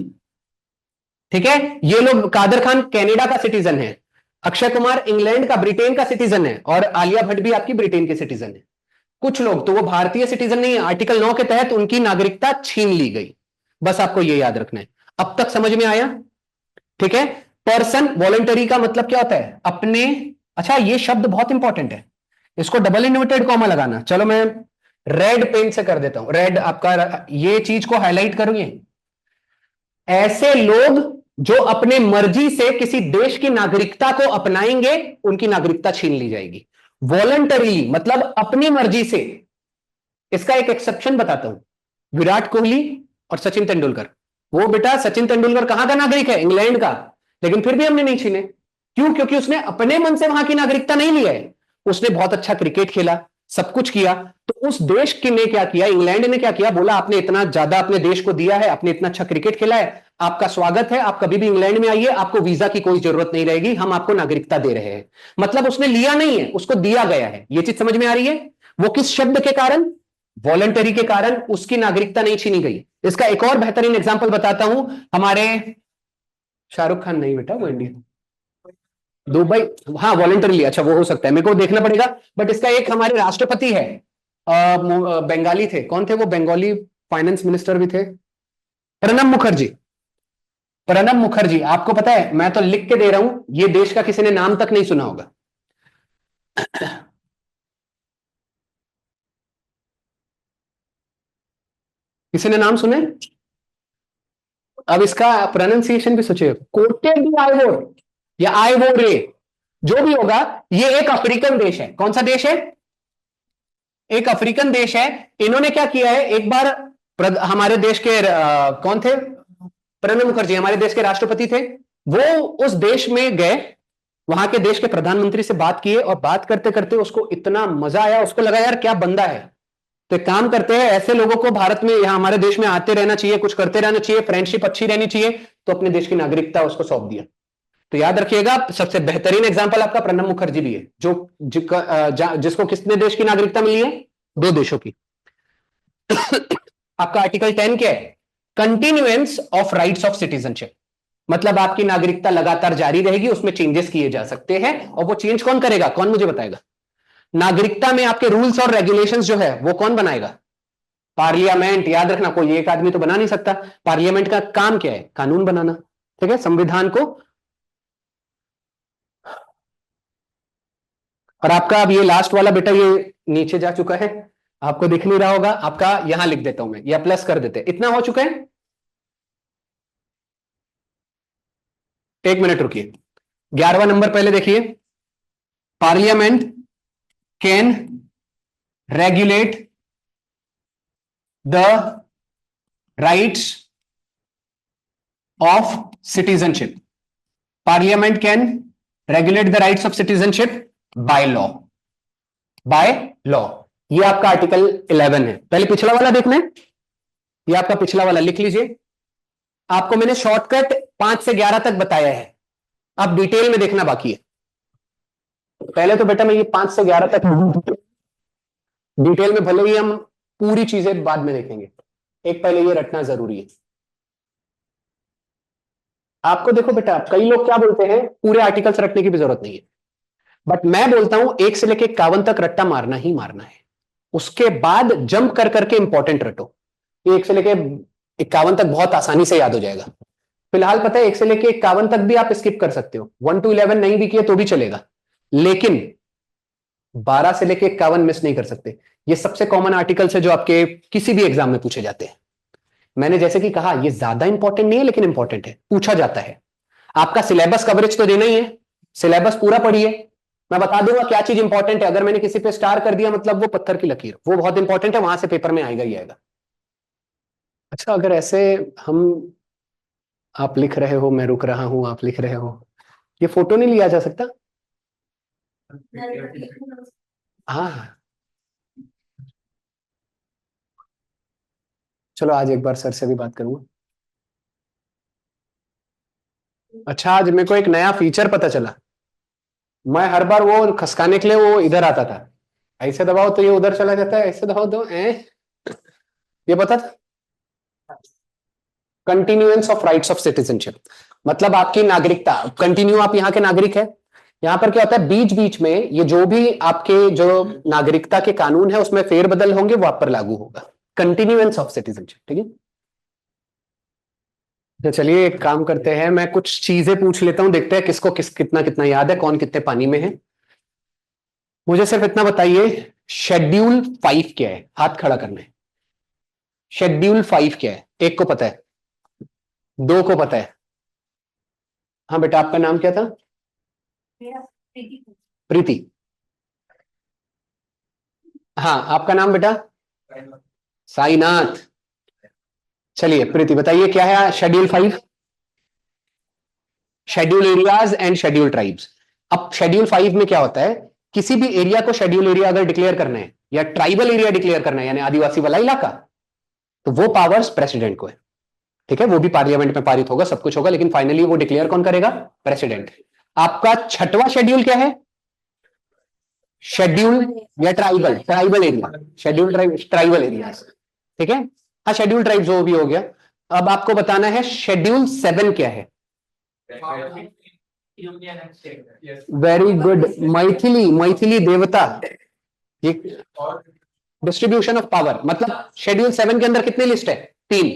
ठीक है, ये लोग, कादर खान कनाडा का सिटीजन है, अक्षय कुमार इंग्लैंड का, ब्रिटेन का सिटीजन है, और आलिया भट्ट भी आपकी ब्रिटेन के सिटीजन है। कुछ लोग तो वो भारतीय सिटीजन नहीं है, आर्टिकल 9 के तहत उनकी नागरिकता छीन ली गई। बस आपको ये याद रखना है। अब तक समझ में आया? ठीक है। पर्सन वॉलंटरी का मतलब क्या होता है? अपने, अच्छा ये शब्द बहुत इंपॉर्टेंट है, इसको डबल इन्वर्टेड कॉमा लगाना। चलो मैं रेड पेन से कर देता हूं, रेड आपका, ये चीज को हाईलाइट करूंगी। ऐसे लोग जो अपने मर्जी से किसी देश की नागरिकता को अपनाएंगे, उनकी नागरिकता छीन ली जाएगी। वॉलंटरी मतलब अपनी मर्जी से। इसका एक एक्सेप्शन बताता हूं, विराट कोहली और सचिन तेंदुलकर। वो बेटा सचिन तेंदुलकर कहां का नागरिक है? इंग्लैंड का, लेकिन फिर भी हमने नहीं छीने। क्यों? क्योंकि उसने अपने मन से वहां की नागरिकता नहीं लिया है। उसने बहुत अच्छा क्रिकेट खेला, सब कुछ किया, तो उस देश के ने क्या किया, इंग्लैंड ने क्या किया, बोला आपने इतना ज्यादा अपने देश को दिया है, आपने इतना अच्छा क्रिकेट खेला है, आपका स्वागत है, आप कभी भी इंग्लैंड में आइए, आपको वीजा की कोई जरूरत नहीं रहेगी, हम आपको नागरिकता दे रहे हैं। मतलब उसने लिया नहीं है, उसको दिया गया है। यह चीज समझ में आ रही है? वो किस शब्द के कारण? वॉलंटरी के कारण उसकी नागरिकता नहीं छीनी गई। इसका एक और बेहतरीन एग्जांपल बताता हूं, हमारे शाहरुख खान नहीं बेटा, वो इंडियन, दुबई, हाँ वॉलंटरी, अच्छा वो हो सकता है, मेरे को देखना पड़ेगा। बट इसका एक हमारे राष्ट्रपति है, बंगाली थे, कौन थे वो? बंगाली फाइनेंस मिनिस्टर भी थे, प्रणब मुखर्जी। प्रणब मुखर्जी, आपको पता है, मैं तो लिख के दे रहा हूं, ये देश का किसी ने नाम तक नहीं सुना होगा। किसी ने नाम सुने? अब इसका प्रोनाउंसिएशन भी सोचिए, कोटे डी आइवोर या आइवोरे, जो भी होगा। ये एक अफ्रीकन देश है। कौन सा देश है? एक अफ्रीकन देश है। इन्होंने क्या किया है, एक बार हमारे देश के कौन थे? प्रणब मुखर्जी हमारे देश के राष्ट्रपति थे। वो उस देश में गए, वहां के देश के प्रधानमंत्री से बात किए, और बात करते करते उसको इतना मजा आया, उसको लगा यार क्या बंदा है। तो एक काम करते हैं, ऐसे लोगों को भारत में, यहां हमारे देश में आते रहना चाहिए, कुछ करते रहना चाहिए, फ्रेंडशिप अच्छी रहनी चाहिए, तो अपने देश की नागरिकता उसको सौंप दिया। तो याद रखिएगा, सबसे बेहतरीन एग्जांपल आपका प्रणब मुखर्जी भी है, जिसको कितने देश की नागरिकता मिली है? 2 देशों की। आपका आर्टिकल 10 क्या है? Continuance of rights of citizenship, मतलब आपकी नागरिकता लगातार जारी रहेगी, उसमें चेंजेस किए जा सकते हैं। और वो चेंज कौन करेगा? कौन मुझे बताएगा? नागरिकता में आपके रूल्स और रेगुलेशंस जो है वो कौन बनाएगा? पार्लियामेंट। याद रखना, कोई एक आदमी तो बना नहीं सकता। पार्लियामेंट का काम क्या है? कानून बनाना। ठीक है, संविधान को। और आपका अब ये लास्ट वाला बेटा, ये नीचे जा चुका है, आपको दिख नहीं रहा होगा, आपका यहां लिख देता हूं मैं, या प्लस कर देते, इतना हो चुका है। 1 मिनट रुकिए, 11वां नंबर पहले देखिए। Parliament can regulate the rights of citizenship. Parliament can regulate the rights of citizenship by law. By law, ये आपका आर्टिकल 11 है। पहले पिछला वाला देखना है, ये आपका पिछला वाला लिख लीजिए। आपको मैंने शॉर्टकट 5 से 11 तक बताया है, अब डिटेल में देखना बाकी है। पहले तो बेटा मैं ये 5 से 11 तक डिटेल में, भले ही हम पूरी चीजें बाद में देखेंगे, एक पहले ये रटना जरूरी है। आपको देखो बेटा, कई लोग क्या बोलते हैं, पूरे आर्टिकल्स रटने की भी जरूरत नहीं है, बट मैं बोलता हूं 1 से लेकर 51 तक रट्टा मारना ही मारना है। उसके बाद जंप कर करके इंपॉर्टेंट रटो। 1 से लेकर 51 तक बहुत आसानी से याद हो जाएगा। फिलहाल पता है 1 से लेकर 51 तक भी आप स्किप कर सकते हो, 1 to 11 नहीं भी किए तो भी चलेगा, लेकिन 12 से लेकर 51 मिस नहीं कर सकते। ये सबसे कॉमन आर्टिकल्स है जो आपके किसी भी एग्जाम में पूछे जाते हैं। मैंने जैसे कि कहा, ये ज्यादा इंपॉर्टेंट नहीं है, लेकिन इंपॉर्टेंट है, पूछा जाता है। आपका सिलेबस कवरेज तो देना ही है, सिलेबस पूरा पढ़िए। मैं बता दूंगा क्या चीज इंपॉर्टेंट है, अगर मैंने किसी पे स्टार कर दिया मतलब वो पत्थर की लकीर, वो बहुत इंपॉर्टेंट है, वहां से पेपर में आएगा ही आएगा। अच्छा, अगर ऐसे हम, आप लिख रहे हो, मैं रुक रहा हूं, आप लिख रहे हो, ये फोटो नहीं लिया जा सकता? हाँ, चलो आज एक बार सर से भी बात करूंगा। अच्छा, आज मेरे को एक नया फीचर पता चला। मैं हर बार वो खसकाने के लिए वो इधर आता था, ऐसे दबाओ तो ये उधर चला जाता है, ऐसे दबाओ तो ये पता था? Continuance of rights of citizenship. मतलब आपकी नागरिकता, कंटिन्यू आप यहाँ के नागरिक है। यहां पर क्या होता है, बीच बीच में ये जो भी आपके जो नागरिकता के कानून है उसमें फेरबदल होंगे, वो आप पर लागू होगा। कंटिन्यूएंस ऑफ सिटीजनशिप, ठीक है। तो चलिए एक काम करते हैं, मैं कुछ चीजें पूछ लेता हूं, देखते हैं किसको कितना कितना याद है, कौन कितने पानी में है। मुझे सिर्फ इतना बताइए, शेड्यूल 5 क्या है? हाथ खड़ा करना है। शेड्यूल 5 क्या है? एक को पता है, दो को पता है। हाँ बेटा, आपका नाम क्या था? प्रीति। हाँ, आपका नाम बेटा? साईनाथ। चलिए प्रीति बताइए क्या है schedule 5? Schedule areas and schedule tribes. अब शेड्यूल 5 में क्या होता है, किसी भी एरिया को शेड्यूल एरिया अगर डिक्लेयर करना है या ट्राइबल एरिया डिक्लेयर करना है, यानी आदिवासी वाला इलाका, तो वो पावर्स प्रेसिडेंट को है। ठीक है, वो भी पार्लियामेंट में पारित होगा, सब कुछ होगा, लेकिन फाइनली वो डिक्लेयर कौन करेगा? प्रेसिडेंट। आपका छठवां शेड्यूल क्या है? शेड्यूल या tribal, tribal area, schedule tribal area. ठीक है, हाँ शेड्यूल ट्राइब्स वो भी हो गया। अब आपको बताना है शेड्यूल 7 क्या है? वेरी गुड, मैथिली, मैथिली देवता। ये डिस्ट्रीब्यूशन ऑफ पावर, मतलब शेड्यूल 7 के अंदर कितनी लिस्ट है? 3।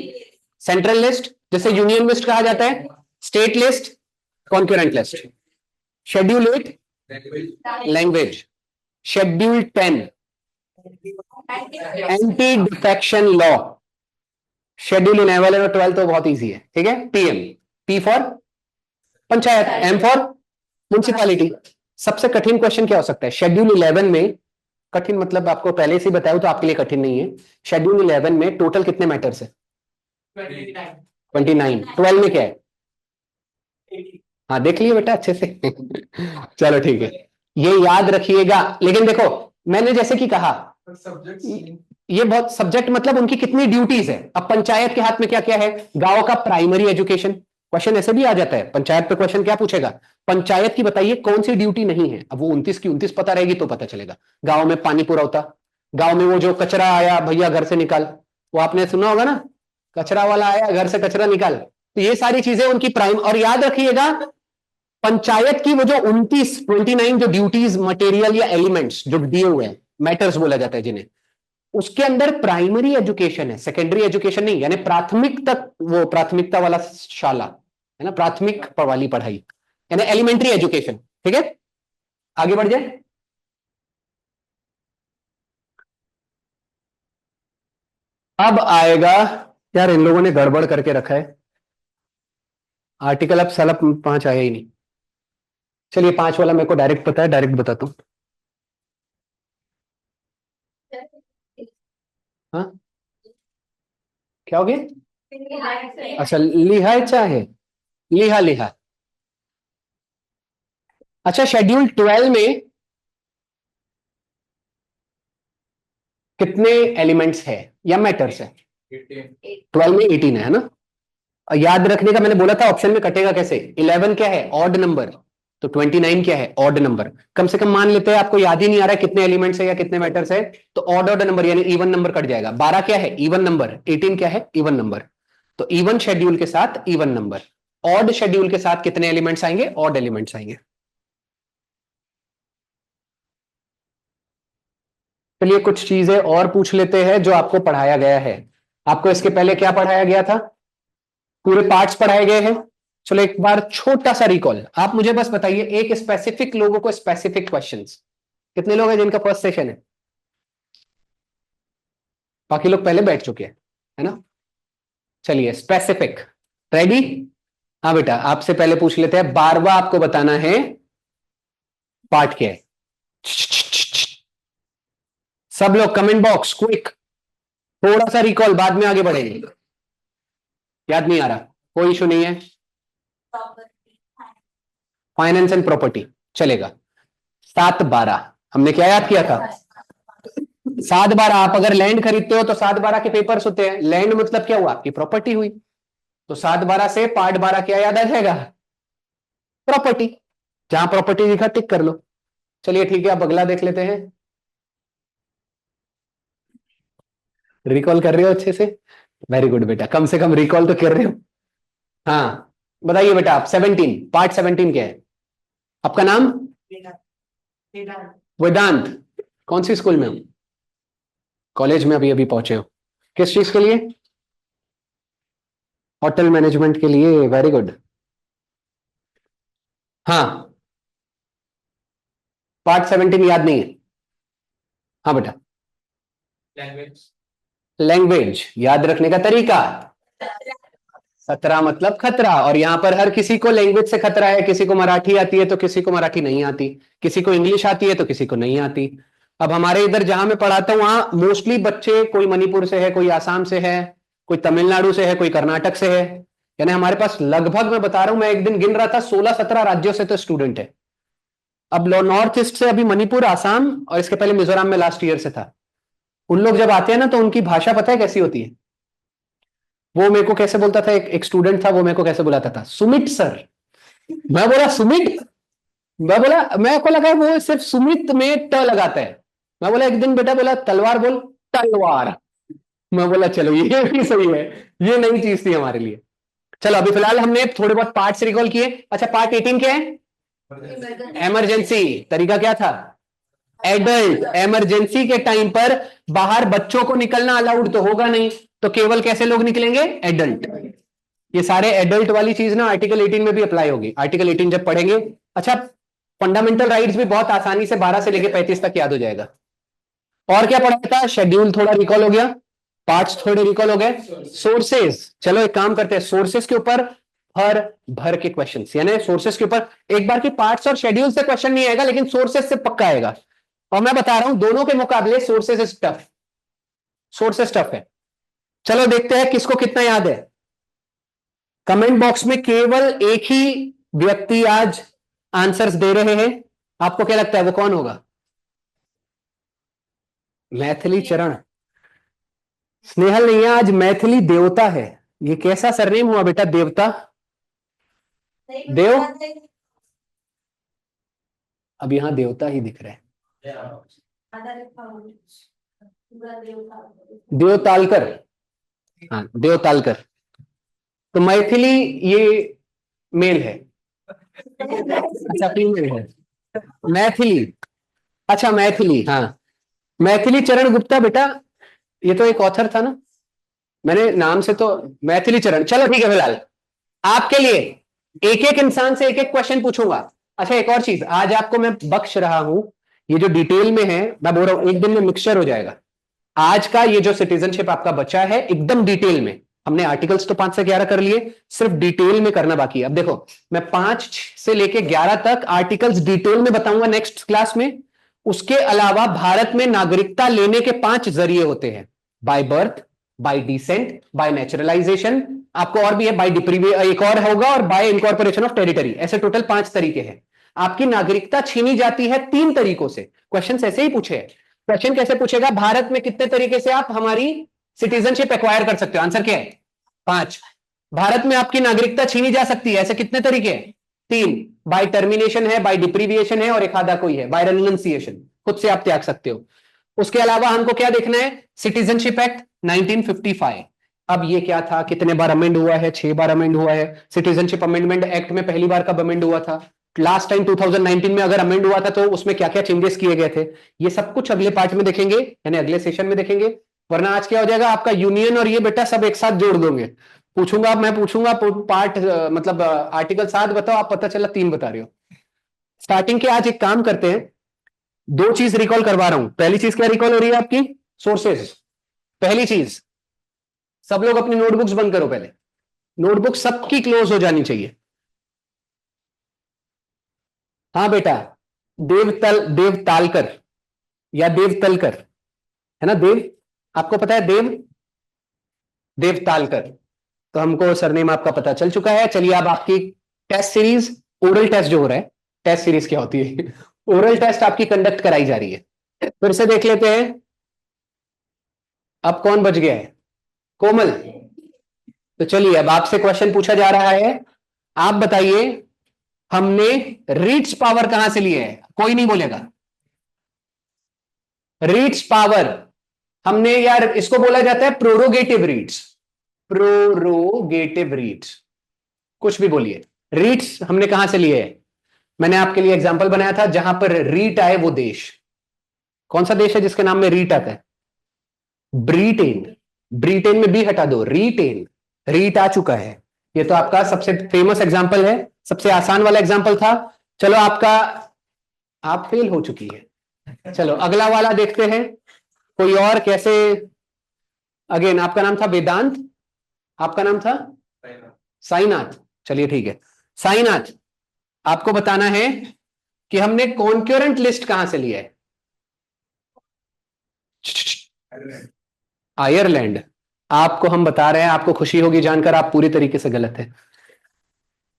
सेंट्रल लिस्ट, जिसे यूनियन लिस्ट कहा जाता है, state list, concurrent list. Schedule 8 language. Schedule 10 anti defection law. Schedule 11 और 12 तो बहुत इजी है, ठीक है। PM, P for panchayat, M for municipality. सबसे कठिन क्वेश्चन क्या हो सकता है शेड्यूल 11 में? कठिन मतलब आपको पहले से बताया तो आपके लिए कठिन नहीं है। शेड्यूल 11 में टोटल कितने मैटर्स है? 29। 12 में क्या है? हाँ देख लिए बेटा अच्छे से चलो ठीक है, ये याद रखिएगा। लेकिन देखो, मैंने जैसे कि कहा, ये बहुत सब्जेक्ट मतलब उनकी कितनी ड्यूटीज है। अब पंचायत के हाथ में क्या क्या है? गांव का प्राइमरी एजुकेशन। क्वेश्चन ऐसे भी आ जाता है पंचायत पे, क्वेश्चन क्या पूछेगा? पंचायत की बताइए कौन सी ड्यूटी नहीं है। अब वो 29 की 29 पता रहेगी तो पता चलेगा। गांव में पानी पूरा होता, गांव में वो जो कचरा आया भैया घर से निकाल, वो आपने सुना होगा ना, कचरा वाला आया घर से कचरा निकाल। तो ये सारी चीजें उनकी प्राइम। और याद रखिएगा, पंचायत की वो जो 29 जो ड्यूटीज, मटेरियल या एलिमेंट्स जो दिए हुए हैं, मैटर्स बोला जाता है जिन्हें, उसके अंदर प्राइमरी एजुकेशन है, सेकेंडरी एजुकेशन नहीं। यानी प्राथमिक तक, वो प्राथमिकता वाला शाला है ना, प्राथमिक वाली पढ़ाई, यानी एलिमेंट्री एजुकेशन। ठीक है, आगे बढ़ जाए। अब आएगा, यार इन लोगों ने गड़बड़ करके रखा है आर्टिकल। अब साला 5 आया ही नहीं। चलिए 5 वाला मेरे को डायरेक्ट पता है, डायरेक्ट बताता हूं। हाँ क्या हो गया? अच्छा लिहाजा है, लिहा लिहा। अच्छा शेड्यूल 12 में कितने एलिमेंट्स है या मैटर्स है? 12 में 18 है ना। और याद रखने का, मैंने बोला था ऑप्शन में कटेगा कैसे। 11 क्या है? Odd number. तो 29 क्या है? Odd number. कम से कम मान लेते हैं आपको याद ही नहीं आ रहा है कितने एलिमेंट्स है या कितने मैटर्स है, तो ऑड ऑड नंबर यानी इवन नंबर कट जाएगा। 12 क्या है? Even number. 18 क्या है? Even number. तो इवन शेड्यूल के साथ इवन नंबर, ऑड शेड्यूल के साथ कितने एलिमेंट्स आएंगे? ऑड एलिमेंट्स आएंगे। चलिए कुछ चीजें और पूछ लेते हैं जो आपको पढ़ाया गया है। आपको इसके पहले क्या पढ़ाया गया था? पूरे पार्ट्स पढ़ाए गए हैं। चलो एक बार छोटा सा रिकॉल, आप मुझे बस बताइए एक स्पेसिफिक लोगों को स्पेसिफिक क्वेश्चंस। कितने लोग हैं जिनका फर्स्ट सेशन है? बाकी लोग पहले बैठ चुके हैं, है ना। चलिए स्पेसिफिक, रेडी? हाँ बेटा, आपसे पहले पूछ लेते हैं। 12वां आपको बताना है पार्ट क्या है। सब लोग कमेंट बॉक्स क्विक, थोड़ा सा रिकॉल, बाद में आगे बढ़ेंगे। याद नहीं आ रहा, कोई इशू नहीं है। फाइनेंस एंड प्रॉपर्टी चलेगा। 7/12 हमने क्या याद किया था? 7/12 आप अगर लैंड खरीदते हो तो 7/12 के पेपर्स होते हैं। लैंड मतलब क्या हुआ? आपकी प्रॉपर्टी हुई। तो 7/12 से पार्ट 12 क्या याद आ जाएगा? प्रॉपर्टी। जहां प्रॉपर्टी लिखा टिक कर लो। चलिए ठीक है, अब अगला देख लेते हैं। रिकॉल कर रहे हो अच्छे से? वेरी गुड बेटा, कम से कम रिकॉल तो कर रहे हो। हाँ बताइए बेटा आप 17, पार्ट 17 क्या है? आपका नाम? वेदांत। कौन सी स्कूल में हो? कॉलेज में अभी अभी पहुंचे हो? किस चीज के लिए? होटल मैनेजमेंट के लिए, वेरी गुड। हाँ, पार्ट 17 याद नहीं है? हाँ बेटा। लैंग्वेज। लैंग्वेज, याद रखने का तरीका। 17 मतलब खतरा, और यहां पर हर किसी को लैंग्वेज से खतरा है। किसी को मराठी आती है तो किसी को मराठी नहीं आती, किसी को इंग्लिश आती है तो किसी को नहीं आती। अब हमारे इधर जहां मैं पढ़ाता हूं वहां मोस्टली बच्चे, कोई मणिपुर से है, कोई आसाम से है, कोई तमिलनाडु से है, कोई कर्नाटक से है। यानी हमारे पास लगभग, मैं बता रहा हूं, मैं एक दिन गिन रहा था, 16-17 राज्यों से तो स्टूडेंट है। अब नॉर्थ ईस्ट से अभी मणिपुर, आसाम, और इसके पहले मिजोरम में लास्ट ईयर से था। उन लोग जब आते हैं ना तो उनकी भाषा पता है कैसी होती है? वो मेरे को कैसे बोलता था, एक स्टूडेंट था, वो मेरे को कैसे बुलाता था, सुमित सर। मैं बोला सुमित? मैं बोला, मेरे को लगा वो सिर्फ सुमित में ट लगाता है। मैं बोला एक दिन बेटा, बोला तलवार बोल, तलवार। मैं बोला चलो ये भी सही है। ये नई चीज थी हमारे लिए। चलो अभी फिलहाल हमने थोड़े बहुत पार्ट्स रिकॉल किए। अच्छा, पार्ट 18 क्या है? इमरजेंसी। तरीका क्या था? एडल्ट। इमरजेंसी के टाइम पर बाहर बच्चों को निकलना अलाउड तो होगा नहीं, तो केवल कैसे लोग निकलेंगे? एडल्ट। ये सारे एडल्ट वाली चीज ना आर्टिकल 18 में भी अप्लाई होगी। आर्टिकल 18 जब पढ़ेंगे, अच्छा, फंडामेंटल राइट्स भी बहुत आसानी से 12 से लेकर 35 तक याद हो जाएगा। और क्या पढ़ा था? शेड्यूल थोड़ा रिकॉल हो गया, पार्ट्स थोड़े रिकॉल हो गए। सोर्सेज, चलो एक काम करते हैं, सोर्सेज के ऊपर भर भर के क्वेश्चंस, यानी सोर्सेज के ऊपर एक बार की पार्ट्स और शेड्यूल से क्वेश्चन नहीं आएगा, लेकिन सोर्सेज से पक्का आएगा। और मैं बता रहा हूं दोनों के मुकाबले sources is tough, sources tough है। चलो देखते हैं किसको कितना याद है। कमेंट बॉक्स में केवल एक ही व्यक्ति आज आंसर्स दे रहे हैं। आपको क्या लगता है वो कौन होगा? मैथिली चरण। स्नेहल नहीं है आज, मैथिली देवता है। ये कैसा सरनेम हुआ बेटा, देवता? देव? अब यहां देवता ही दिख रहा है। देवतालकर। हाँ, देवतालकर। तो मैथिली ये मेल है? अच्छा, फीमेल है। मैथिली, अच्छा मैथिली, हाँ। मैथिली चरण गुप्ता बेटा, ये तो एक ऑथर था ना, मैंने नाम से तो मैथिली चरण। चलो ठीक है, फिलहाल आपके लिए एक एक इंसान से एक एक क्वेश्चन पूछूंगा। अच्छा, एक और चीज आज आपको मैं बख्श रहा हूं, ये जो डिटेल में है, मैं बोल रहा हूं एक दिन में मिक्सचर हो जाएगा। आज का ये जो सिटीजनशिप आपका बचा है एकदम डिटेल में, हमने आर्टिकल्स तो 5 से 11 कर लिए, सिर्फ डिटेल में करना बाकी है। अब देखो, मैं 5 से लेके 11 तक आर्टिकल्स डिटेल में बताऊंगा नेक्स्ट क्लास में। उसके अलावा भारत में नागरिकता लेने के 5 जरिए होते हैं: by birth, bye decent, bye naturalisation, आपको और भी है बाय डिप्रीविएशन, एक और होगा, और बाय इनकॉर्पोरेशन ऑफ टेरिटरी। ऐसे टोटल 5 तरीके हैं। आपकी नागरिकता छीनी जाती है 3 तरीकों से। क्वेश्चन ऐसे ही पूछे हैं। क्वेश्चन कैसे पूछेगा? भारत में कितने तरीके से आप हमारी सिटीजनशिप एक्वायर कर सकते हो? आंसर क्या है? 5। भारत में आपकी नागरिकता छीनी जा सकती है, ऐसे कितने तरीके हैं? 3। बाय टर्मिनेशन है, बाय डिप्रीविएशन है, और एक आधा कोई है बाय रेनुनसिएशन, खुद से आप त्याग सकते हो। उसके अलावा हमको क्या देखना है? Citizenship act 1955। अब ये क्या था, कितने बार अमेंड हुआ है? 6 बार अमेंड हुआ है। सिटीजनशिप अमेंडमेंट एक्ट में पहली बार कब अमेंड हुआ था? लास्ट टाइम 2019 में अगर अमेंड हुआ था तो उसमें क्या क्या चेंजेस किए गए थे? ये सब कुछ अगले पार्ट में देखेंगे, यानी अगले सेशन में देखेंगे। वरना आज क्या हो जाएगा, आपका यूनियन और ये बेटा सब एक साथ जोड़ दोगे। पूछूंगा, मैं पूछूंगा पार्ट, मतलब आर्टिकल 7 बताओ, आप पता चला 3 बता रहे हो। स्टार्टिंग के आज एक काम करते हैं, 2 चीज रिकॉल करवा रहा हूं। पहली चीज क्या रिकॉल हो रही है आपकी? सोर्सेज। पहली चीज, सब लोग अपनी नोटबुक्स बंद करो पहले। नोटबुक सबकी क्लोज हो जानी चाहिए। हाँ बेटा, देवतालकर या देवतलकर, है ना? देव, आपको पता है देव, देवतालकर। तो हमको सरनेम आपका पता चल चुका है। चलिए अब आपकी टेस्ट सीरीज, ओरल टेस्ट जो हो रहा है, टेस्ट सीरीज क्या होती है ओरल टेस्ट आपकी कंडक्ट कराई जा रही है। फिर से देख लेते हैं, अब कौन बच गया है? कोमल। तो चलिए अब आपसे क्वेश्चन पूछा जा रहा है, आप बताइए हमने रीट्स पावर कहां से लिए है? कोई नहीं बोलेगा। रीट्स पावर हमने, यार इसको बोला जाता है प्रोरोगेटिव रीट्स। प्रोरोगेटिव रीट्स। कुछ भी बोलिए। रीट्स हमने कहां से लिए है? मैंने आपके लिए एग्जांपल बनाया था, जहां पर रीट आए वो देश। कौन सा देश है जिसके नाम में रीट आता है? ब्रिटेन। ब्रिटेन में बी हटा दो, रीटेन। रीट आ चुका है। ये तो आपका सबसे फेमस एग्जांपल है, सबसे आसान वाला एग्जांपल था। चलो आपका, आप फेल हो चुकी है। चलो अगला वाला देखते हैं। कोई और कैसे? अगेन आपका नाम था वेदांत, आपका नाम था साईनाथ। चलिए ठीक है, साईनाथ आपको बताना है कि हमने कॉन्करेंट लिस्ट कहां से लिया है? आयरलैंड। आपको हम बता रहे हैं, आपको खुशी होगी जानकर आप पूरी तरीके से गलत है।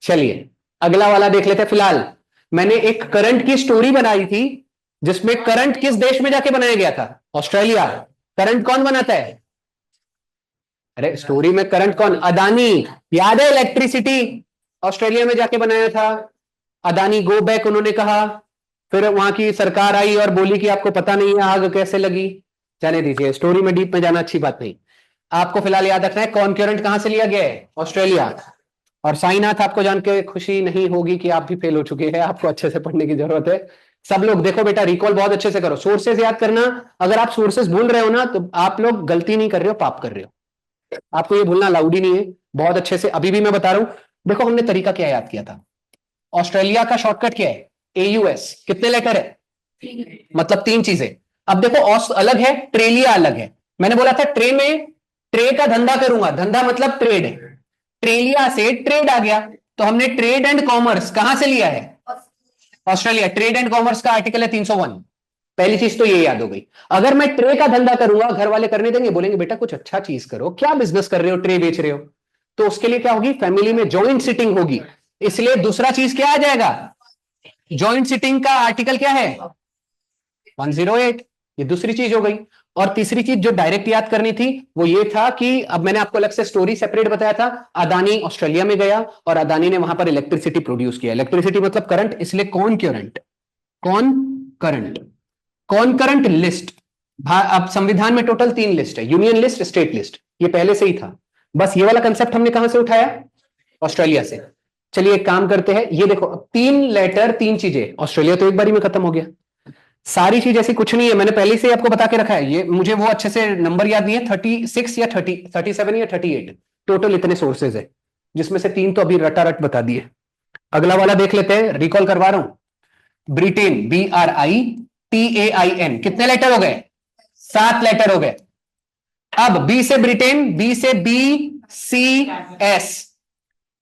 चलिए अगला वाला देख लेते हैं। फिलहाल मैंने एक करंट की स्टोरी बनाई थी, जिसमें करंट किस देश में जाके बनाया गया था? ऑस्ट्रेलिया। करंट कौन बनाता है? अरे स्टोरी में करंट कौन? अदानी। याद है? इलेक्ट्रिसिटी ऑस्ट्रेलिया में जाके बनाया था। अदानी गो बैक उन्होंने कहा, फिर वहां की सरकार आई और बोली कि आपको पता नहीं है आग कैसे लगी। जाने दीजिए, स्टोरी में डीप में जाना अच्छी बात नहीं। आपको फिलहाल याद रखना है कॉन्करेंट कहां से लिया गया है? ऑस्ट्रेलिया। और साईनाथ आपको जान के खुशी नहीं होगी कि आप भी फेल हो चुके हैं, आपको अच्छे से पढ़ने की जरूरत है। सब लोग देखो बेटा, रिकॉल बहुत अच्छे से करो, सोर्सेज याद करना। अगर आप सोर्सेज भूल रहे हो ना, तो आप लोग गलती नहीं कर रहे हो, पाप कर रहे हो। आपको ये भूलना अलाउड ही नहीं है। बहुत अच्छे से अभी भी मैं बता रहा हूं। देखो हमने तरीका क्या याद किया था। ऑस्ट्रेलिया का शॉर्टकट क्या है? AUS। कितने लेटर है? मतलब 3 चीजें। अब देखो ऑस अलग है, ट्रेलिया अलग है। मैंने बोला था ट्रे में, ट्रे का धंधा करूंगा, धंधा मतलब ट्रेड। ट्रेलिया से ट्रेड आ गया, तो हमने ट्रेड एंड कॉमर्स कहां से लिया है? ऑस्ट्रेलिया। ट्रेड एंड कॉमर्स का आर्टिकल है 301। पहली चीज तो ये याद हो गई। अगर मैं ट्रे का धंधा करूंगा, घर वाले करने देंगे? बोलेंगे बेटा कुछ अच्छा चीज करो, क्या बिजनेस कर रहे हो, ट्रे बेच रहे हो? तो उसके लिए क्या होगी? फैमिली में जॉइंट सिटिंग होगी। इसलिए दूसरा चीज क्या आ जाएगा? जॉइंट सिटिंग का आर्टिकल क्या है? 108। ये दूसरी चीज हो गई। और तीसरी चीज जो डायरेक्ट याद करनी थी वो ये था कि अब मैंने आपको अलग से स्टोरी सेपरेट बताया था। अदानी ऑस्ट्रेलिया में गया और अदानी ने वहां पर इलेक्ट्रिसिटी प्रोड्यूस किया। इलेक्ट्रिसिटी मतलब करंट, इसलिए कौन करंट, कौन करंट, कौन करंट लिस्ट। अब संविधान में टोटल 3 लिस्ट है, यूनियन लिस्ट, स्टेट लिस्ट। ये पहले से ही था, बस ये वाला कंसेप्ट हमने कहां से उठाया? ऑस्ट्रेलिया से। चलिए एक काम करते हैं, ये देखो 3 लेटर 3 चीजें। ऑस्ट्रेलिया तो एक बारी में खत्म हो गया। सारी चीज ऐसी कुछ नहीं है, मैंने पहले से ही आपको बता के रखा है। ये मुझे वो अच्छे से नंबर याद नहीं है, 36 या 30, 37 या 38 टोटल इतने सोर्सेज है, जिसमें से 3 तो अभी रटारट बता दिए। अगला वाला देख लेते हैं, रिकॉल करवा रहा हूं। Britain, BRITAIN। कितने लेटर हो गए? 7 लेटर हो गए। अब बी से ब्रिटेन, बी से BCS।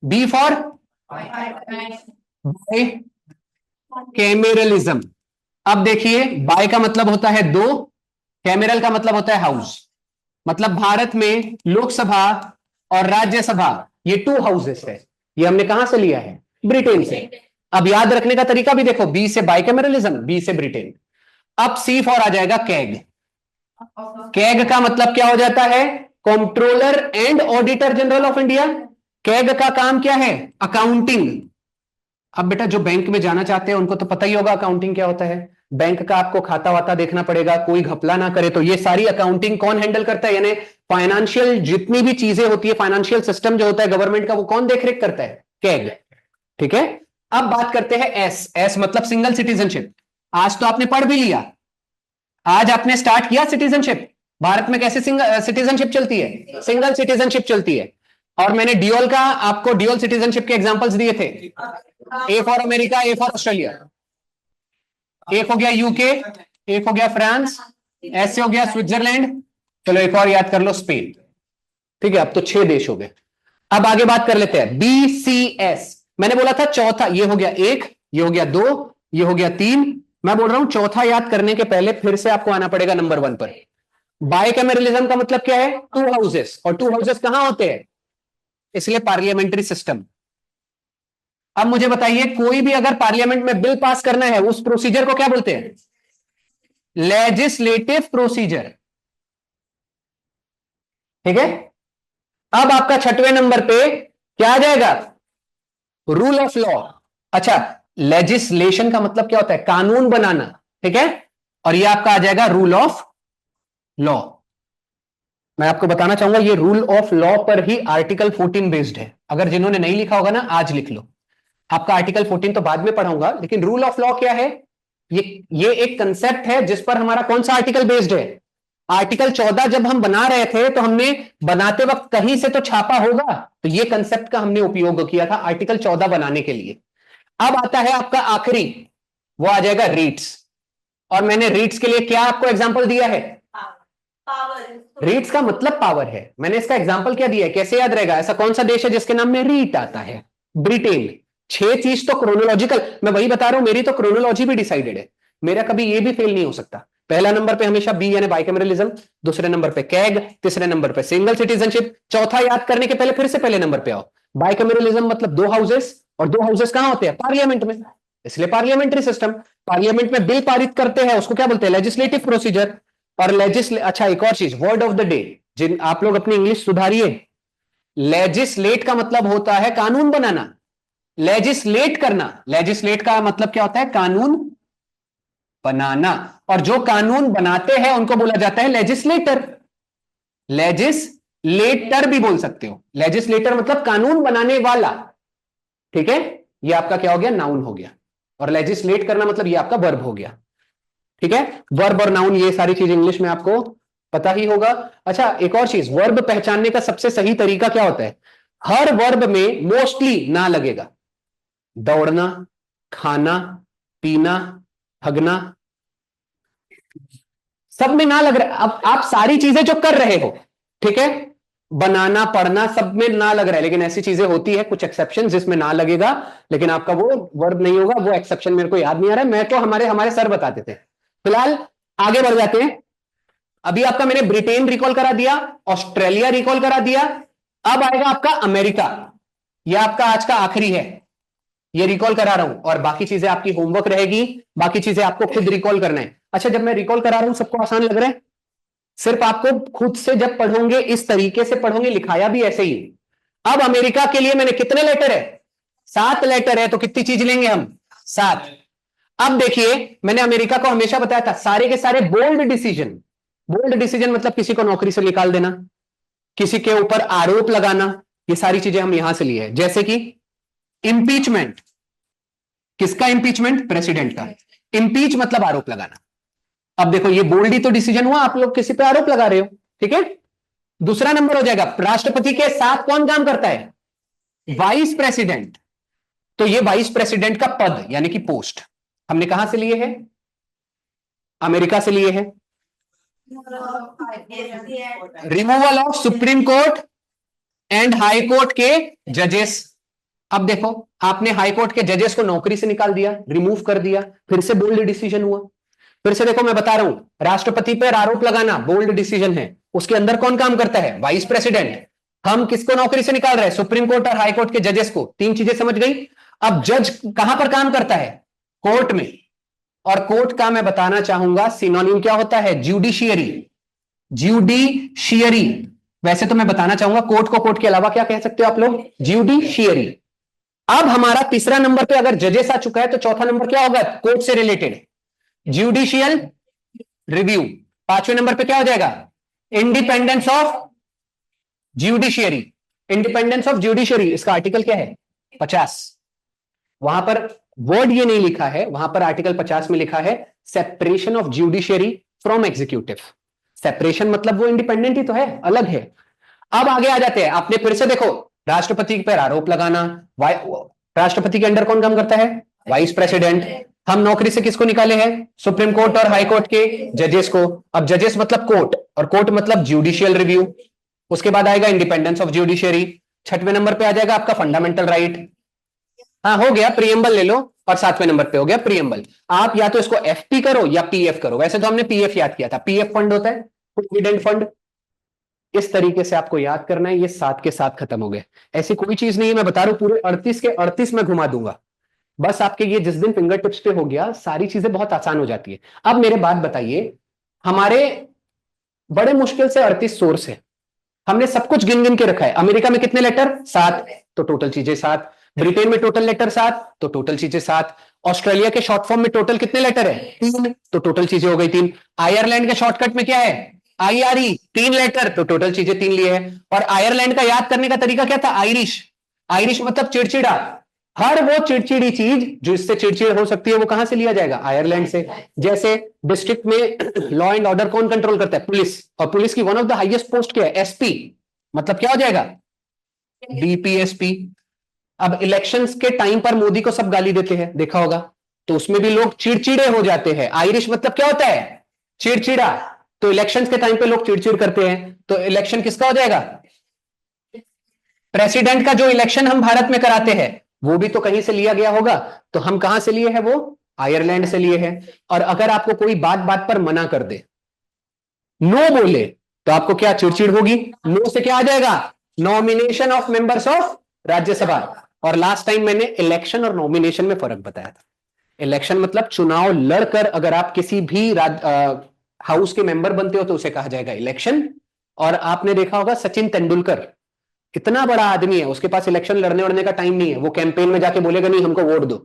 B for cameralism. अब देखिए, बाय का मतलब होता है 2, कैमेरल का मतलब होता है हाउस। मतलब भारत में लोकसभा और राज्यसभा ये 2 हाउसेस है। ये हमने कहां से लिया है? ब्रिटेन से। अब याद रखने का तरीका भी देखो, बी से बाइकैमेरलिज्म, बी से ब्रिटेन। अब सी फॉर आ जाएगा कैग। कैग का मतलब क्या हो जाता है? Controller and auditor general of India. CAG का काम क्या है? अकाउंटिंग। अब बेटा जो बैंक में जाना चाहते हैं उनको तो पता ही होगा अकाउंटिंग क्या होता है। बैंक का आपको खाता वाता देखना पड़ेगा, कोई घपला ना करे। तो ये सारी अकाउंटिंग कौन हैंडल करता है? यानी फाइनेंशियल जितनी भी चीजें होती है, फाइनेंशियल सिस्टम जो होता है गवर्नमेंट का, वो कौन देखरेख करता है? कैग। ठीक है। अब बात करते हैं एस। एस मतलब सिंगल सिटीजनशिप। आज तो आपने पढ़ भी लिया, आज आपने स्टार्ट किया सिटीजनशिप। भारत में कैसे सिटीजनशिप चलती है? सिंगल सिटीजनशिप चलती है। और मैंने ड्यूअल का आपको ड्यूअल सिटीजनशिप के एग्जांपल्स दिए थे। A for America, A for Australia. एक हो गया यूके, एक हो गया फ्रांस, ऐसे हो गया स्विट्जरलैंड। चलो एक और याद कर लो, स्पेन। ठीक है, अब तो 6 देश हो गए। अब आगे बात कर लेते हैं BCS। मैंने बोला था चौथा, ये हो गया 1, ये हो गया 2, ये हो गया 3। मैं बोल रहा हूं चौथा याद करने के पहले फिर से आपको आना पड़ेगा नंबर 1 पर। बाइकैमेरलिज्म का मतलब क्या है? 2 हाउसेस। और 2 हाउसेस कहां होते हैं? इसलिए पार्लियामेंट्री सिस्टम। अब मुझे बताइए, कोई भी अगर पार्लियामेंट में बिल पास करना है, उस प्रोसीजर को क्या बोलते हैं? Legislative procedure. ठीक है। अब आपका 6वें नंबर पे क्या आ जाएगा? Rule of law. अच्छा, लेजिस्लेशन का मतलब क्या होता है? कानून बनाना। ठीक है। और ये आपका आ जाएगा रूल ऑफ लॉ। मैं आपको बताना चाहूंगा, ये रूल ऑफ लॉ पर ही आर्टिकल 14 बेस्ड है। अगर जिन्होंने नहीं लिखा होगा ना आज लिख लो। आपका आर्टिकल 14 तो बाद में पढ़ाऊंगा, लेकिन रूल ऑफ लॉ क्या है? ये एक कंसेप्ट है जिस पर हमारा कौन सा आर्टिकल बेस्ड है? आर्टिकल 14 जब हम बना रहे थे तो हमने बनाते वक्त कहीं से तो छापा होगा, तो ये कंसेप्ट का हमने उपयोग किया था आर्टिकल 14 बनाने के लिए। अब आता है आपका आखिरी, वो आ जाएगा रीट्स। और मैंने रीट्स के लिए क्या आपको एग्जांपल दिया है? पावर। रीट्स का मतलब पावर है। मैंने इसका एग्जांपल क्या दिया है? कैसे याद रहेगा? ऐसा कौन सा देश है जिसके नाम में रीट आता है? ब्रिटेन। 6 चीज तो क्रोनोलॉजिकल, मैं वही बता रहा हूं, मेरी तो क्रोनोलॉजी भी डिसाइडेड है। मेरा कभी ये भी फेल नहीं हो सकता। पहला नंबर पे हमेशा बी यानी बाइकैमरलिज्म, दूसरे नंबर पे कैग, तीसरे नंबर पे सिंगल सिटीजनशिप, चौथा याद करने के पहले फिर से पहले नंबर पे आओ। बाइकैमरलिज्म मतलब 2 हाउसेस, और 2 हाउसेस कहां होते हैं? पार्लियामेंट में, इसलिए पार्लियामेंट्री सिस्टम। पार्लियामेंट में बिल पारित करते हैं उसको क्या बोलते हैं? Legislative procedure. और अच्छा एक और चीज, वर्ड ऑफ द डे, जिन आप लोग अपनी इंग्लिश सुधारिए। लेजिस्लेट का मतलब होता है कानून बनाना, लेजिस्लेट करना। लेजिस्लेट का मतलब क्या होता है? कानून बनाना। और जो कानून बनाते हैं उनको बोला जाता है लेजिस्लेटर। लेजिस्लेटर भी बोल सकते हो। लेजिस्लेटर मतलब कानून बनाने वाला। ठीक है, ये आपका क्या हो गया? नाउन हो गया। और लेजिस्लेट करना मतलब ये आपका वर्ब हो गया। ठीक है, वर्ब और नाउन ये सारी चीज इंग्लिश में आपको पता ही होगा। अच्छा एक और चीज, वर्ब पहचानने का सबसे सही तरीका क्या होता है? हर वर्ब में मोस्टली ना लगेगा। दौड़ना, खाना, पीना, भगना, सब में ना लग रहा है। अब आप सारी चीजें जो कर रहे हो, ठीक है, बनाना, पढ़ना, सब में ना लग रहा है, लेकिन ऐसी चीजें होती है कुछ एक्सेप्शन जिसमें ना लगेगा, लेकिन आपका वो वर्ब नहीं होगा। वो एक्सेप्शन मेरे को याद नहीं आ रहा है, मैं तो हमारे सर बताते थे। फिलहाल आगे बढ़ जाते हैं। अभी आपका मैंने ब्रिटेन रिकॉल करा दिया, ऑस्ट्रेलिया रिकॉल करा दिया। अब आएगा आपका अमेरिका, यह आपका आज का आखिरी है, ये रिकॉल करा रहा हूं, और बाकी चीजें आपकी होमवर्क रहेगी, बाकी चीजें आपको खुद रिकॉल करना है। अच्छा जब मैं रिकॉल करा रहा हूं सबको आसान लग रहा है? सिर्फ आपको खुद से जब पढ़ोगे इस तरीके से पढ़ोगे, लिखाया भी ऐसे ही। अब अमेरिका के लिए मैंने कितने लेटर है? 7 लेटर है, तो कितनी चीज लेंगे हम? 7। अब देखिए, मैंने अमेरिका को हमेशा बताया था सारे के सारे बोल्ड डिसीजन। बोल्ड डिसीजन मतलब किसी को नौकरी से निकाल देना, किसी के ऊपर आरोप लगाना, ये सारी चीजें हम यहां से लिए हैं। जैसे कि इंपीचमेंट, किसका इंपीचमेंट? प्रेसिडेंट का। इंपीच मतलब आरोप लगाना। अब देखो ये बोल्ड ही तो डिसीजन हुआ, आप लोग किसी पे आरोप लगा रहे हो, ठीक है। दूसरा नंबर हो जाएगा, राष्ट्रपति के साथ कौन काम करता है? Vice president. तो ये वाइस प्रेसिडेंट का पद यानी कि पोस्ट हमने कहां से लिए हैं? अमेरिका से लिए हैं। Removal of supreme court and high court के जजेस। अब देखो, आपने हाई कोर्ट के जजेस को नौकरी से निकाल दिया, रिमूव कर दिया, फिर से बोल्ड डिसीजन हुआ। फिर से देखो मैं बता रहा हूं, राष्ट्रपति पर आरोप लगाना बोल्ड डिसीजन है, उसके अंदर कौन काम करता है? Vice president. हम किसको नौकरी से निकाल रहे हैं? सुप्रीम कोर्ट और हाई कोर्ट के जजेस को। 3 चीजें समझ गई। अब जज कहां पर काम करता है? कोर्ट में। और कोर्ट का मैं बताना चाहूंगा सिनोनिम क्या होता है? ज्यूडिशियरी। ज्यूडिशियरी। वैसे तो मैं बताना चाहूंगा कोर्ट को कोर्ट के अलावा क्या कह सकते हो आप लोग? ज्यूडिशियरी। अब हमारा तीसरा नंबर पे अगर जजेस आ चुका है, तो चौथा नंबर क्या होगा? कोर्ट से रिलेटेड ज्यूडिशियल रिव्यू। 5वें नंबर पे क्या हो जाएगा? Independence of judiciary. Independence of judiciary, इसका आर्टिकल क्या है? 50। वहां पर वर्ड ये नहीं लिखा है, वहां पर आर्टिकल 50 में लिखा है separation of judiciary from executive. Separation मतलब वो इंडिपेंडेंट ही तो है, अलग है। अब आगे आ जाते हैं, आपने फिर से देखो, राष्ट्रपति पर आरोप लगाना, राष्ट्रपति के अंडर कौन काम करता है? Vice president. हम नौकरी से किसको निकाले हैं? सुप्रीम कोर्ट और हाई कोर्ट के जजेस को। अब जजेस मतलब कोर्ट, और कोर्ट मतलब ज्यूडिशियल रिव्यू। उसके बाद आएगा इंडिपेंडेंस ऑफ ज्यूडिशियरी। 6वें नंबर पे आ जाएगा आपका फंडामेंटल राइट। हाँ हो गया, प्रीएम्बल ले लो। और 7वें नंबर पे हो गया प्रीएम्बल। आप या तो इसको एफपी करो या पीएफ करो। वैसे तो हमने पीएफ याद किया था, पीएफ फंड होता है प्रोविडेंट फंड। इस तरीके से आपको याद करना है। ये 7 के 7 खत्म हो गए। ऐसी कोई चीज नहीं है, मैं बता रहा हूं पूरे 38 के 38 में घुमा दूंगा। बस आपके ये जिस दिन फिंगर टिप्स पे हो गया, सारी चीजें बहुत आसान हो जाती है। अब मेरे बात बताइए, हमारे बड़े मुश्किल से 38 सोर्स है, हमने सब कुछ गिन गिन के रखा है। अमेरिका में कितने लेटर? 7, तो टोटल चीजें 7। ब्रिटेन में टोटल लेटर 7, तो टोटल चीजें 7। ऑस्ट्रेलिया के शॉर्ट फॉर्म में टोटल कितने लेटर है? 3, तो टोटल चीजें हो गई 3। आयरलैंड के शॉर्टकट में क्या है? IRE, 3 लेटर, तो टोटल चीजें 3 लिए हैं। और आयरलैंड का याद करने का तरीका क्या था? आयरिश। आयरिश मतलब चिड़चिड़ा। हर वो चिड़चिड़ी चीज जो इससे चिड़चिड़ हो सकती है वो कहां से लिया जाएगा? आयरलैंड से। जैसे डिस्ट्रिक्ट में लॉ एंड ऑर्डर कौन कंट्रोल करता है? पुलिस। और पुलिस की one of the highest post क्या है? एसपी। मतलब क्या हो जाएगा? डीपीएसपी। अब इलेक्शंस के टाइम पर मोदी को सब गाली देते हैं, देखा होगा, तो उसमें भी लोग चिड़चिड़े हो जाते हैं। आयरिश मतलब क्या होता है? चिड़चिड़ा। तो इलेक्शंस के टाइम पे लोग चिड़चिड़ करते हैं, तो इलेक्शन किसका हो जाएगा? प्रेसिडेंट का जो इलेक्शन हम भारत में कराते हैं वो भी तो कहीं से लिया गया होगा। तो हम कहां से लिए हैं? वो आयरलैंड से लिए हैं। और अगर आपको कोई बात बात पर मना कर दे, नो बोले, तो आपको क्या चिड़चिड़ होगी? नो से क्या आ जाएगा? Nomination of members of Rajya Sabha. और लास्ट टाइम मैंने इलेक्शन और नॉमिनेशन में फर्क बताया था। इलेक्शन मतलब चुनाव लड़कर अगर आप किसी भी हाउस के मेंबर बनते हो तो उसे कहा जाएगा इलेक्शन। और आपने देखा होगा सचिन तेंदुलकर इतना बड़ा आदमी है, उसके पास इलेक्शन लड़ने वड़ने का टाइम नहीं है, वो कैंपेन में जाके बोलेगा नहीं हमको वोट दो।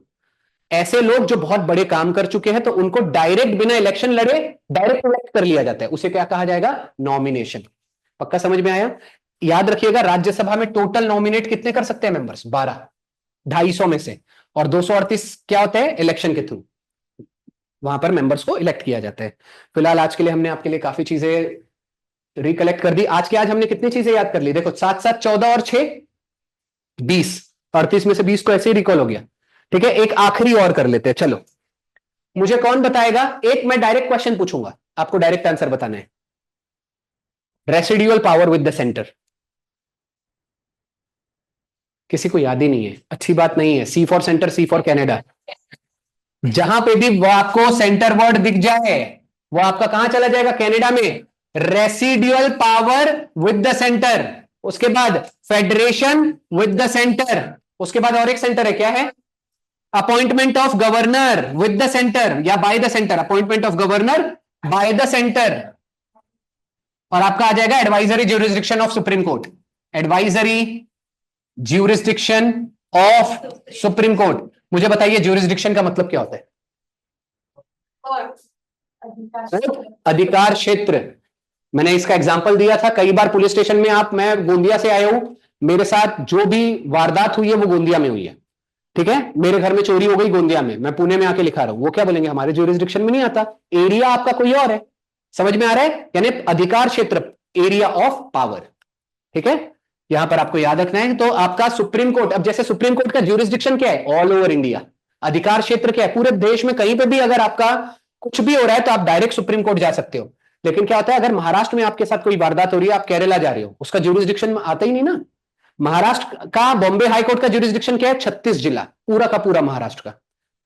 ऐसे लोग जो बहुत बड़े काम कर चुके हैं तो उनको डायरेक्ट बिना इलेक्शन लड़े डायरेक्ट इलेक्ट कर लिया जाता है, उसे क्या कहा जाएगा? नॉमिनेशन। पक्का समझ में आया? याद रखिएगा राज्यसभा में टोटल नॉमिनेट कितने कर सकते हैं मेंबर्स? 12, 250 में से। और 238 क्या होता है? इलेक्शन के थ्रू वहां पर मेंबर्स को इलेक्ट किया जाता है। फिलहाल आज के लिए हमने आपके लिए काफी चीजें रिकलेक्ट कर दी। आज हमने कितनी चीजें याद कर ली? देखो 7 7 14 और 6 20, 38 में से 20 तो ऐसे ही रिकॉल हो गया। ठीक है, एक आखिरी और कर लेते हैं। चलो, मुझे कौन बताएगा? एक मैं डायरेक्ट क्वेश्चन पूछूंगा, आपको डायरेक्ट आंसर बताना है। Residual power with the centre. किसी को याद ही नहीं है, अच्छी बात नहीं है। C for centre, C for Canada. जहां पे भी वो आपको सेंटर वर्ड दिख जाए वो आपका कहां चला जाएगा? कनाडा में। Residual power with the centre, उसके बाद फेडरेशन विद द सेंटर, उसके बाद और एक सेंटर है, क्या है? Appointment of governor with the centre या by the centre. Appointment of governor by the centre. और आपका आ जाएगा advisory jurisdiction of supreme court. Advisory jurisdiction of supreme court. मुझे बताइए ज्यूरिसडिक्शन का मतलब क्या होता है? अधिकार क्षेत्र। मैंने इसका एग्जांपल दिया था कई बार पुलिस स्टेशन में। मैं गोंदिया से आया हूं, मेरे साथ जो भी वारदात हुई है वो गोंदिया में हुई है। ठीक है, मेरे घर में चोरी हो गई गोंदिया में, मैं पुणे में आके लिखा रहा हूं, वो क्या बोलेंगे? हमारे ज्यूरिसडिक्शन में नहीं आता, एरिया आपका कोई और है। समझ में आ रहा है? यानी अधिकार क्षेत्र, एरिया ऑफ पावर। ठीक है, यहां पर आपको याद रखना है। तो आपका सुप्रीम कोर्ट, अब जैसे सुप्रीम कोर्ट का ज्यूरिसडिक्शन क्या है? All over India. अधिकार क्षेत्र क्या है? पूरे देश में कहीं पे भी अगर आपका कुछ भी हो रहा है तो आप डायरेक्ट सुप्रीम कोर्ट जा सकते हो। लेकिन क्या होता है, अगर महाराष्ट्र में आपके साथ कोई वारदात हो रही है, आप केरला जा रहे हो, उसका ज्यूरिसडिक्शन आता ही नहीं ना। महाराष्ट्र का बॉम्बे हाईकोर्ट का ज्यूरिसडिक्शन क्या है? 36 जिला, पूरा का पूरा महाराष्ट्र का।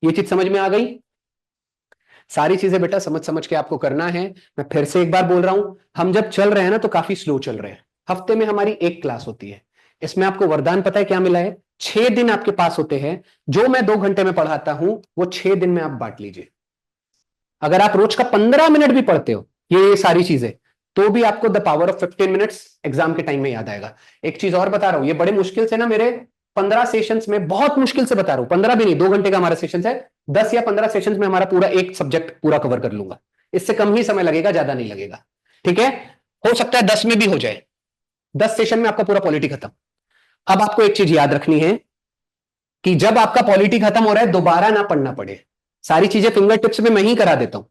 ये चीज समझ में आ गई? सारी चीजें बेटा समझ समझ के आपको करना है। मैं फिर से एक बार बोल रहा हूं, हम जब चल रहे हैं ना तो काफी स्लो चल रहे हैं। हफ्ते में हमारी एक क्लास होती है, इसमें आपको वरदान पता है क्या मिला है? 6 दिन आपके पास होते हैं। जो मैं 2 घंटे में पढ़ाता हूं वो 6 दिन में आप बांट लीजिए। अगर आप रोज का 15 मिनट भी पढ़ते हो ये सारी चीजें, तो भी आपको the power of 15 minutes exam के टाइम में याद आएगा। एक चीज और बता रहा हूं, ये बड़े मुश्किल से ना, मेरे 15 सेशंस में, बहुत मुश्किल से बता रहा हूं, 15 भी नहीं, 2 घंटे का हमारा सेशन है, 10 या 15 सेशंस में हमारा पूरा एक सब्जेक्ट पूरा कवर कर लूंगा। इससे कम ही समय लगेगा, ज्यादा नहीं लगेगा। ठीक है, हो सकता है 10 में भी हो जाए, 10 सेशन में आपका पूरा पॉलिटी खत्म। अब आपको एक चीज याद रखनी है कि जब आपका पॉलिटी खत्म हो रहा है दोबारा ना पढ़ना पड़े। सारी चीजें फिंगर टिप्स में मैं ही करा देता हूं।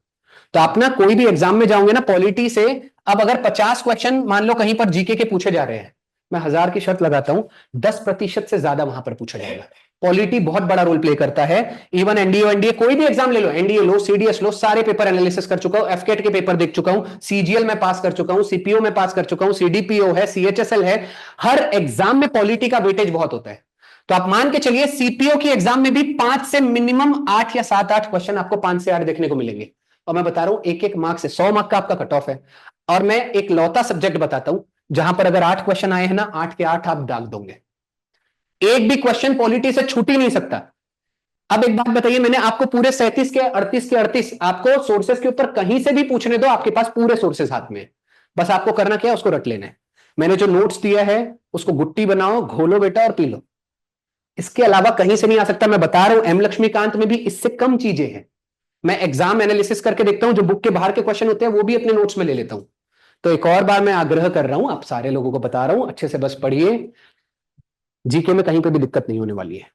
तो आप ना कोई भी एग्जाम में जाओगे ना पॉलिटी से, अब अगर 50 क्वेश्चन मान लो कहीं पर जीके के पूछे जा रहे हैं, मैं 1000 की शर्त लगाता हूं 10% से ज्यादा वहां पर पूछा जाएगा। पॉलिटी बहुत बड़ा रोल प्ले करता है। इवन एनडीए कोई भी एग्जाम ले लो, एनडीए लो, सीडीएस लो, सारे पेपर एनालिसिस कर चुका हूं, एफकेट के पेपर देख चुका हूं, सीजीएल में पास कर चुका हूं, सीपीओ में पास कर चुका हूं, सीडीपीओ है, सीएचएसएल है। हर एग्जाम में पॉलिटी का वेटेज बहुत होता है। तो आप मान के चलिए सीपीओ की एग्जाम में भी 5 से मिनिमम 8 या 7-8 क्वेश्चन आपको 5 से 8 देखने को मिलेंगे। और मैं बता रहा हूं एक एक मार्क से 100 मार्क का आपका कट ऑफ है। और मैं एक लौता सब्जेक्ट बताता हूं जहां पर अगर 8 क्वेश्चन आए हैं ना, 8 के 8 आप दाग दोगे। एक भी क्वेश्चन पॉलिटी से छूट ही नहीं सकता। अब एक बात बताइए, मैंने आपको पूरे 37 के 38 आपको सोर्सेस के ऊपर कहीं से भी पूछने दो, आपके पास पूरे सोर्सेस हाथ में, बस आपको करना क्या है, उसको रट लेना है। मैंने जो नोट्स दिया है उसको गुट्टी बनाओ, घोलो बेटा और पी लो। इसके अलावा कहीं से नहीं आ सकता। मैं बता रहा हूं एम लक्ष्मीकांत में भी इससे कम चीजें हैं। मैं एग्जाम एनालिसिस करके देखता हूं, जो बुक के बाहर के क्वेश्चन होते हैं वो भी अपने नोट्स में ले लेता हूं। तो एक और बार मैं आग्रह कर रहा हूं, आप सारे लोगों को बता रहा हूं, अच्छे से बस पढ़िए। जीके में कहीं पे भी दिक्कत नहीं होने वाली है।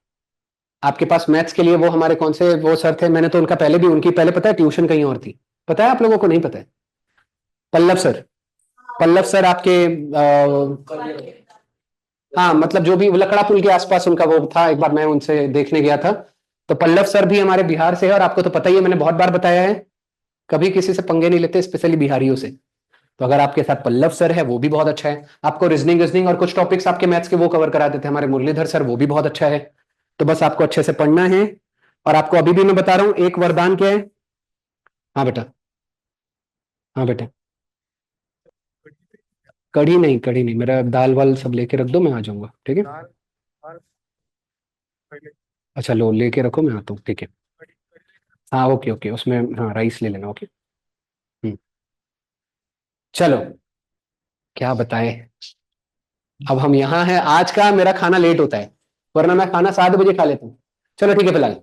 आपके पास मैथ्स के लिए वो हमारे कौन से वो सर थे, मैंने तो उनका पहले भी, उनकी पहले पता है ट्यूशन कहीं और थी, पता है आप लोगों को? नहीं पता है? पल्लव सर, पल्लव सर आपके हाँ मतलब जो भी लकड़ा पुल के आसपास उनका वो था, एक बार मैं उनसे देखने गया था। तो पल्लव सर भी हमारे बिहार से है, और आपको तो पता ही है, मैंने बहुत बार बताया है, कभी किसी से पंगे नहीं लेते, स्पेशली बिहारियों से। तो अगर आपके साथ पल्लव सर है वो भी बहुत अच्छा है। आपको रीजनिंग और कुछ टॉपिक्स आपके मैथ्स के वो कवर करा देते हैं हमारे मुरलीधर सर, वो भी बहुत अच्छा है। तो बस आपको अच्छे से पढ़ना है। और आपको अभी भी मैं बता रहा हूं एक वरदान क्या है। हाँ बेटा, हाँ बेटा, कढ़ी नहीं, कढ़ी नहीं, मेरा दाल वाल सब लेके रख दो, मैं आ जाऊंगा, ठीक है? अच्छा लो, लेके रखो, मैं आता हूँ, ठीक है? हाँ ओके ओके, उसमें हाँ राइस ले लेना, ओके। चलो, क्या बताएं, अब हम यहाँ हैं। आज का मेरा खाना लेट होता है, वरना मैं खाना 7 बजे खा लेता हूँ। चलो ठीक है, फिलहाल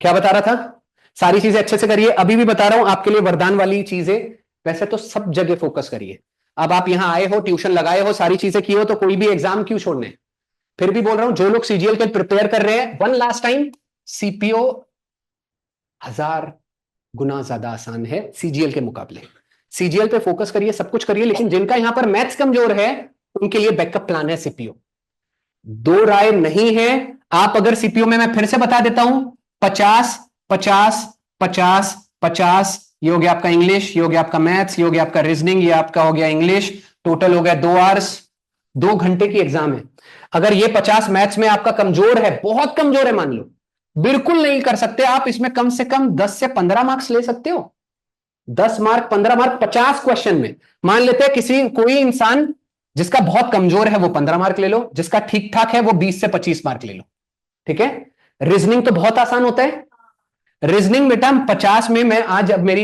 क्या बता रहा था, सारी चीजें अच्छे से करिए, अभी भी बता रहा हूं आपके लिए वरदान वाली चीजें। वैसे तो सब जगह फोकस करिए। अब आप यहां आए हो, ट्यूशन लगाए हो, सारी चीजें की हो, तो कोई भी एग्जाम क्यों छोड़ने। फिर भी बोल रहा हूं, जो लोग सीजीएल के प्रिपेयर कर रहे हैं, वन लास्ट टाइम, सीपीओ 1000 गुना ज्यादा आसान है सीजीएल के मुकाबले। सीजीएल पे फोकस करिए, सब कुछ करिए, लेकिन जिनका यहां पर मैथ्स कमजोर है उनके लिए बैकअप प्लान है सीपीओ। दो राय नहीं है। आप अगर सीपीओ में, मैं फिर से बता देता हूं, 50 50 50 50, ये हो गया आपका इंग्लिश, ये हो गया आपका मैथ्स, ये हो गया आपका रीजनिंग, ये आपका हो गया इंग्लिश, टोटल हो गया 2 आवर्स, 2 घंटे की एग्जाम है। अगर ये 50 मैथ्स में आपका कमजोर है, बहुत कमजोर है मान लो, बिल्कुल नहीं कर सकते आप, इसमें कम से कम 10 से 15 मार्क्स ले सकते हो। 10 मार्क, 15 मार्क, 50 क्वेश्चन में। मान लेते हैं किसी, कोई इंसान जिसका बहुत कमजोर है वो 15 मार्क ले लो, जिसका ठीक ठाक है वो 20 से 25 मार्क ले लो, ठीक है? रीजनिंग तो बहुत आसान होता है। रीजनिंग बेटा 50 में, मैं आज, अब मेरी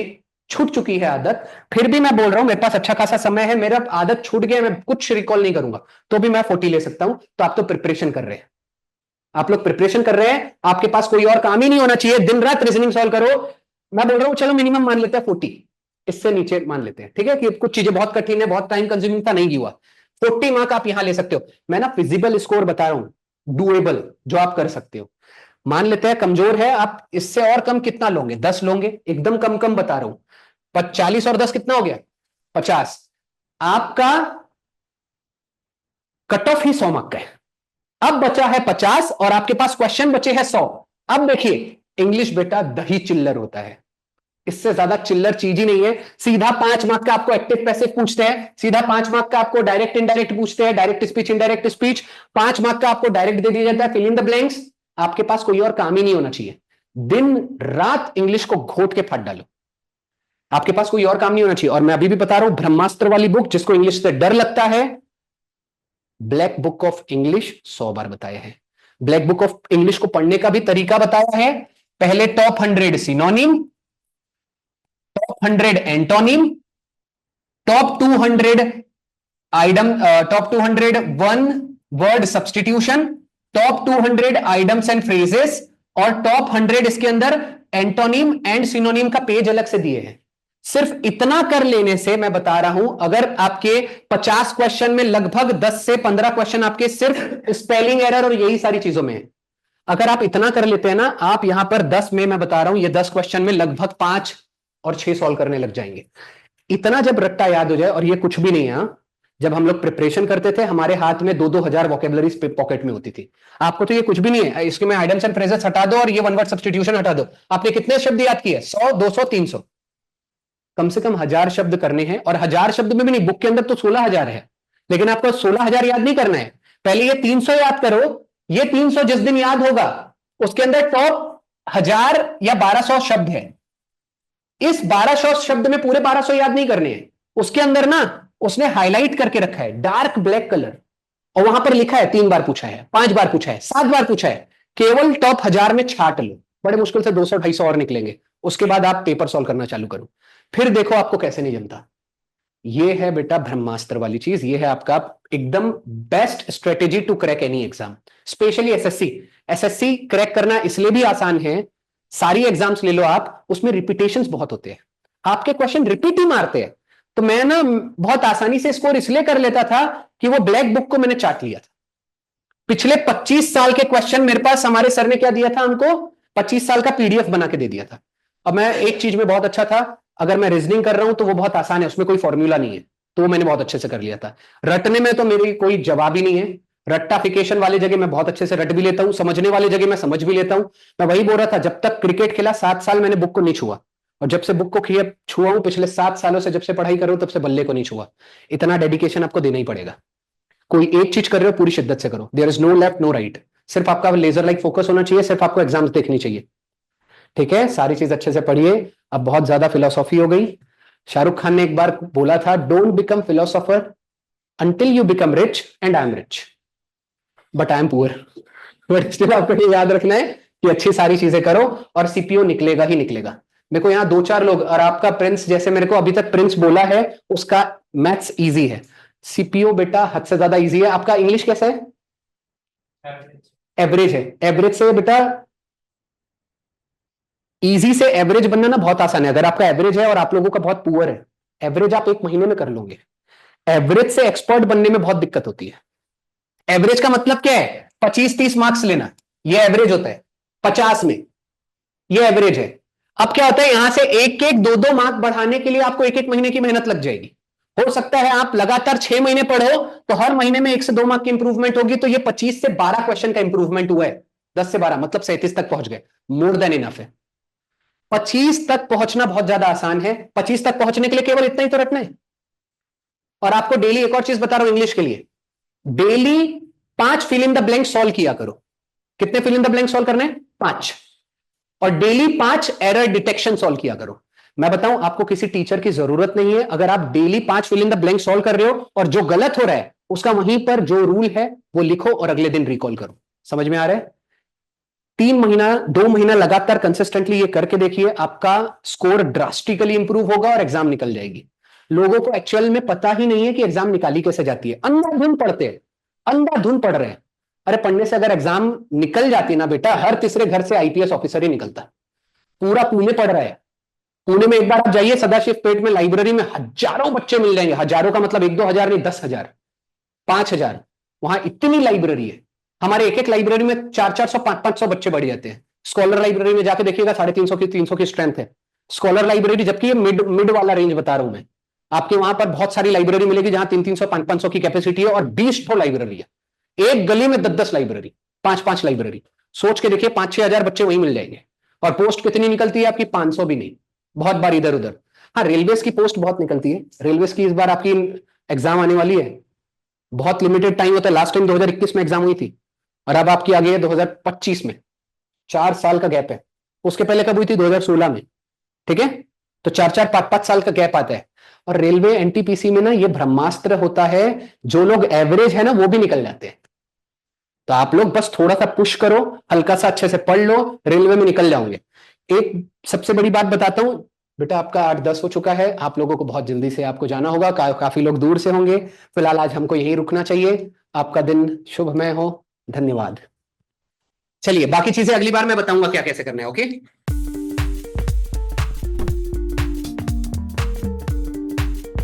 छूट चुकी है आदत, फिर भी मैं बोल रहा हूं, मेरे पास अच्छा खासा समय है, मेरा आदत छूट गया, मैं कुछ रिकॉल नहीं करूंगा, तो भी मैं 40 ले सकता हूं। तो आप तो प्रिपरेशन कर रहे हैं, आप लोग प्रिपरेशन कर रहे हैं, आपके पास कोई और काम ही नहीं होना चाहिए, दिन रात रीजनिंग सॉल्व करो। मैं बोल रहा हूं चलो मिनिमम मान लेते हैं 40, इससे नीचे मान लेते हैं, ठीक है? कि कुछ चीजें बहुत कठिन है, बहुत टाइम कंज्यूमिंग था, नहीं हुआ। 40 मार्क आप यहां ले सकते हो। मैं ना फिजिबल स्कोर बता रहा हूं, डुएबल, जो आप कर सकते हो। मान लेते हैं कमजोर है आप, इससे और कम कितना लोगे? 10 लोगे, एकदम कम कम बता रहा हूं। 40 और 10 कितना हो गया? 50। आपका कट ऑफ ही 100 मार्क का है। अब बचा है 50 और आपके पास क्वेश्चन बचे हैं 100। अब देखिए, इंग्लिश बेटा दही चिल्लर होता है, इससे ज्यादा चिल्लर चीज ही नहीं है। सीधा 5 मार्क का आपको एक्टिव पैसिव पूछते हैं, सीधा 5 मार्क का आपको डायरेक्ट इनडायरेक्ट पूछते हैं, direct speech indirect speech, 5 mark का आपको डायरेक्ट दे दिया जाता है, फिल इन द ब्लैंक्स। आपके पास कोई और काम ही नहीं होना चाहिए, दिन रात इंग्लिश को घोट के फट डालो, आपके पास कोई और काम नहीं होना चाहिए। और मैं अभी भी बता रहा हूं, ब्रह्मास्त्र वाली बुक, जिसको इंग्लिश से डर लगता है, ब्लैक बुक ऑफ इंग्लिश 100 बार बताया है। ब्लैक बुक ऑफ इंग्लिश को पढ़ने का भी तरीका बताया है। पहले top 100 synonym, top 100 antonym, top 200 item, top 200 one word substitution, top 200 items and phrases, और टॉप 100 इसके अंदर एंटोनिम एंड सिनोनिम का पेज अलग से दिए हैं। सिर्फ इतना कर लेने से, मैं बता रहा हूं, अगर आपके 50 क्वेश्चन में लगभग 10 से 15 क्वेश्चन आपके सिर्फ स्पेलिंग एरर और यही सारी चीजों में है, अगर आप इतना कर लेते हैं ना, आप यहां पर 10 में, मैं बता रहा हूं, ये 10 क्वेश्चन में लगभग 5 और 6 सॉल्व करने लग जाएंगे। इतना जब रट्टा याद हो जाए, और ये कुछ भी नहीं है, हाँ? जब हम लोग प्रिपरेशन करते थे, हमारे हाथ में 2-2 हजार वोकेबलरीज पॉकेट में होती थी। आपको तो ये कुछ भी नहीं है, इसके में आइटम्स एंड फ्रेजेस हटा दो और ये वन वर्ड सब्सटीट्यूशन हटा दो, आपने कितने शब्द याद किए? 100, 200, 300, कम से कम 1000 शब्द करने हैं। और 1000 शब्द में भी नहीं, बुक के अंदर तो 16,000 है, लेकिन आपको 16,000 याद नहीं करना है। पहले ये 300 याद करो। ये 300 जिस दिन याद होगा, उसके अंदर टॉप 1000 या 1200 शब्द है। इस 1200 शब्द में पूरे 1200 याद नहीं करने हैं, उसके अंदर ना उसने हाईलाइट करके रखा है डार्क ब्लैक कलर, और वहां पर लिखा है 3 बार पूछा है, 5 बार पूछा है, 7 बार पूछा है। केवल टॉप 1000 में छाट लो, बड़े मुश्किल से 200-250 और निकलेंगे। उसके बाद आप पेपर सॉल्व करना चालू करो, फिर देखो आपको कैसे नहीं जमता। ये है बेटा ब्रह्मास्त्र वाली चीज, ये है आपका एकदम best strategy to crack any exam, specially SSC. SSC crack करना इसलिए भी आसान है, सारी एग्जाम्स ले लो आप, उसमें रिपीटेशंस बहुत होते हैं, आपके क्वेश्चन रिपीट ही मारते हैं। तो मैं ना बहुत आसानी से स्कोर इसलिए कर लेता था कि वो ब्लैक बुक को मैंने चाट लिया था। पिछले 25 साल के क्वेश्चन मेरे पास हमारे सर ने क्या दिया था हमको, 25 साल का पीडीएफ बना के दे दिया था। अब मैं एक चीज में बहुत अच्छा था, अगर मैं रीजनिंग कर रहा हूं तो वो बहुत आसान है, उसमें कोई फॉर्मूला नहीं है, तो वो मैंने बहुत अच्छे से कर लिया था। रटने में तो मेरी कोई जवाब ही नहीं है, रट्टाफिकेशन वाली जगह मैं बहुत अच्छे से रट भी लेता हूं, समझने वाली जगह मैं समझ भी लेता हूं। मैं वही बोल रहा था, जब तक क्रिकेट खेला 7 साल मैंने बुक को नहीं छुआ, और जब से बुक को छुआ हूं पिछले 7 सालों से, जब से पढ़ाई कर रहा हूं तब से बल्ले को नहीं छुआ। इतना डेडिकेशन आपको देना ही पड़ेगा। कोई एक चीज कर रहे हो पूरी शिद्दत से करो, there is no left no right, सिर्फ आपका लेजर लाइक फोकस होना चाहिए, सिर्फ आपको एग्जाम्स देखनी चाहिए। ठीक है, सारी चीज अच्छे से पढ़िए। अब बहुत ज्यादा फिलोसॉफी हो गई। शाहरुख खान ने एक बार बोला था, don't become philosopher until you become rich and I am rich but I am poor. But still आपको ये याद रखना है कि अच्छी सारी चीजें करो और सीपीओ निकलेगा ही निकलेगा। मेरे को यहाँ 2-4 लोग, और आपका प्रिंस, जैसे मेरे को अभी तक प्रिंस बोला है, उसका मैथ्स इजी है, सीपीओ बेटा हद से ज्यादा इजी है। आपका इंग्लिश कैसा है? एवरेज है। एवरेज से बेटा इजी से एवरेज बनना ना बहुत आसान है। अगर आपका एवरेज है और आप लोगों का बहुत पुअर है, एवरेज आप 1 महीने में कर लोगे। एवरेज से एक्सपर्ट बनने में बहुत दिक्कत होती है। एवरेज का मतलब क्या है? 25-30 मार्क्स लेना, ये एवरेज होता है 50 में, ये एवरेज है। अब क्या होता है, यहां से 1-1, 2-2 मार्क बढ़ाने के लिए आपको 1-1 महीने की मेहनत लग जाएगी। हो सकता है आप लगातार 6 महीने पढ़ो तो हर महीने में 1 से 2 मार्क की इंप्रूवमेंट होगी, तो ये 25 से 12 क्वेश्चन का इंप्रूवमेंट हुआ है। 10 से 12 मतलब 37 तक पहुंच गए, मोर देन इनफ है। 25 तक पहुंचना बहुत ज्यादा आसान है। 25 तक पहुंचने के लिए केवल इतना ही तो रटना है। और आपको डेली एक और चीज बता रहा हूं इंग्लिश के लिए, daily 5 fill in the blank solve किया करो। कितने fill in the blank solve करने? 5। और डेली 5 एरर डिटेक्शन सॉल्व किया करो। मैं बताऊं, आपको किसी टीचर की जरूरत नहीं है। अगर आप daily 5 fill in the blank solve कर रहे हो और जो गलत हो रहा है उसका वहीं पर जो रूल है वो लिखो और अगले दिन रिकॉल करो। समझ में आ रहा है? 3 महीना 2 महीना लगातार कंसिस्टेंटली ये करके देखिए, आपका स्कोर ड्रास्टिकली इंप्रूव होगा और एग्जाम निकल जाएगी। लोगों को एक्चुअल में पता ही नहीं है कि एग्जाम निकाली कैसे जाती है, अंधाधुन पढ़ते हैं, अंधाधुन पढ़ रहे हैं। अरे पढ़ने से अगर एग्जाम निकल जाती ना बेटा, हर तीसरे घर से आईपीएस ऑफिसर ही निकलता। पूरा पुणे पढ़ रहा है। पुणे में एक बार आप जाइए, सदाशिव पेट में लाइब्रेरी में हजारों बच्चे मिल जाएंगे। हजारों का मतलब 1-2 हजार नहीं, 10,000, 5,000। वहां इतनी लाइब्रेरी है। हमारे एक लाइब्रेरी में 400-400, 500-500 बच्चे बढ़ जाते हैं। स्कॉलर लाइब्रेरी में जाके देखिएगा 350 की स्ट्रेंथ है स्कॉलर लाइब्रेरी, जबकि ये मिड वाला रेंज बता रहा हूं मैं। आपके वहां पर बहुत सारी लाइब्रेरी मिलेगी जहां 300, 500 की कैपेसिटी है और 20 ठो लाइब्रेरी है। एक गली में 10 लाइब्रेरी, 5 लाइब्रेरी। सोच के देखिए 5-6 हजार बच्चे वहीं मिल जाएंगे। और पोस्ट कितनी निकलती है आपकी? 500 भी नहीं, बहुत बार इधर उधर। हाँ, रेलवे की पोस्ट बहुत निकलती है। रेलवे की इस बार आपकी एग्जाम आने वाली है, बहुत लिमिटेड टाइम होता है। लास्ट टाइम 2021 में एग्जाम हुई थी और अब आपकी आ गई है 2025 में। 4 साल का गैप है। उसके पहले कब हुई थी? 2016 में। ठीक है, तो 4-4, 5-5 साल का गैप आता है। और रेलवे एनटीपीसी में ना ये ब्रह्मास्त्र होता है, जो लोग एवरेज है ना वो भी निकल जाते हैं। तो आप लोग बस थोड़ा सा पुश करो, हल्का सा अच्छे से पढ़ लो, रेलवे में निकल जाओगे। एक सबसे बड़ी बात बताता हूं बेटा, आपका 8-10 हो चुका है, आप लोगों को बहुत जल्दी से आपको जाना होगा, काफी लोग दूर से होंगे। फिलहाल आज हमको यहीं रुकना चाहिए। आपका दिन शुभमय हो। धन्यवाद। चलिए, बाकी चीजें अगली बार मैं बताऊंगा क्या कैसे करना है। ओके।